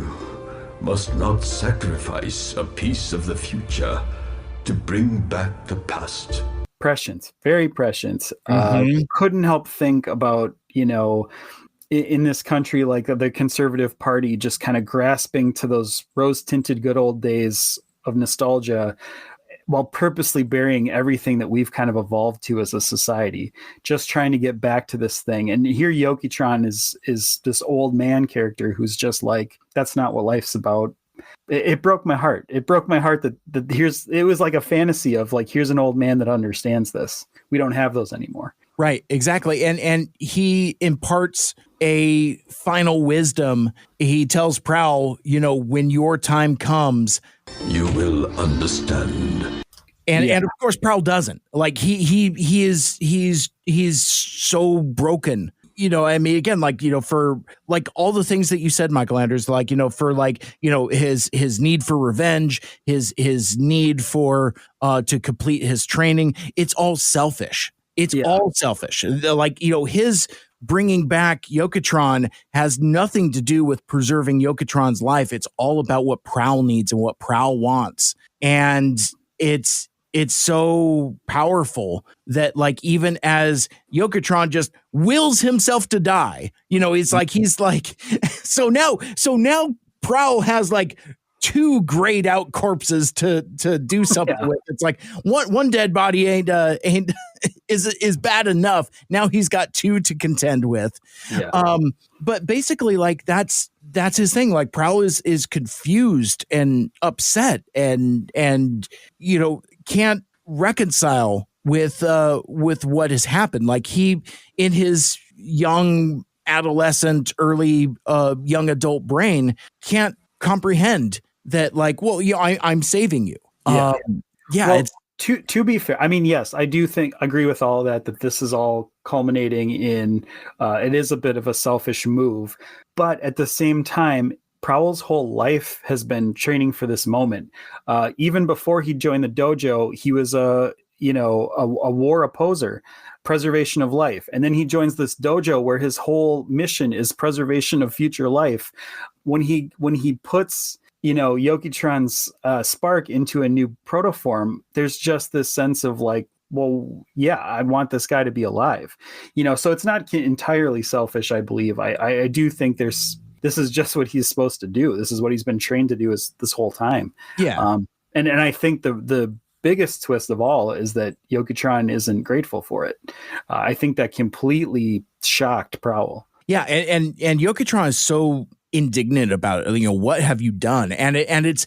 must not sacrifice a piece of the future to bring back the past. Prescient, very prescient. Couldn't help think about, in this country, like the Conservative Party just kind of grasping to those rose-tinted good old days of nostalgia, while purposely burying everything that we've kind of evolved to as a society, just trying to get back to this thing. And here Yoketron is this old man character who's just like, that's not what life's about. It broke my heart. It broke my heart that it was like a fantasy of like, here's an old man that understands this. We don't have those anymore. Right, exactly. And he imparts a final wisdom. He tells Prowl, when your time comes, you will understand. And of course Prowl doesn't. Like he's so broken. I mean, again, like, for like all the things that you said, Michael Anders, like, for like, his need for revenge, his need for to complete his training, it's all selfish. It's all selfish. Like, his bringing back Yoketron has nothing to do with preserving Yoketron's life. It's all about what Prowl needs and what Prowl wants. And it's so powerful that, like, even as Yoketron just wills himself to die, he's like, so now Prowl has like two grayed out corpses to do something with. It's like one dead body ain't is bad enough. Now he's got two to contend with. But basically, like, that's his thing. Like, Prowl is confused and upset and can't reconcile with what has happened. Like, he, in his young adolescent, early young adult brain, can't comprehend that, like, well, I'm saving you. Well, it's to be fair, I mean, yes, I do agree with all that this is all culminating in it is a bit of a selfish move, but at the same time, Prowl's whole life has been training for this moment. Even before he joined the dojo, he was a war opposer, preservation of life. And then he joins this dojo where his whole mission is preservation of future life. When he puts, Yoketron's spark into a new protoform, there's just this sense of like, well, yeah, I want this guy to be alive, so it's not entirely selfish. I believe I do think this this is just what he's supposed to do. This is what he's been trained to do this whole time. Yeah. And I think the biggest twist of all is that Yoketron isn't grateful for it. I think that completely shocked Prowl. Yeah, and Yoketron is so indignant about it. You know, what have you done? And it's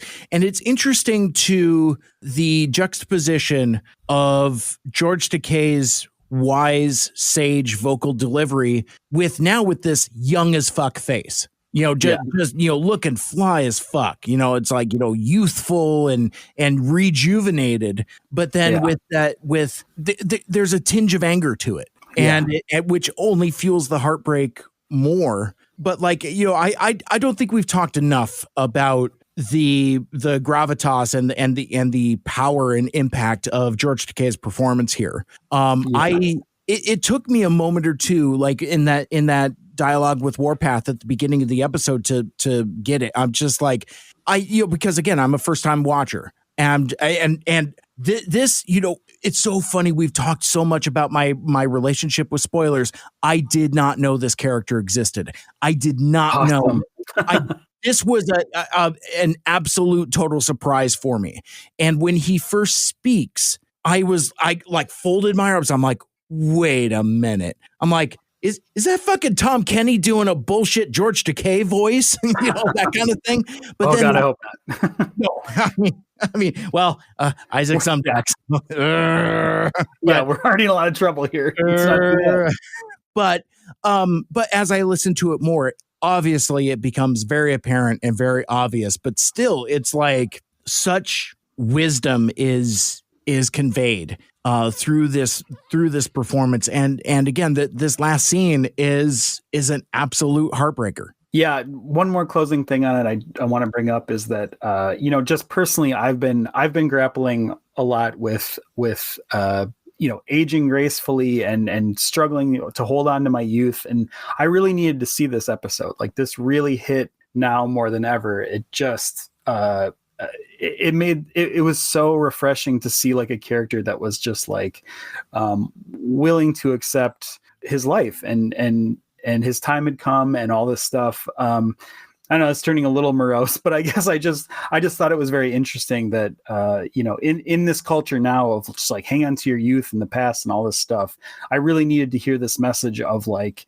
interesting to the juxtaposition of George Takei's wise, sage vocal delivery with this young as fuck face. You know, just looking fly as fuck. You know, it's like, youthful and rejuvenated. But then there's a tinge of anger to it, and which only fuels the heartbreak more. But like, I don't think we've talked enough about the gravitas and the power and impact of George Takei's performance here. It took me a moment or two, like in that dialogue with Warpath at the beginning of the episode to get it. I'm just like, because again, I'm a first time watcher, and this, it's so funny. We've talked so much about my relationship with spoilers. I did not know this character existed. I did not know. This was an absolute total surprise for me. And when he first speaks, I like folded my arms. I'm like, wait a minute. I'm like, is that fucking Tom Kenny doing a bullshit George Takei voice? That kind of thing. But then, God, I hope not. No, I mean, well, Isaac Sumdax. Yeah, we're already in a lot of trouble here. But as I listen to it more, obviously it becomes very apparent and very obvious. But still, it's like such wisdom is conveyed through this performance, and again, this last scene is an absolute heartbreaker. Yeah, one more closing thing on it I want to bring up is that just personally, I've been grappling a lot with aging gracefully and struggling to hold on to my youth, and I really needed to see this episode. Like, this really hit now more than ever. It just it was so refreshing to see like a character that was just like willing to accept his life and his time had come and all this stuff. I know it's turning a little morose, but I guess I just thought it was very interesting that in this culture now of just like hang on to your youth and the past and all this stuff, I really needed to hear this message of like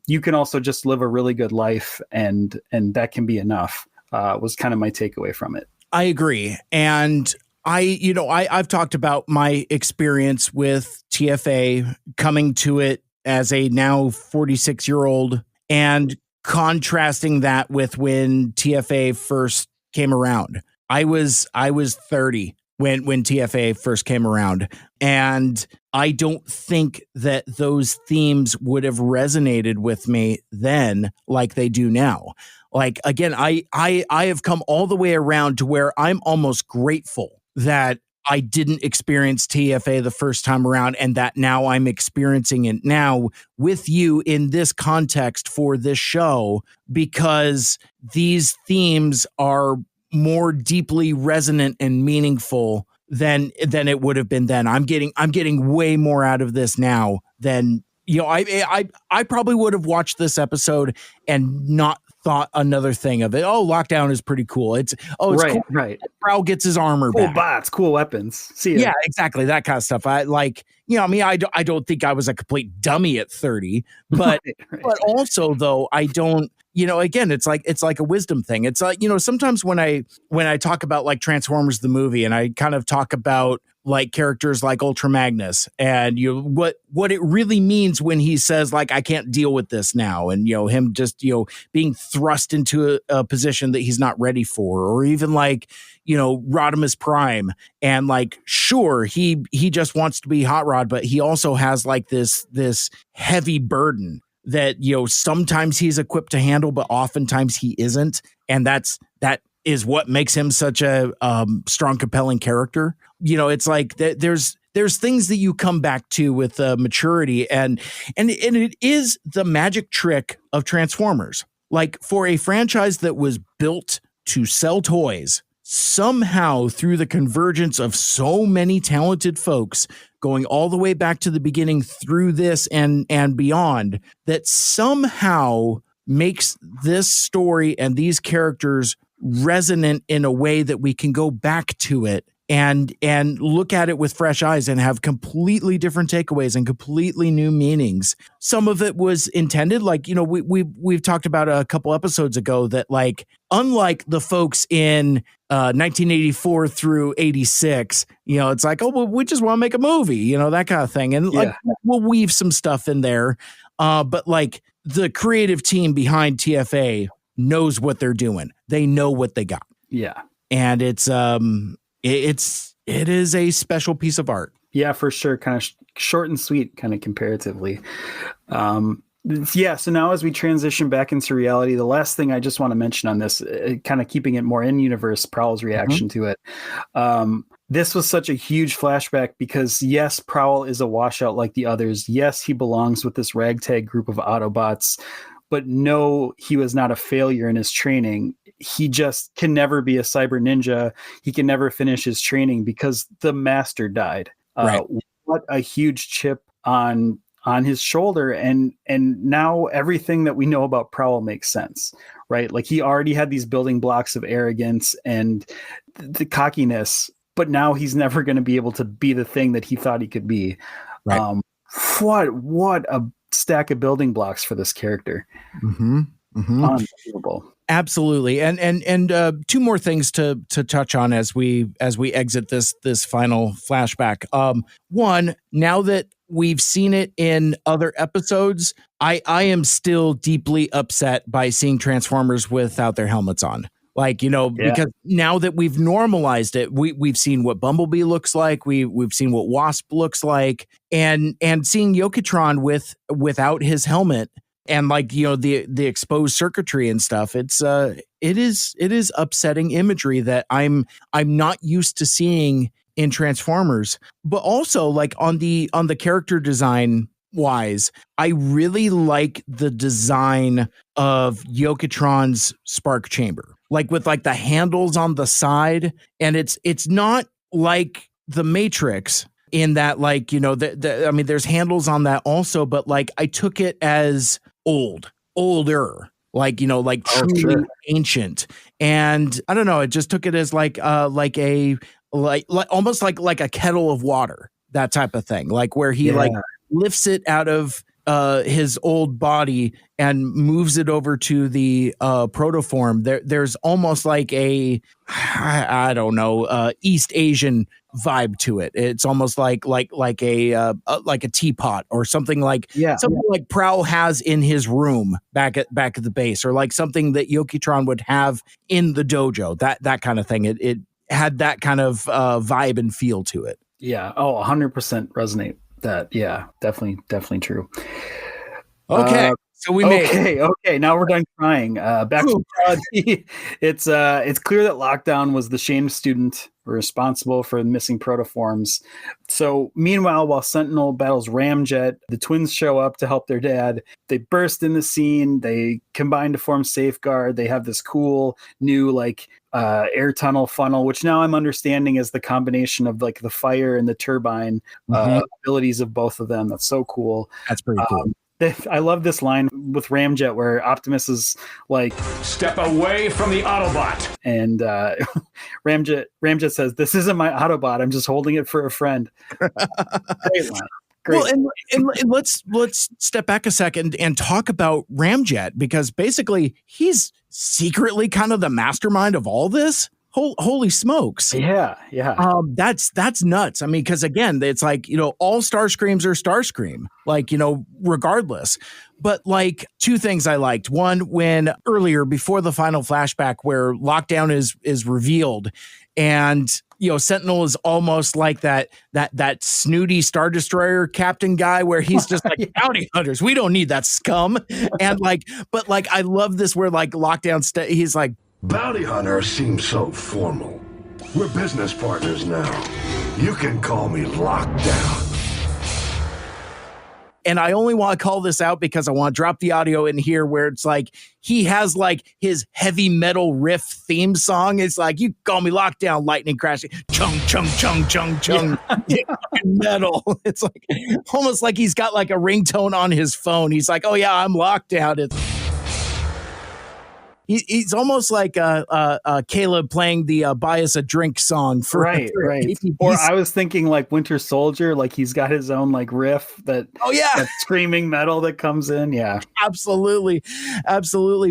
you can also just live a really good life and that can be enough. Was kind of my takeaway from it. I agree. And I've talked about my experience with TFA, coming to it as a now 46-year-old and contrasting that with when TFA first came around. I was 30 when TFA first came around, and I don't think that those themes would have resonated with me then like they do now. Like, again, I have come all the way around to where I'm almost grateful that I didn't experience TFA the first time around, and that now I'm experiencing it now with you in this context for this show, because these themes are more deeply resonant and meaningful than it would have been then. I'm getting way more out of this now than, I probably would have watched this episode and not thought another thing of it. Oh, Lockdown is pretty cool. It's right, cool. Right. Prowl gets his armor cool back. Bots, cool weapons. See ya. Yeah, exactly. That kind of stuff. I like, I don't think I was a complete dummy at 30, but right. But also though, I don't, again, it's like a wisdom thing. It's like, sometimes when I talk about like Transformers the movie, and I kind of talk about like characters like Ultra Magnus and what it really means when he says like, I can't deal with this now, and him just being thrust into a position that he's not ready for, or even like Rodimus Prime, and like sure he just wants to be Hot Rod, but he also has like this heavy burden that sometimes he's equipped to handle, but oftentimes he isn't, and that is what makes him such a strong, compelling character. It's like there's things that you come back to with maturity, and it is the magic trick of Transformers. Like, for a franchise that was built to sell toys, somehow through the convergence of so many talented folks going all the way back to the beginning through this and beyond, that somehow makes this story and these characters resonant in a way that we can go back to it and look at it with fresh eyes and have completely different takeaways and completely new meanings. Some of it was intended, like, you know, we've talked about a couple episodes ago that, like, unlike the folks in 1984 through 86, you know, it's like, oh, well, we just want to make a movie, you know, that kind of thing. And like, we'll weave some stuff in there. But like the creative team behind TFA knows what they're doing. They know what they got. Yeah. And it is a special piece of art. Yeah, for sure. Kind of short and sweet, kind of comparatively. Yeah. So now as we transition back into reality, the last thing I just want to mention on this, kind of keeping it more in universe, Prowl's reaction to it. This was such a huge flashback because yes, Prowl is a washout like the others. Yes, he belongs with this ragtag group of Autobots, but no, he was not a failure in his training. He just can never be a cyber ninja. He can never finish his training because the master died. Right. What a huge chip on his shoulder. And now everything that we know about Prowl makes sense, right? Like he already had these building blocks of arrogance and the cockiness, but now he's never going to be able to be the thing that he thought he could be. Right. What a stack of building blocks for this character. Unbelievable. Absolutely. And two more things to touch on as we exit this final flashback. One, now that we've seen it in other episodes, I am still deeply upset by seeing Transformers without their helmets on. Like, you know, because now that we've normalized it, we've seen what Bumblebee looks like, we've seen what Wasp looks like, and seeing Yoketron without his helmet and, like, you know, the exposed circuitry and stuff, it is upsetting imagery that I'm not used to seeing in Transformers. But also, like, on the character design wise, I really like the design of Yoketron's spark chamber, like with like the handles on the side, and it's not like the Matrix in that, like, you know, I mean, there's handles on that also, but like I took it as older, like, you know, like truly ancient, and I don't know, it just took it as like almost like a kettle of water, that type of thing, like where he like lifts it out of his old body and moves it over to the protoform. There's almost like I don't know, East Asian vibe to it. It's almost like a teapot or something like something like Prowl has in his room back at the base, or like something that Yoketron would have in the dojo. That kind of thing. It had that kind of vibe and feel to it. Yeah. Oh, 100% resonate. That definitely true. Okay, so we made okay. Now we're done crying. Back to reality. It's clear that Lockdown was the shamed student responsible for the missing protoforms. So meanwhile, while Sentinel battles Ramjet, the twins show up to help their dad. They burst in the scene. They combine to form Safeguard. They have this cool new like air tunnel funnel, which now I'm understanding is the combination of like the fire and the turbine abilities of both of them. That's so cool. That's pretty cool. I love this line with Ramjet where Optimus is like, "Step away from the Autobot," and Ramjet says, "This isn't my Autobot. I'm just holding it for a friend." Great line. Great. Well, and let's step back a second and talk about Ramjet, because basically he's secretly kind of the mastermind of all this. Holy smokes. Yeah. That's nuts. I mean, because again, it's like, you know, all Starscreams are Starscream, like, you know, regardless. But like two things I liked. One, when earlier before the final flashback where Lockdown is revealed, and, you know, Sentinel is almost like that snooty Star Destroyer captain guy where he's just like, bounty hunters, we don't need that scum. And like, but like, I love this where like Lockdown, he's like, bounty hunter seems so formal. We're business partners now. You can call me Lockdown. And I only want to call this out because I want to drop the audio in here where it's like he has like his heavy metal riff theme song. It's like, you call me Lockdown, lightning crashing, chung chung chung chung chung, metal. It's like almost like he's got like a ringtone on his phone. He's like, oh yeah, I'm Lockdown. He's almost like Caleb playing the "Buy Us a Drink" song for right. Or I was thinking like Winter Soldier, like he's got his own like riff that that screaming metal that comes in. Yeah, absolutely.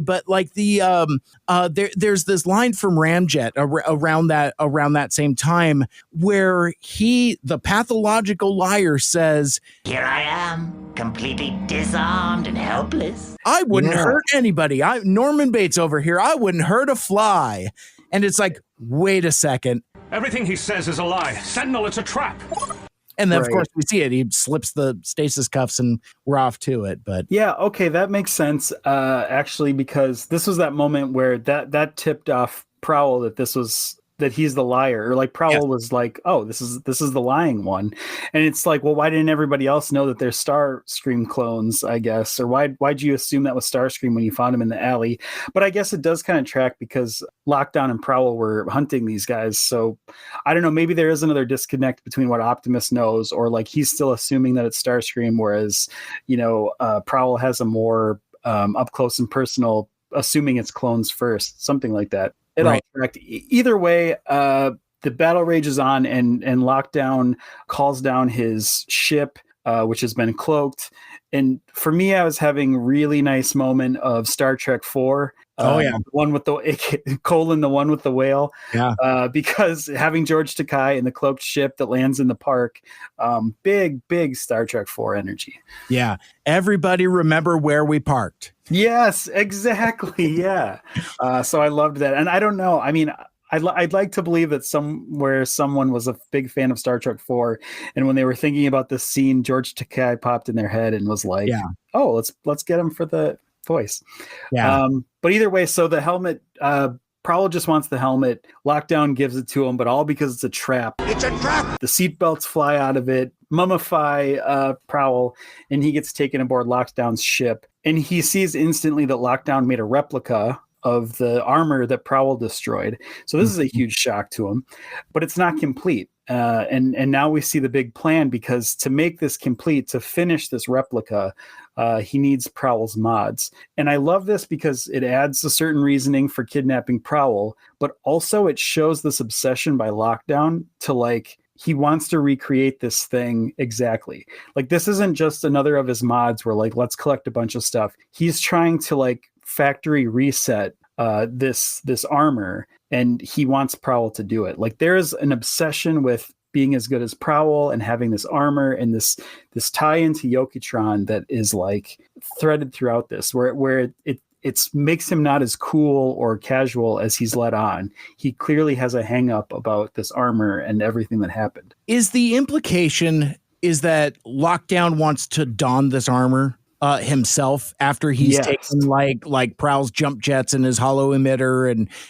But like there's this line from Ramjet around that same time where the pathological liar says, "Here I am, completely disarmed and helpless. I wouldn't hurt anybody. Norman Bates over here. I wouldn't hurt a fly." And it's like, wait a second. Everything he says is a lie. Sentinel, it's a trap. And then, of course, we see it. He slips the stasis cuffs and we're off to it. But yeah, okay, that makes sense, actually, because this was that moment where that tipped off Prowl that he's the liar, or like Prowl was like, oh, this is the lying one. And it's like, well, why didn't everybody else know that they're Starscream clones, I guess? Or why'd you assume that was Starscream when you found him in the alley? But I guess it does kind of track because Lockdown and Prowl were hunting these guys. So I don't know, maybe there is another disconnect between what Optimus knows, or like he's still assuming that it's Starscream, whereas, Prowl has a more up close and personal, assuming it's clones first, something like that. All correct. Either way, the battle rages on, and Lockdown calls down his ship, which has been cloaked. And for me, I was having a really nice moment of Star Trek 4. The one with the one with the whale. Yeah. Because having George Takei in the cloaked ship that lands in the park, big Star Trek 4 energy. Yeah. Everybody remember where we parked. Yes, exactly. Yeah. So I loved that. And I don't know. I mean, I'd like to believe that someone was a big fan of Star Trek 4, and when they were thinking about this scene, George Takei popped in their head and was like, "Oh, let's get him for the voice." Yeah. But either way, so the helmet, Prowl just wants the helmet. Lockdown gives it to him, but all because it's a trap. It's a trap. The seatbelts fly out of it, mummify Prowl, and he gets taken aboard Lockdown's ship. And he sees instantly that Lockdown made a replica of the armor that Prowl destroyed. So this is a huge shock to him, but it's not complete. And now we see the big plan, because to make this complete, to finish this replica, he needs Prowl's mods. And I love this because it adds a certain reasoning for kidnapping Prowl, but also it shows this obsession by Lockdown to like, he wants to recreate this thing exactly. Like, this isn't just another of his mods where like, let's collect a bunch of stuff. He's trying to like factory reset this armor, and he wants Prowl to do it. Like, there's an obsession with being as good as Prowl and having this armor and this tie into Yoketron that is like threaded throughout this, where it makes him not as cool or casual as he's let on. He clearly has a hang up about this armor and everything that happened. Is the implication is that Lockdown wants to don this armor himself after he's taken like Prowl's jump jets and his hollow emitter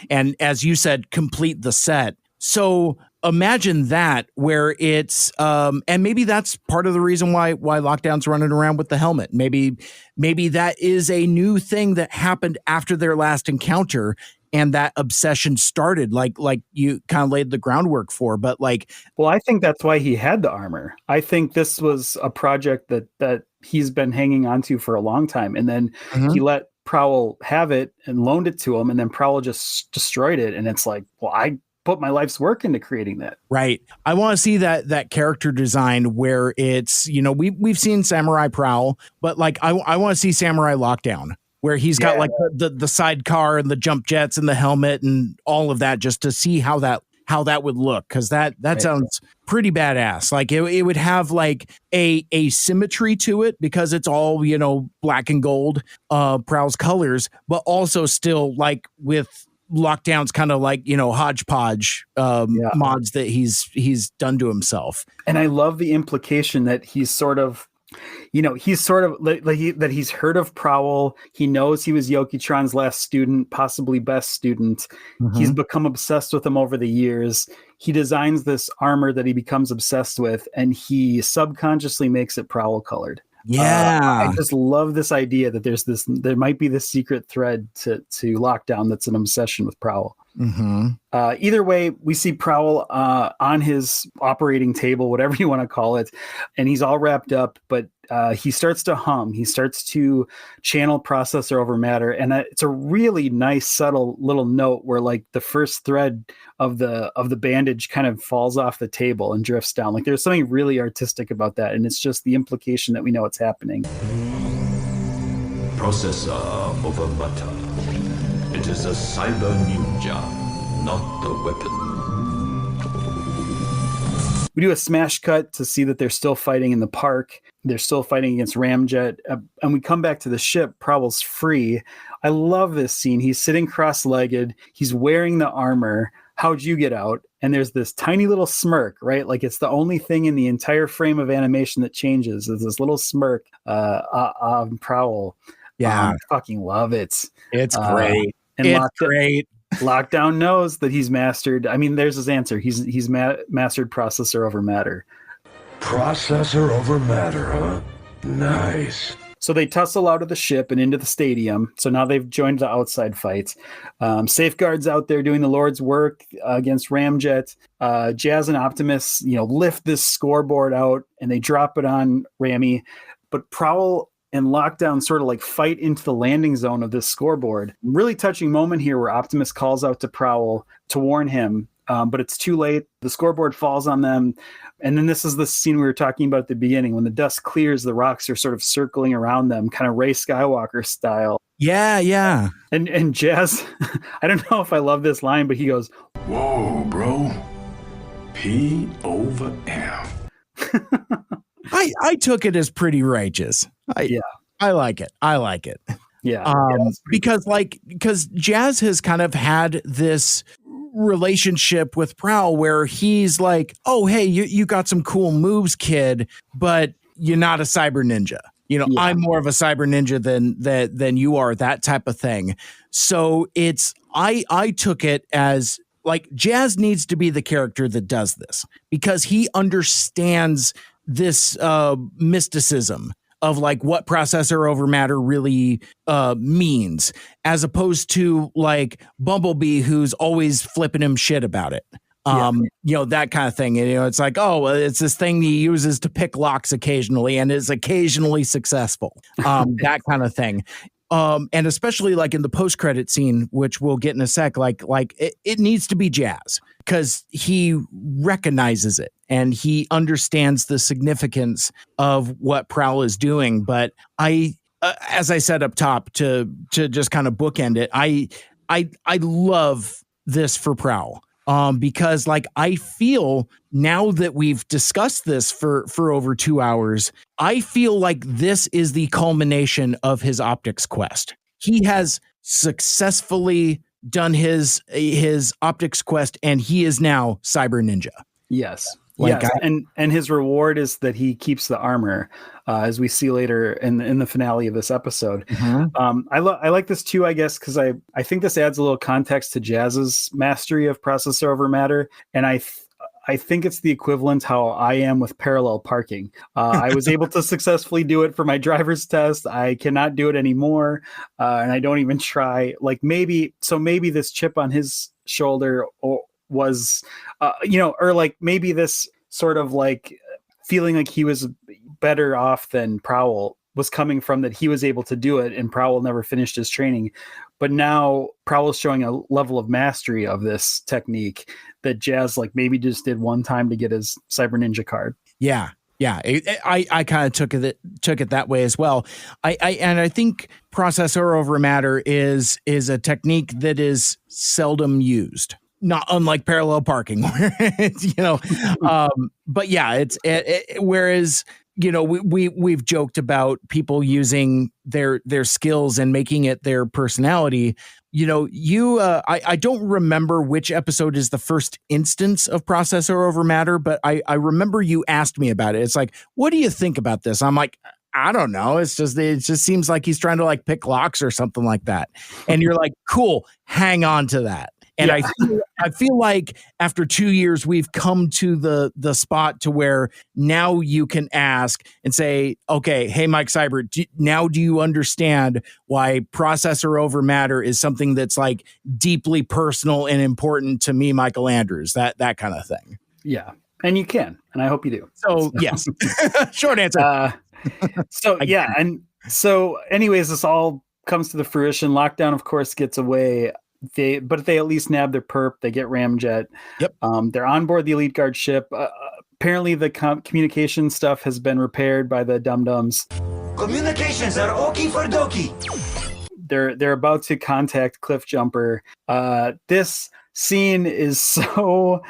and as you said, complete the set. So imagine that, where it's and maybe that's part of the reason why Lockdown's running around with the helmet. Maybe that is a new thing that happened after their last encounter, and that obsession started like you kind of laid the groundwork for. But like, well, I think that's why he had the armor. I think this was a project that he's been hanging on to for a long time, and then he let Prowl have it and loaned it to him, and then Prowl just destroyed it. And it's like, well, I put my life's work into creating that. Right. I want to see that character design where it's, we've seen Samurai Prowl, but like I want to see Samurai Lockdown, where he's got like the sidecar and the jump jets and the helmet and all of that, just to see how that would look. Cause that sounds pretty badass. Like it would have like a symmetry to it because it's all, black and gold, Prowl's colors, but also still like with Lockdown's kind of like, hodgepodge mods that he's done to himself. And I love the implication that he's sort of that he's heard of Prowl. He knows he was Yoketron's last student, possibly best student. He's become obsessed with him over the years. He designs this armor that he becomes obsessed with, and he subconsciously makes it Prowl colored. Yeah. I just love this idea that there might be this secret thread to Lockdown that's an obsession with Prowl. Either way, we see Prowl on his operating table, whatever you want to call it, and he's all wrapped up, but he starts to hum. He starts to channel processor over matter, and it's a really nice, subtle little note where like the first thread of the bandage kind of falls off the table and drifts down. Like there's something really artistic about that, and it's just the implication that we know it's happening. Processor over matter. It is a cyber ninja, not the weapon. We do a smash cut to see that they're still fighting in the park. They're still fighting against Ramjet. And we come back to the ship. Prowl's free. I love this scene. He's sitting cross-legged. He's wearing the armor. How'd you get out? And there's this tiny little smirk, right? Like it's the only thing in the entire frame of animation that changes. There's this little smirk on Prowl. Yeah. I fucking love it. It's great. And it's great. Lockdown knows that he's mastered. I mean, there's his answer. He's mastered processor over matter. Processor over matter, huh? Nice. So they tussle out of the ship and into the stadium. So now they've joined the outside fight. Safeguard's out there doing the Lord's work against Ramjet. Jazz and Optimus, lift this scoreboard out and they drop it on Ramy. But Prowl and Lockdown sort of like fight into the landing zone of this scoreboard. Really touching moment here where Optimus calls out to Prowl to warn him, but it's too late. The scoreboard falls on them. And then this is the scene we were talking about at the beginning. When the dust clears, the rocks are sort of circling around them, kind of Rey Skywalker style. Yeah. And Jazz, I don't know if I love this line, but he goes, "Whoa, bro. P over M." I took it as pretty righteous. I like it. Yeah. Because Jazz has kind of had this relationship with Prowl where he's like, oh, hey, you got some cool moves, kid, but you're not a cyber ninja. I'm more of a cyber ninja than you are, that type of thing. So I took it as like Jazz needs to be the character that does this because he understands this mysticism of like what processor over matter really means, as opposed to like Bumblebee, who's always flipping him shit about it. That kind of thing. And, it's like, oh, well, it's this thing he uses to pick locks occasionally and is occasionally successful. That kind of thing. And especially like in the post-credit scene, which we'll get in a sec, like it needs to be Jazz because he recognizes it and he understands the significance of what Prowl is doing. But as I said up top, to just kind of bookend it, I love this for Prowl. Because like I feel now that we've discussed this for over 2 hours, I feel like this is the culmination of his optics quest. He has successfully done his optics quest, and he is now Cyber Ninja. Yes. And his reward is that he keeps the armor, as we see later in the finale of this episode. I like this too, I guess, because I think this adds a little context to Jazz's mastery of processor over matter, and I think it's the equivalent how I am with parallel parking. I was able to successfully do it for my driver's test. I cannot do it anymore, and I don't even try. Like maybe this chip on his shoulder was or like maybe this sort of like feeling like he was better off than Prowl was coming from that he was able to do it and Prowl never finished his training. But now Prowl is showing a level of mastery of this technique that Jazz like maybe just did one time to get his Cyber Ninja card. Yeah. I kind of took it that way as well. I think processor over matter is a technique that is seldom used. Not unlike parallel parking, but yeah, whereas, we've joked about people using their skills and making it their personality. I don't remember which episode is the first instance of processor over matter, but I remember you asked me about it. It's like, what do you think about this? I'm like, I don't know. It just seems like he's trying to like pick locks or something like that. And you're like, cool, hang on to that. And I feel like after 2 years, we've come to the spot to where now you can ask and say, okay, hey, Mike Seibert, do you understand why processor over matter is something that's like deeply personal and important to me, Michael Andrews, that kind of thing. Yeah. And you can, and I hope you do. So yes, short answer. So anyways, this all comes to the fruition. Lockdown, of course, gets away. But they at least nab their perp. They get ramjet. Yep. They're on board the Elite Guard ship. Apparently, the communication stuff has been repaired by the dum-dums. Communications are okie for dokie. They're about to contact Cliffjumper. This scene is so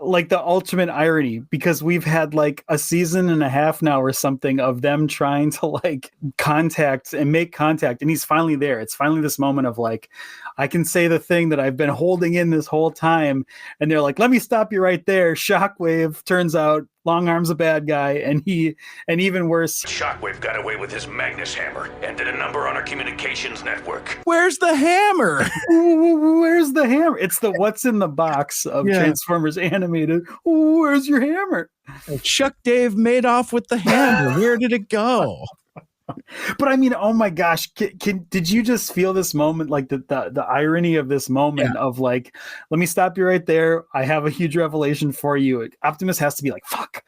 like the ultimate irony, because we've had like a season and a half now or something of them trying to like contact and make contact, and he's finally there. It's finally this moment of like, I can say the thing that I've been holding in this whole time, and they're like, let me stop you right there. Shockwave, turns out Long Arm's a bad guy, and even worse, Shockwave got away with his Magnus hammer and did a number on our communications network. Where's the hammer? Where's the hammer? It's the what's in the box of Transformers Animated. Where's your hammer? Chuck Dave made off with the hammer. Where did it go? But I mean, oh my gosh, did you just feel this moment, like the irony of this moment of like, let me stop you right there. I have a huge revelation for you. Optimus has to be like, fuck.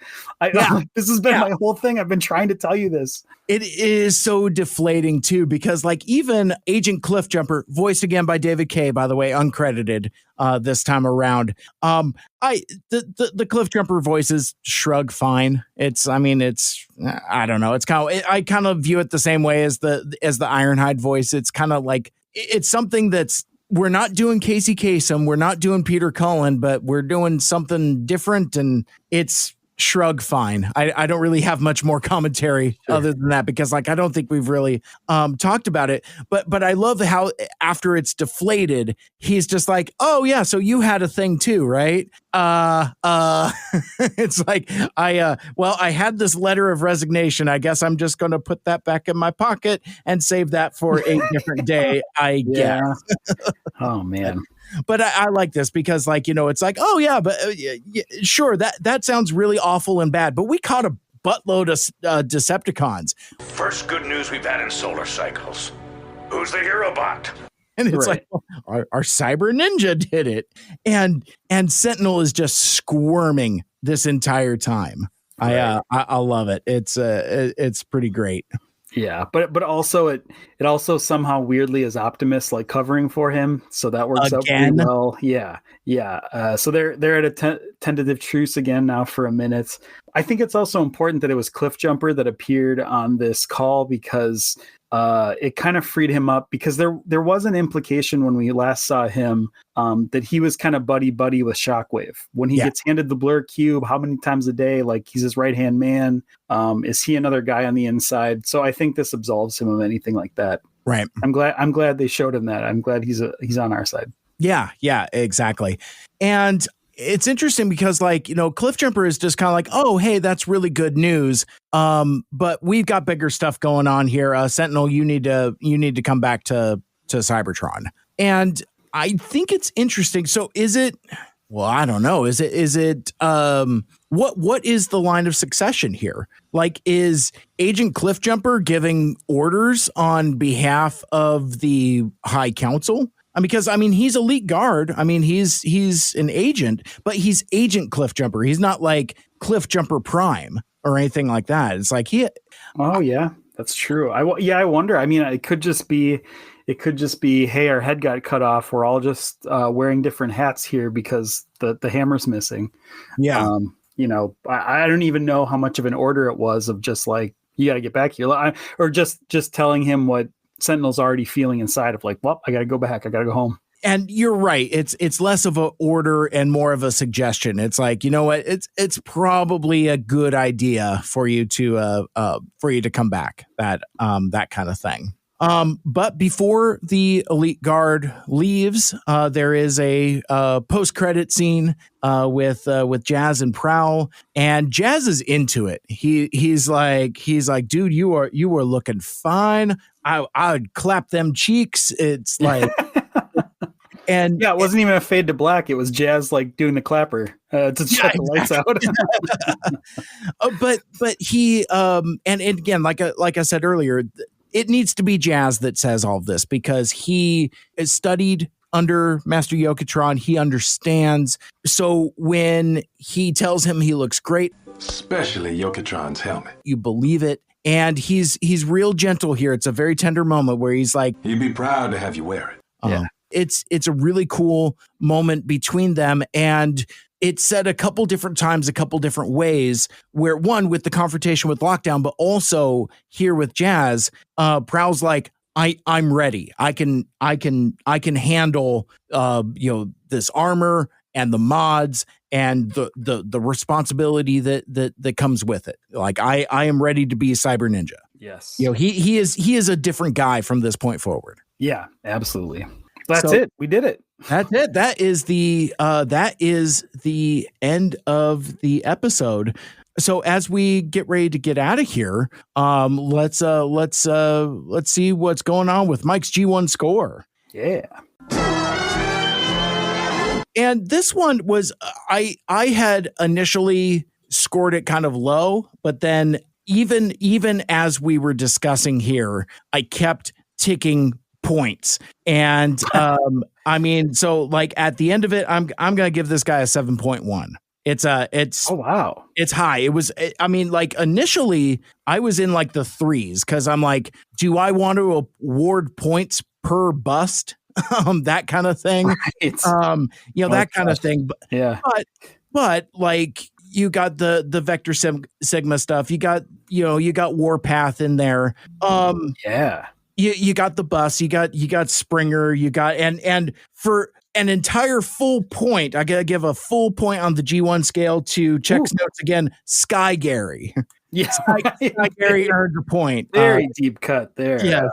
This has been my whole thing. I've been trying to tell you this. It is so deflating too, because like even Agent Cliffjumper, voiced again by David Kaye, by the way, uncredited this time around. The Cliffjumper voices shrug fine. I don't know. It's kind of, I kind of view it the same way as the Ironhide voice. It's kind of like, it's something that's, we're not doing Casey Kasem, we're not doing Peter Cullen, but we're doing something different, and it's shrug fine. I don't really have much more commentary other than that, because like I don't think we've really talked about it, but I love how after it's deflated, he's just like, oh yeah, so you had a thing too, right? It's like I had this letter of resignation. I guess I'm just going to put that back in my pocket and save that for a different day, I guess. Oh man. But I like this because, like, you know, it's like, oh yeah, but sure, that sounds really awful and bad, but we caught a buttload of Decepticons. First good news we've had in solar cycles. Who's the hero bot? And it's like, our Cyber Ninja did it, and Sentinel is just squirming this entire time. I love it. It's pretty great. Yeah, but also it also somehow weirdly is Optimus like covering for him, so that works out pretty well. Yeah. So they're at a tentative truce again now for a minute. I think it's also important that it was Cliffjumper that appeared on this call, because it kind of freed him up, because there was an implication when we last saw him that he was kind of buddy with Shockwave. When he gets handed the Blur Cube, how many times a day, like he's his right-hand man. Is he another guy on the inside? So I think this absolves him of anything like that. Right. I'm glad they showed him that. I'm glad he's on our side. Yeah, exactly. And it's interesting because, like, you know, Cliffjumper is just kind of like, oh, hey, that's really good news. But we've got bigger stuff going on here. Sentinel, you need to come back to Cybertron. And I think it's interesting. So is it, well, I don't know. Is it what is the line of succession here? Like, is Agent Cliffjumper giving orders on behalf of the High Council? Because, I mean, he's Elite Guard. I mean, he's an agent, but he's Agent Cliffjumper. He's not like Cliffjumper Prime or anything like that. It's like Oh yeah, that's true. I wonder. I mean, it could just be, hey, our head got cut off. We're all just wearing different hats here because the hammer's missing. Yeah. You know, I don't even know how much of an order it was of just like, you got to get back here, or just telling him what Sentinel's already feeling inside of like, well, I got to go back. I got to go home. And you're right. It's less of an order and more of a suggestion. It's like, you know what? It's probably a good idea for you to come back. That kind of thing. But before the Elite Guard leaves, there is a post-credit scene with Jazz and Prowl, and Jazz is into it. He's like, dude, you are looking fine. I would clap them cheeks. It's like, And yeah, it wasn't even a fade to black. It was Jazz like doing the clapper to shut the lights out. But he and again, like I said earlier, it needs to be Jazz that says all of this because he is studied under Master Yoketron. He understands. So when he tells him he looks great, especially Yoketron's helmet, you believe it. And he's real gentle here. It's a very tender moment where he's like, he'd be proud to have you wear it. Yeah. It's a really cool moment between them. And it's said a couple different times, a couple different ways, where one with the confrontation with Lockdown, but also here with Jazz, Prowl's like, I'm ready. I can handle this armor and the mods and the responsibility that comes with it. Like I am ready to be a cyber ninja. Yes. He is a different guy from this point forward. Yeah, absolutely. That's it. We did it. That's it. That is the end of the episode. So as we get ready to get out of here, let's see what's going on with Mike's G1 score. Yeah. And this one was I had initially scored it kind of low, but then even as we were discussing here, I kept ticking points. And I mean, so like at the end of it, I'm gonna give this guy a 7.1. It's oh wow, it's high. It was, I mean, like initially I was in like the 3s because I'm like, do I want to award points per bust? That kind of thing. Right. That kind of thing. Yeah. But like you got the Vector Sigma stuff. You got Warpath in there. Yeah. You got the bus, you got Springer, you got and for an entire full point, I gotta give a full point on the G1 scale to Check's notes again. Sky Gary, yeah, Sky Gary earned a point. Very deep cut there. Yeah,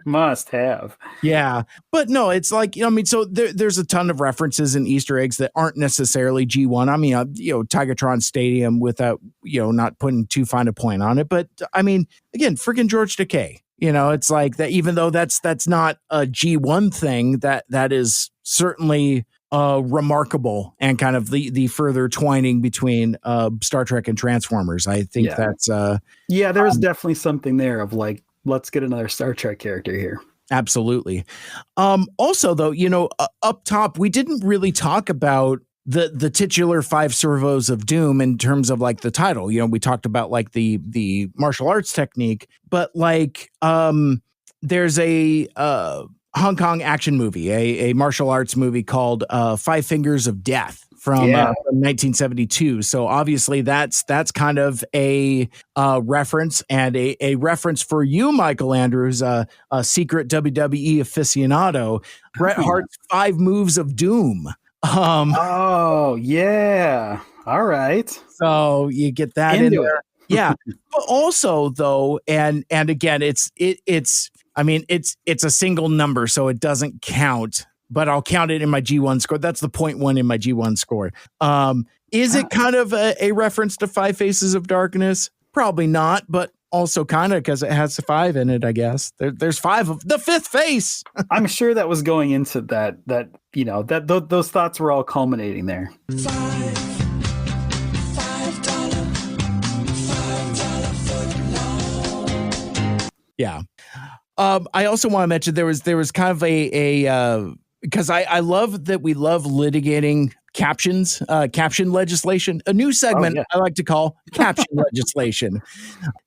must have. Yeah, but no, it's like so there's a ton of references and Easter eggs that aren't necessarily G1. I mean, Tigatron Stadium without not putting too fine a point on it, but I mean, again, freaking George Takei. It's like that, even though that's not a G1 thing, that is certainly remarkable and kind of the further twining between Star Trek and Transformers. I think that's there was definitely something there of like, let's get another Star Trek character here. Absolutely. Also, though, up top, we didn't really talk about the titular 5 servos of doom in terms of like the title. We talked about like the martial arts technique, but like there's a Hong Kong action movie, a martial arts movie called 5 Fingers of Death from 1972. So obviously that's kind of a reference, and a reference for you, Michael Andrews, a secret WWE aficionado. Bret Hart's 5 Moves of Doom. Oh yeah, all right. So you get that in there, yeah. But also though, and again, it's a single number, so it doesn't count. But I'll count it in my G1 score. That's the 0.1 in my G1 score. Is it kind of a reference to 5 Faces of Darkness? Probably not, but also kind of because it has 5 in it, I guess. There's 5 of the 5th face. I'm sure that was going into that those thoughts were all culminating there. Yeah. I also want to mention there was kind of a because I love that we love litigating captions, caption legislation, a new segment I like to call caption legislation.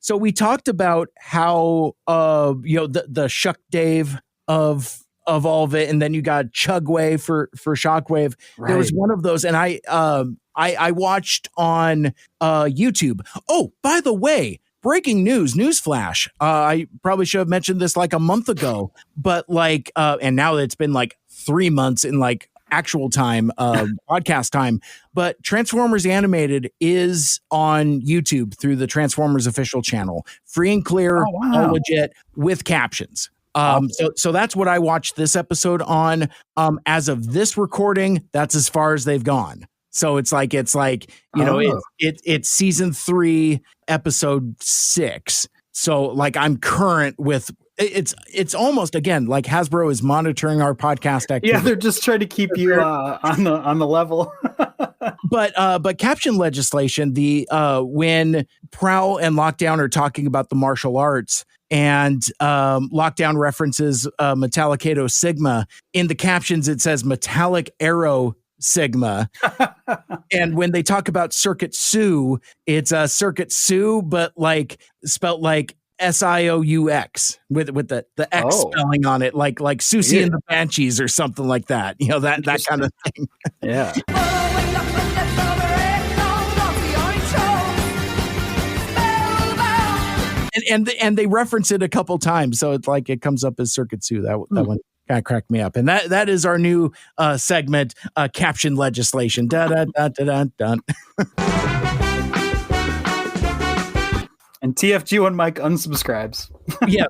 So we talked about how the Shuck Dave of all of it, and then you got Chugway for Shockwave. Right. There was one of those, and I watched on YouTube. Oh, by the way, breaking news, newsflash. I probably should have mentioned this like a month ago, but like, and now it's been like 3 months in like actual time, podcast time. But Transformers Animated is on YouTube through the Transformers official channel, free and clear, all legit, with captions. So that's what I watched this episode on. As of this recording, that's as far as they've gone. So it's like it's season 3, episode 6. So like I'm current with it's almost, again, like Hasbro is monitoring our podcast activity. Yeah, they're just trying to keep you on the level. But caption legislation, when Prowl and Lockdown are talking about the martial arts, and Lockdown references Metallicato Sigma, in the captions it says Metallic Arrow Sigma. And when they talk about Circuit Sue, it's Circuit Sue, but like spelt like SIOUX with the X spelling on it, like Susie and the Banshees or something like that. You know, that kind of thing. Yeah. And they reference it a couple times, so it's like it comes up as Circuit Sue. That one kind of cracked me up. And that is our new segment, caption legislation. Da da da da da. And TFG1 Mike unsubscribes. Yes.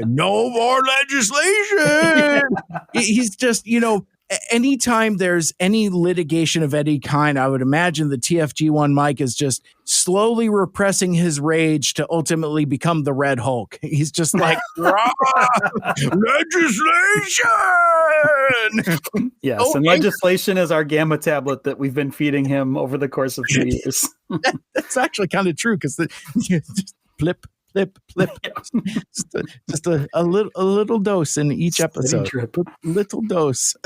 No more legislation. He's just, anytime there's any litigation of any kind, I would imagine the TFG1 Mike is just slowly repressing his rage to ultimately become the Red Hulk. He's just like, legislation. Yes, and legislation is our gamma tablet that we've been feeding him over the course of 2 years. That's actually kind of true, because just flip. just a little dose in each episode. Little dose.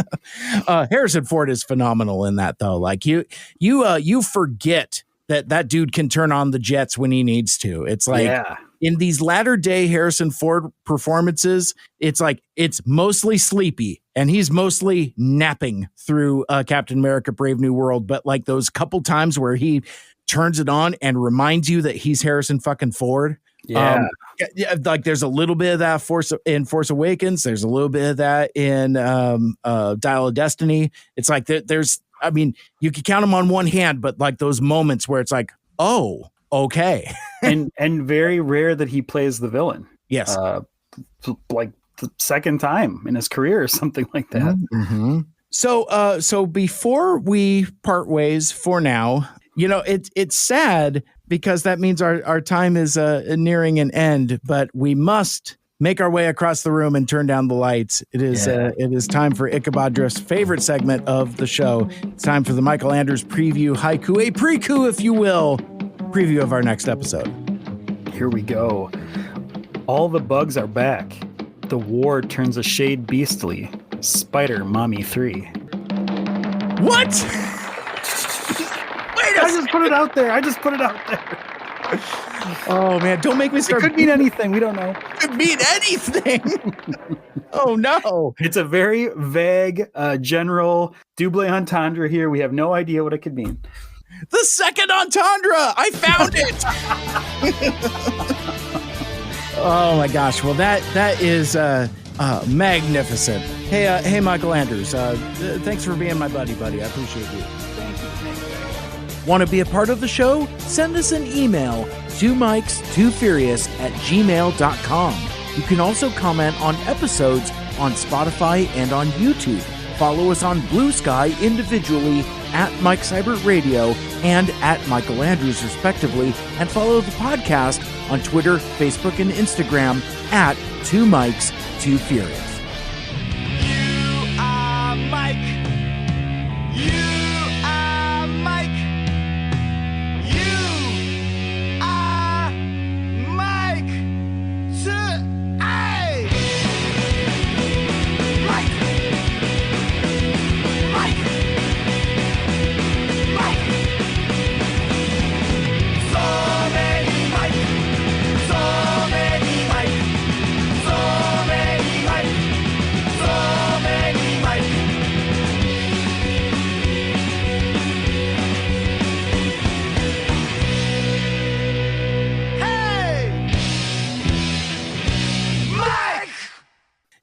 Harrison Ford is phenomenal in that, though. Like you forget that dude can turn on the jets when he needs to. It's like in these latter day Harrison Ford performances, it's like it's mostly sleepy and he's mostly napping through Captain America: Brave New World. But like those couple times where he turns it on and reminds you that he's Harrison fucking Ford. Yeah, like there's a little bit of that Force Awakens. There's a little bit of that in Dial of Destiny. It's like there's, I mean, you can count them on one hand, but like those moments where it's like, oh, okay, and very rare that he plays the villain. Yes, like the second time in his career or something like that. Mm-hmm. So before we part ways for now, it's sad, because that means our time is nearing an end, but we must make our way across the room and turn down the lights. It is time for Ichabod Drift's favorite segment of the show. It's time for the Michael Andrews preview haiku, a pre-coup, if you will, preview of our next episode. Here we go. All the bugs are back. The war turns a shade beastly. Spider Mommy 3. What? I just put it out there. Oh man, don't make me start. It could mean anything. We don't know. It could mean anything. Oh no. It's a very vague, general double entendre here. We have no idea what it could mean. The second entendre. I found it. Oh my gosh. Well, that is magnificent. Hey, Michael Andrews. Thanks for being my buddy. I appreciate you. Want to be a part of the show? Send us an email, 2mikes2furious@gmail.com. You can also comment on episodes on Spotify and on YouTube. Follow us on Blue Sky individually at Mike Seibert Radio and at Michael Andrews, respectively, and follow the podcast on Twitter, Facebook, and Instagram at 2mikes2furious. You are Mike. You are Mike. You are Mike. Mike. Mike. Mike. So many Mike. So many Mike. So many Mike. So many Mike.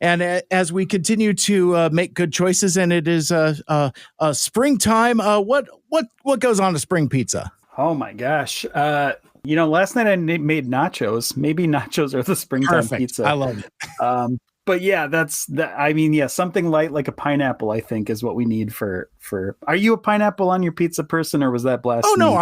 And as we continue to make good choices, and it is springtime, what goes on to spring pizza? Oh my gosh! Last night I made nachos. Maybe nachos are the springtime Perfect. pizza. I love it. But yeah, that's that. I mean, yeah, something light like a pineapple, I think, is what we need for. Are you a pineapple on your pizza person, or was that blasphemy? Oh no,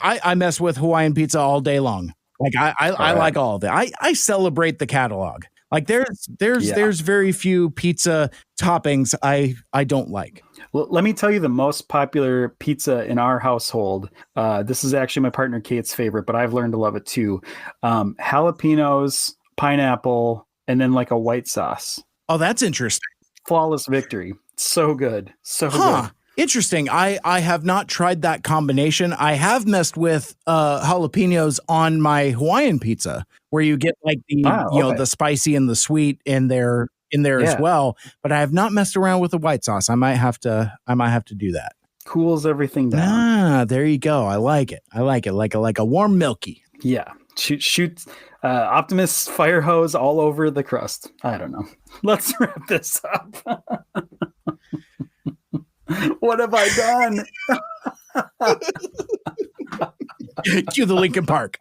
I mess with Hawaiian pizza all day long. Like I like all of it. I celebrate the catalog. Like there's very few pizza toppings I don't like. Well, let me tell you the most popular pizza in our household. This is actually my partner Kate's favorite, but I've learned to love it too. Jalapenos, pineapple, and then like a white sauce. Oh, that's interesting. Flawless victory. So good. So good. Interesting. I have not tried that combination. I have messed with jalapenos on my Hawaiian pizza, where you get like the the spicy and the sweet in there as well. But I have not messed around with the white sauce. I might have to do that. Cools everything down. There you go. I like it. Like a warm milky. Yeah. Shoot Optimus fire hose all over the crust. I don't know. Let's wrap this up. What have I done? Cue the Linkin Park.